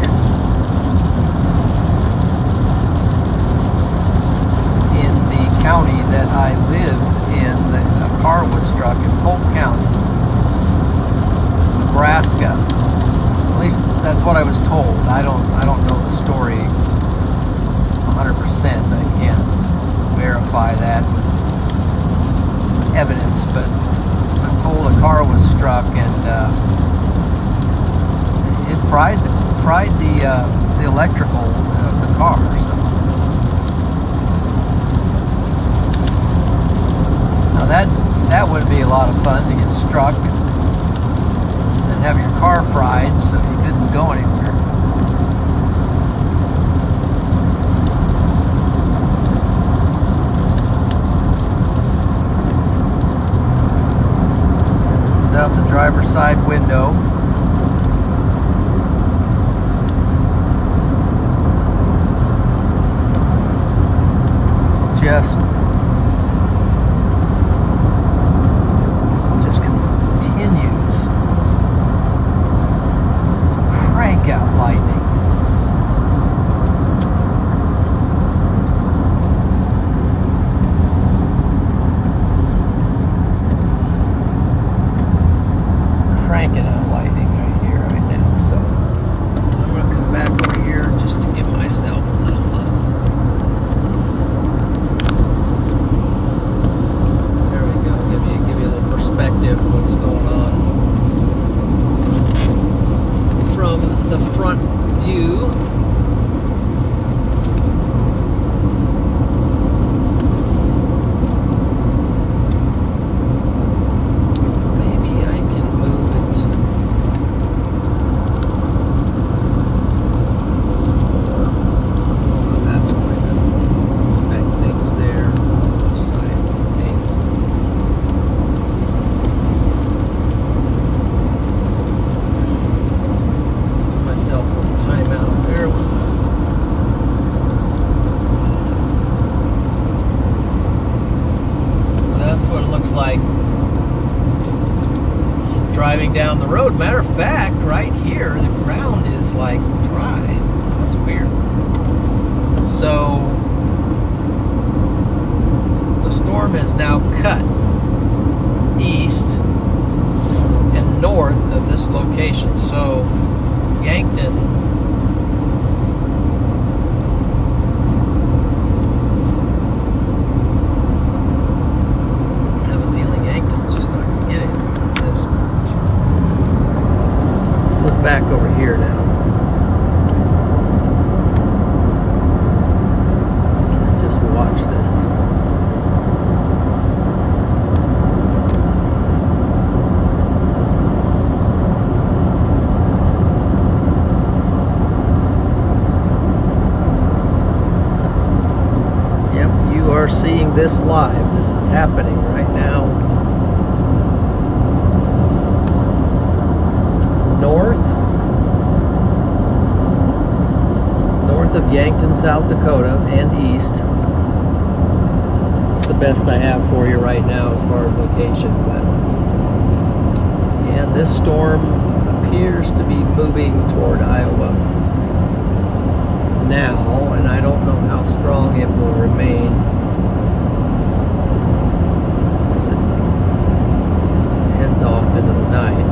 in the county that I live in. A car was struck in Polk County, Nebraska. At least that's what I was told. I don't know the story 100%. I can't verify that with evidence, but I'm told a car was struck, and it fried the electrical of the car. So. Now that would be a lot of fun, to get struck and have your car fried so you couldn't go anywhere. And this is out the driver's side window. Just continues to crank out lightning. Cranking out lightning right here, right now. So I'm going to come back over here just to give myself a little perspective of what's going on from the front view. Maybe I can move it some more. That's going to affect things there. Like driving down the road. Matter of fact, right here the ground is like dry. That's weird. So the storm has now cut east and north of this location. So Yankton back over here now. Just watch this. Yep, you are seeing this live. This is happening right now. North of Yankton, South Dakota, and east. It's the best I have for you right now as far as location, but and this storm appears to be moving toward Iowa now, and I don't know how strong it will remain. As it heads off into the night.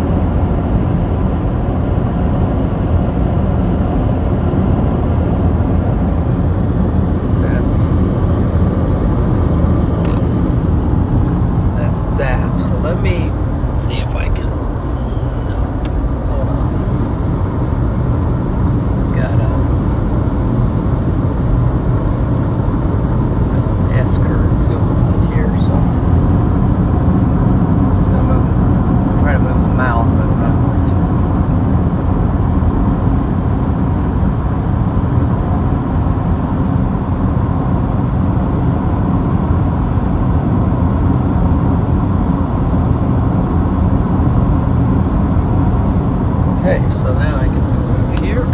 Okay, so now I can move up here.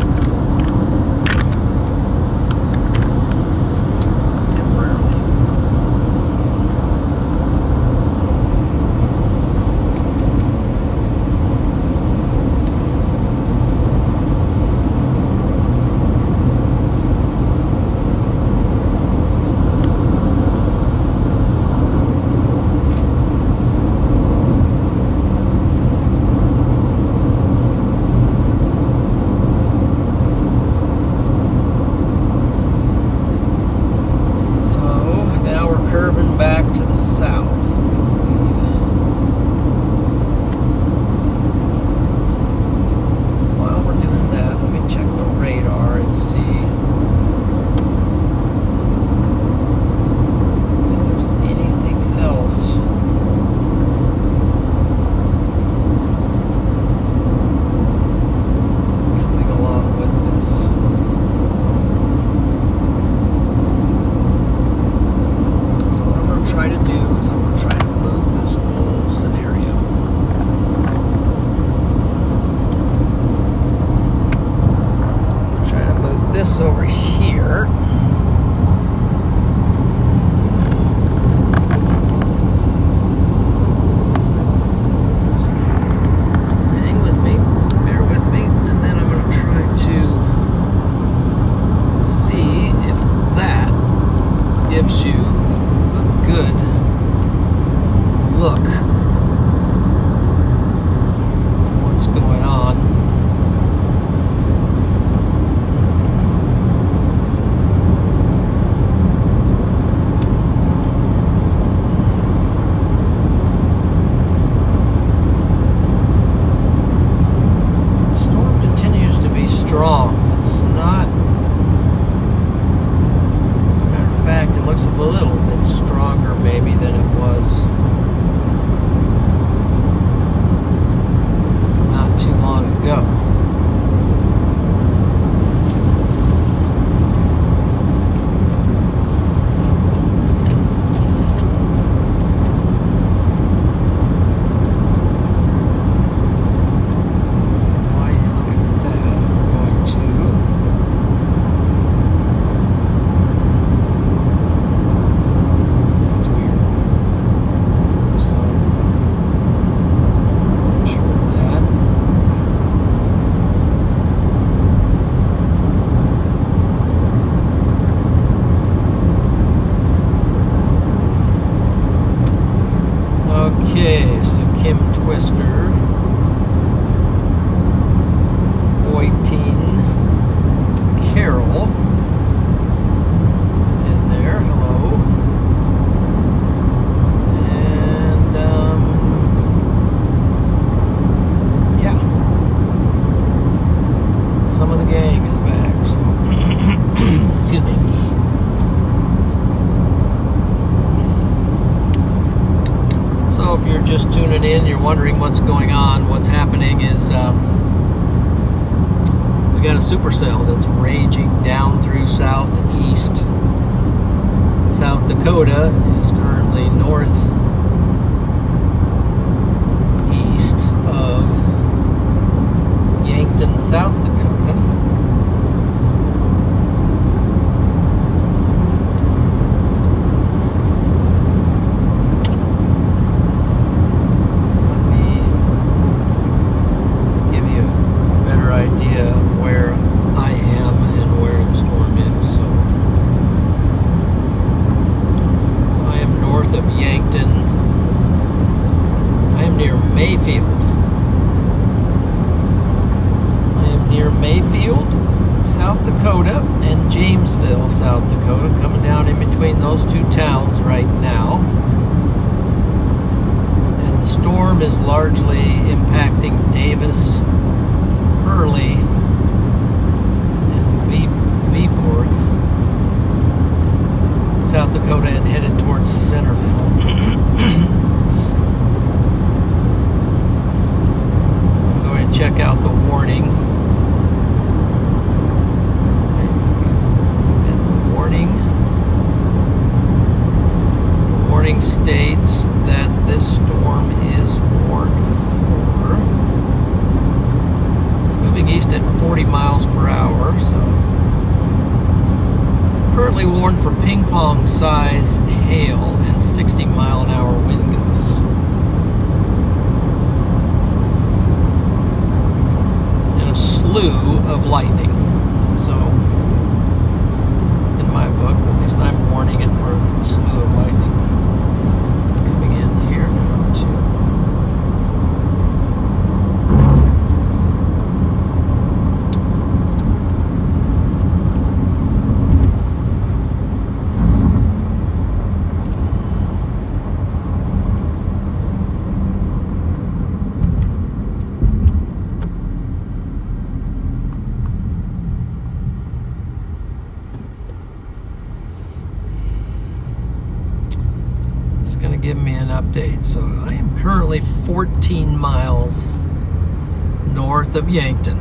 Temporarily. Back to the south, I believe. So while we're doing that, let me check the radar and see if there's anything else coming along with this. Try to do is I'm going to try to move this whole scenario. I'm trying to move this over here. Hang with me, bear with me, and then I'm going to try to see if that gives you good look at what's going on. The storm continues to be strong. It's not, matter of fact, it looks a little bit stronger maybe than it was not too long ago. While you're looking at that, I'm going to Okay, so Kim Twister, Boyteen, Carol is in there. Hello. And, yeah. Some of the gang is back, so. Excuse me. So if you're just tuning in, you're wondering what's going on, what's happening is we got a supercell that's raging down through southeast. South Dakota is currently northeast of Yankton, South Dakota. Idea of where I am and where the storm is. So I am north of Yankton. I am near Mayfield. I am near Mayfield, South Dakota, and Jamesville, South Dakota, coming down in between those two towns right now. And the storm is largely impacting Davis, Hurley, and Viborg, South Dakota, and headed towards Centerville. I'm going to check out the warning. And the warning states that this storm is warned for heading east at 40 miles per hour, so currently warned for ping pong size hail and 60 mile an hour wind gusts. And a slew of lightning. So, in my book, at least I'm warning it for a slew of lightning. Coming in here now, too. Going to give me an update. So I am currently 14 miles north of Yankton.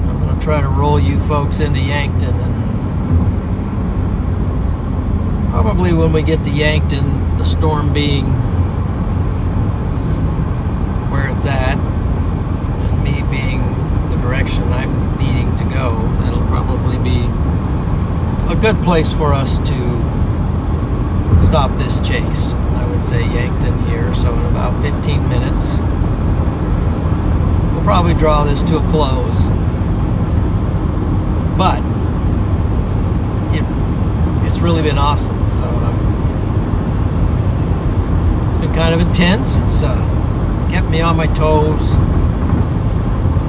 I'm going to try to roll you folks into Yankton, and probably when we get to Yankton, the storm being where it's at and me being the direction I'm needing to go, that'll probably be a good place for us to stop this chase. I would say Yankton here, so in about 15 minutes we'll probably draw this to a close. But it's really been awesome. So it's been kind of intense. It's kept me on my toes.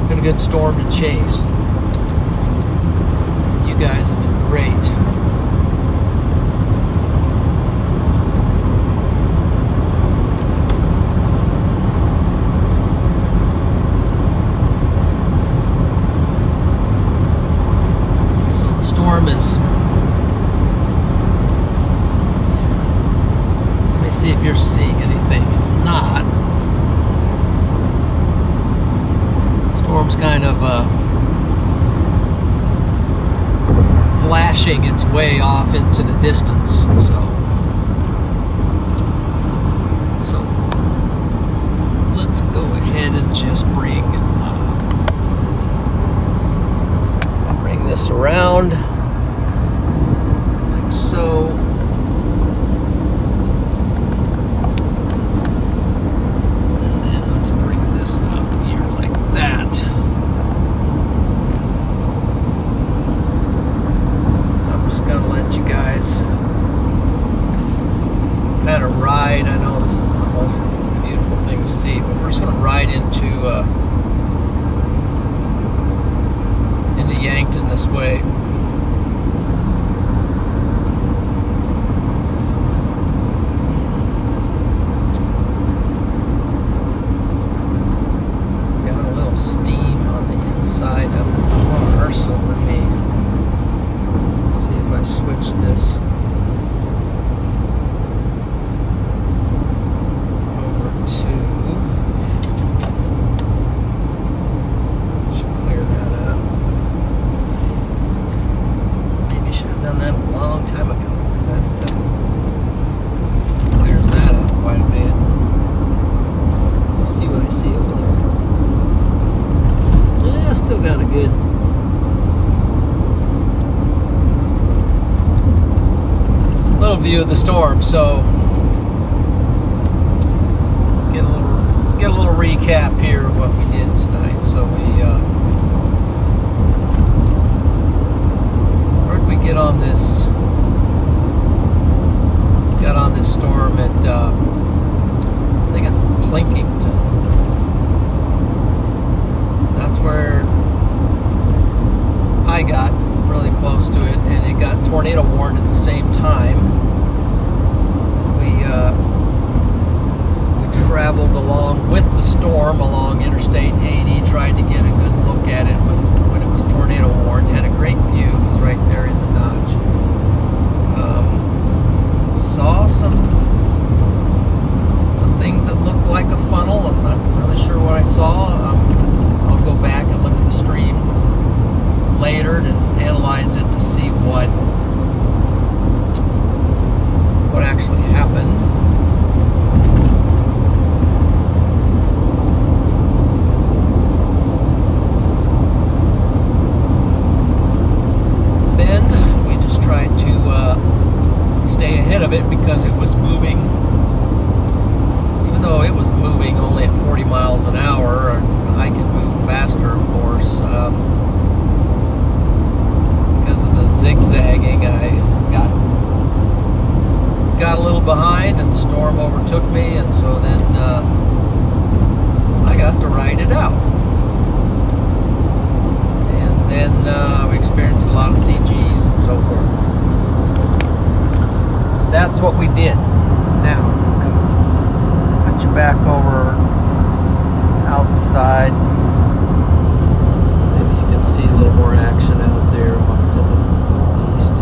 Been a good storm to chase. You guys have been great. So the storm is, let me see if you're seeing anything. If not, storm's kind of flashing its way off into the distance. So let's go ahead and just bring this around like so. And then let's bring this up here like that. Gonna let you guys kind of ride. I know this isn't the most beautiful thing to see, but we're just gonna ride into Yankton this way. Got a little steam on the inside of the car, so let me see if I switch this over to, should clear that up. Maybe I should have done that a long time ago, because that clears that up quite a bit. We'll see what I see over there. Yeah, still got a good little view of the storm. So get a little recap here of what we did tonight. So where'd we get on this? Got on this storm at I think it's Plinkington. That's where I got really close to it, and it got tornado warned at the same time. We traveled along with the storm along Interstate 80, tried to get a good look at it when it was tornado warned. Had a great view. It was right there in the notch. Saw some things that looked like a funnel. I'm not really sure what I saw. I'll go back and look at the stream later to analyze it to see what actually happened. with me, and so then I got to ride it out. And then we experienced a lot of CGs and so forth. That's what we did. Now, put you back over outside. Maybe you can see a little more action out there off to the east.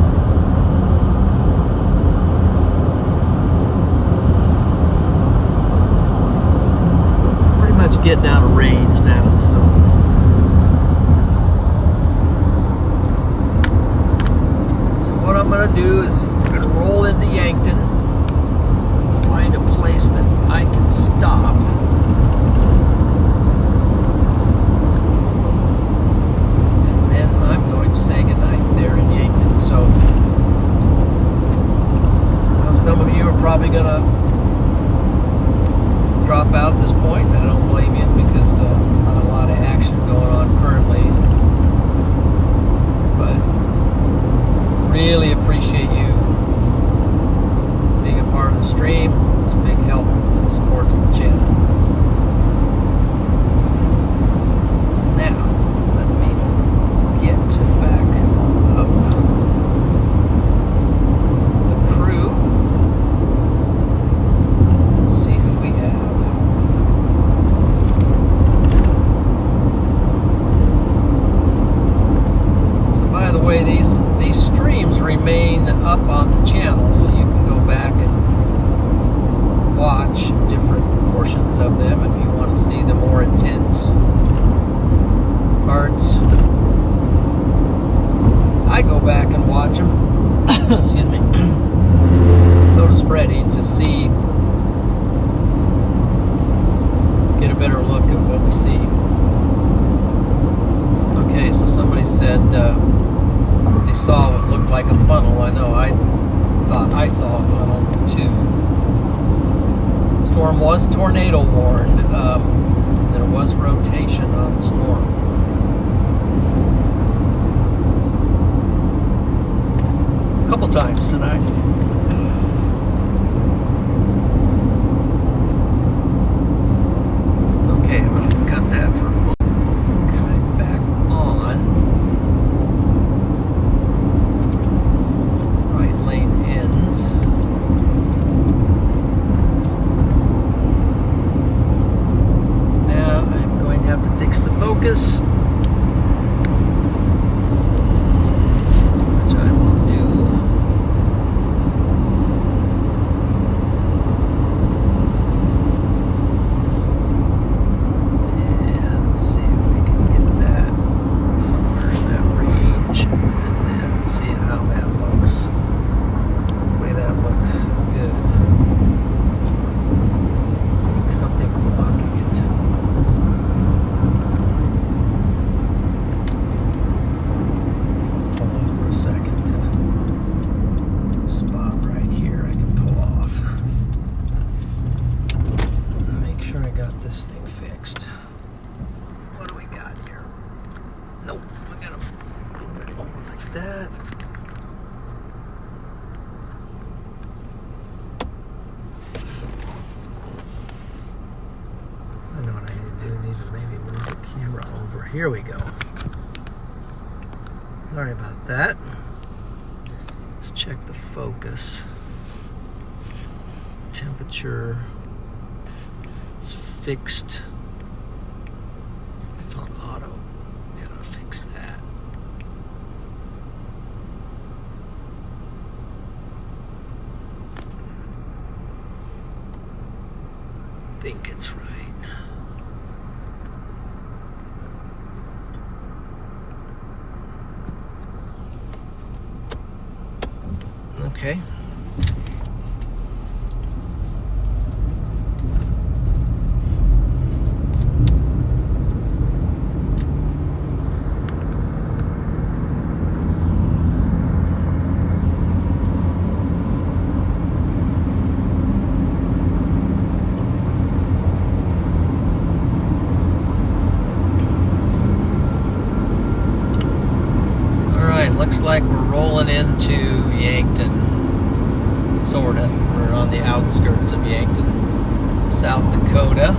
It's pretty much getting out of range now, so what I'm going to do is I'm going to roll into Yankton, find a place that I can stop. And then I'm going to say goodnight there in Yankton. So, I know some of you are probably going to drop out at this point. I don't blame you, because not a lot of action going on currently. But really appreciate you being a part of the stream. It's a big help and support to the channel. Now, let me get back up the crew. Let's see who we have. So by the way, these streams remain up on the channel, so you can go back and watch different portions of them if you want to see the more intense parts. I go back and watch them. Excuse me. So does Freddie, to see, get a better look at what we see. Okay, so somebody said they saw what looked like a funnel. I know, I thought I saw a funnel too. Storm was tornado warned, and there was rotation on the storm. A couple times tonight. Okay, I'm going to cut that for a moment. Cut it back on. Right lane ends. Now I'm going to have to fix the focus, which I will do. And see if we can get that somewhere in that range, and then see how that looks. Hopefully that looks good. I think something blocking it. Hold on for a second. Spot right here I can pull off. Make sure I got this thing fixed. What do we got here? Nope. I gotta move it over like that. I know what I need to do. I need to maybe move the camera over. Here we go. Sorry about that. Let's check the focus. Temperature. It's fixed. It's on auto. Gotta fix that. I think it's right. Okay. Looks like we're rolling into Yankton, sorta. We're on the outskirts of Yankton. South Dakota.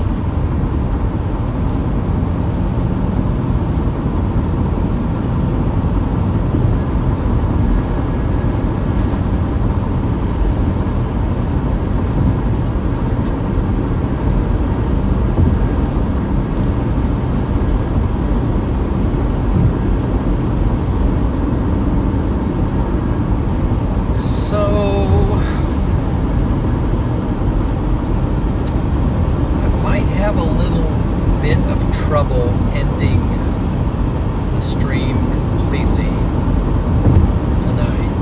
Trouble ending the stream completely tonight.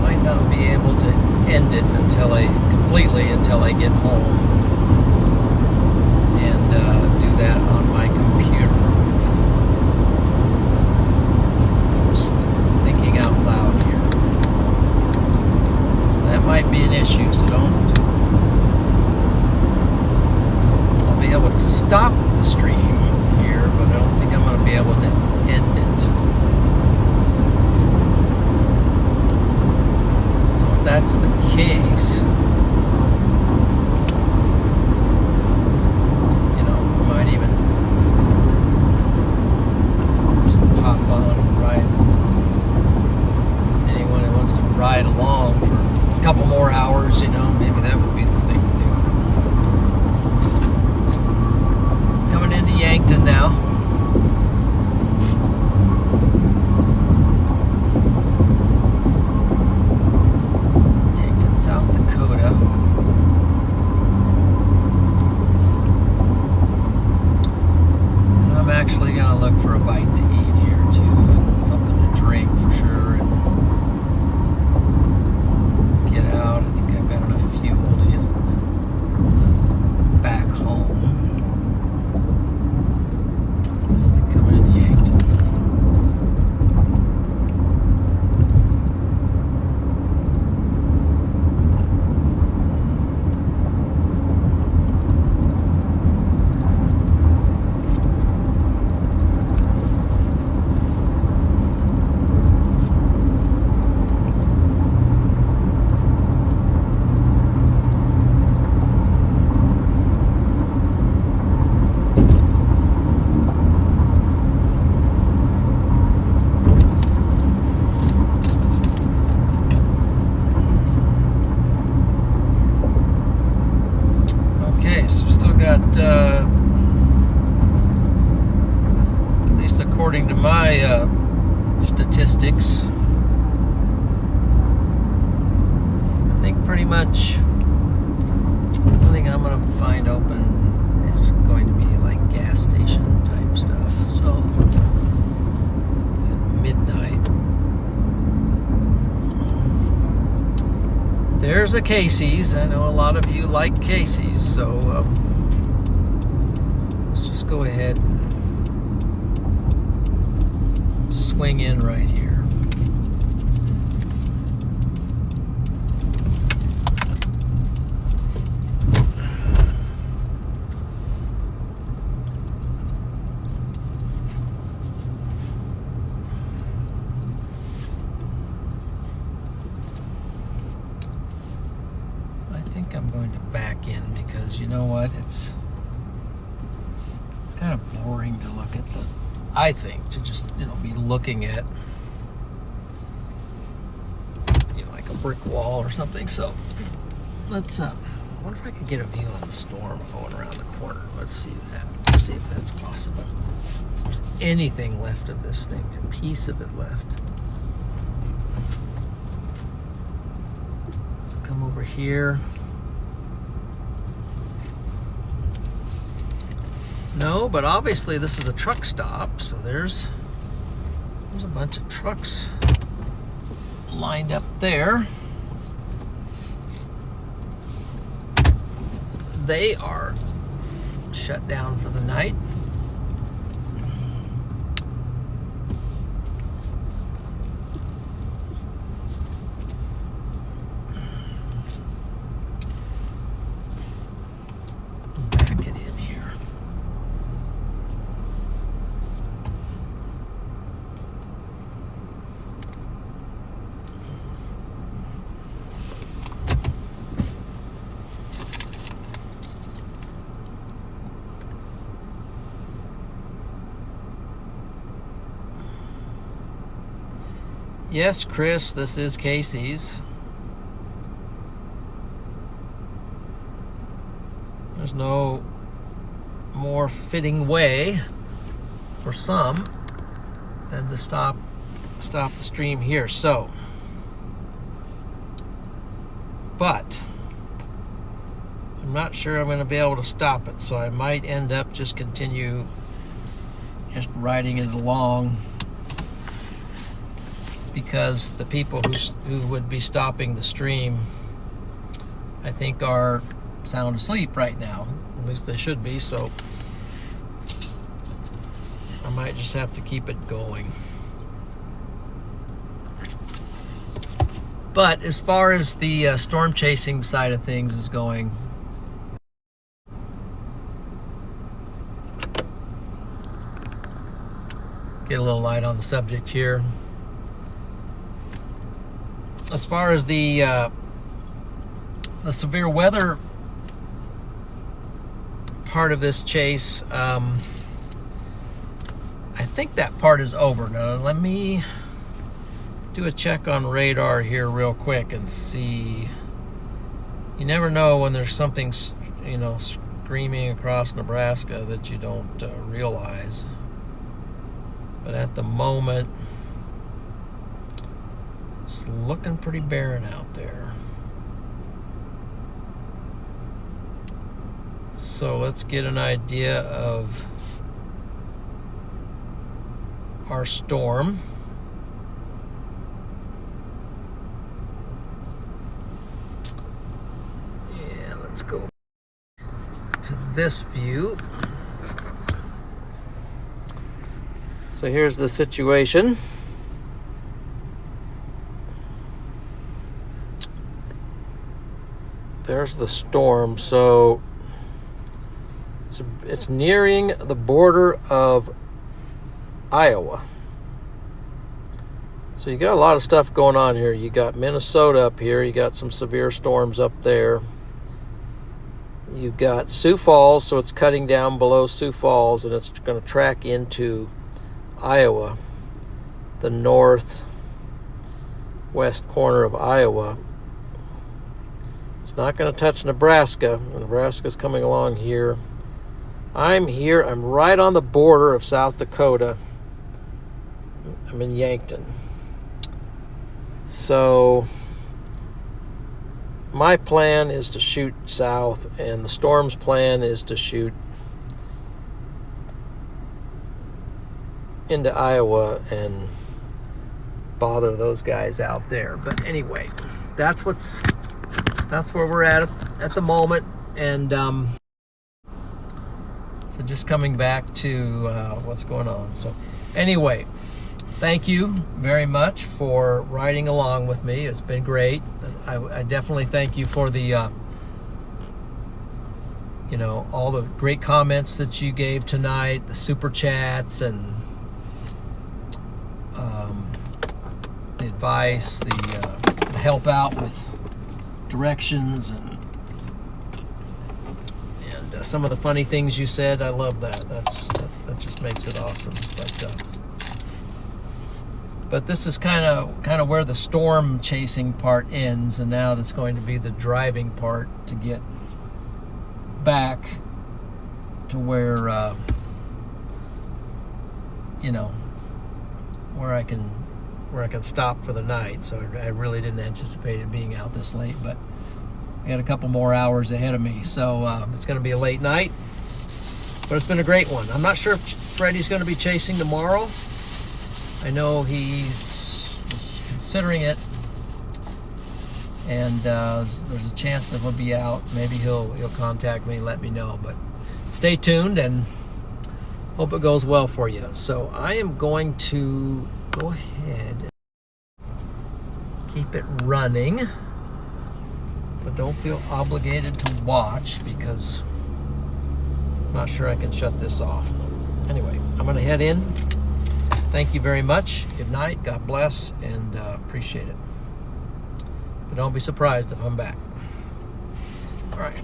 Might not be able to end it until I get home and do that on my computer. Just thinking out loud here. So that might be an issue, so don't be able to stop the stream here, but I don't think I'm going to be able to end it. So if that's the case, you know, I might even just pop on and ride. Anyone who wants to ride along for a couple more hours, you know, maybe that would be the thing to do. Coming into Yankton now. Yankton, South Dakota. And I'm actually going to look for a bite to eat here too, and something to drink for sure, and get out. I think I've got enough fuel to get back home. Coming into Yankton. At least according to my statistics, I think pretty much everything I'm going to find open is going to be like gas station type stuff. So at midnight, there's a Casey's. I know a lot of you like Casey's, so let's just go ahead and swing in right here. I think I'm going to back in because you know what? It's kind of boring to look at the, I think, to just, you know, be looking at, you know, like a brick wall or something. So let's, I wonder if I could get a view on the storm going around the corner. Let's see that. Let's see if that's possible. If there's anything left of this thing, a piece of it left. So come over here. No, but obviously this is a truck stop, so there's a bunch of trucks lined up there. They are shut down for the night. Back it in here. Yes, Chris, this is Casey's. There's no more fitting way for some than to stop the stream here. So, but I'm not sure I'm going to be able to stop it, so I might end up just continue just riding it along, because the people who would be stopping the stream, I think, are sound asleep right now. At least they should be, so I might just have to keep it going. But as far as the storm chasing side of things is going, get a little light on the subject here. As far as the severe weather part of this chase, I think that part is over. Now let me do a check on radar here real quick and see. You never know when there's something, screaming across Nebraska that you don't realize. But at the moment, it's looking pretty barren out there. So let's get an idea of our storm. Yeah, let's go to this view. So here's the situation. There's the storm. So it's nearing the border of Iowa. So you got a lot of stuff going on here. You got Minnesota up here. You got some severe storms up there. You've got Sioux Falls, so it's cutting down below Sioux Falls, and it's going to track into Iowa, the northwest corner of Iowa. It's not going to touch Nebraska. Nebraska's coming along here. I'm here. I'm right on the border of South Dakota. I'm in Yankton. So my plan is to shoot south, and the storm's plan is to shoot into Iowa and bother those guys out there. But anyway, that's where we're at the moment. And so just coming back to what's going on. So anyway, thank you very much for riding along with me. It's been great. I definitely thank you for the all the great comments that you gave tonight, the super chats, and the advice, the help out with directions, and some of the funny things you said. I love that. That just makes it awesome. But this is kind of where the storm chasing part ends, and now that's going to be the driving part to get back to where where I can stop for the night. So I really didn't anticipate it being out this late, but I got a couple more hours ahead of me. So it's going to be a late night, but it's been a great one. I'm not sure if Freddie's going to be chasing tomorrow. I know he's considering it, and there's a chance that he'll be out. Maybe he'll contact me and let me know. But stay tuned, and hope it goes well for you. So I am going to go ahead and keep it running, but don't feel obligated to watch because I'm not sure I can shut this off. Anyway, I'm going to head in. Thank you very much. Good night. God bless, and appreciate it. But don't be surprised if I'm back. All right.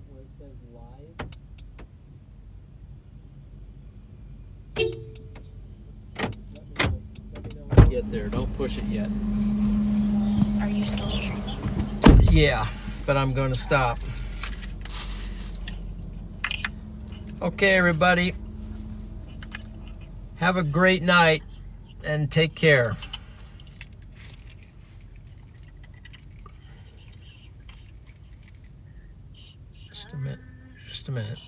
where it says live. Let me know when you get there. Don't push it yet. Are you still streaming? Yeah, but I'm going to stop. Okay, everybody. Have a great night and take care. Just a minute.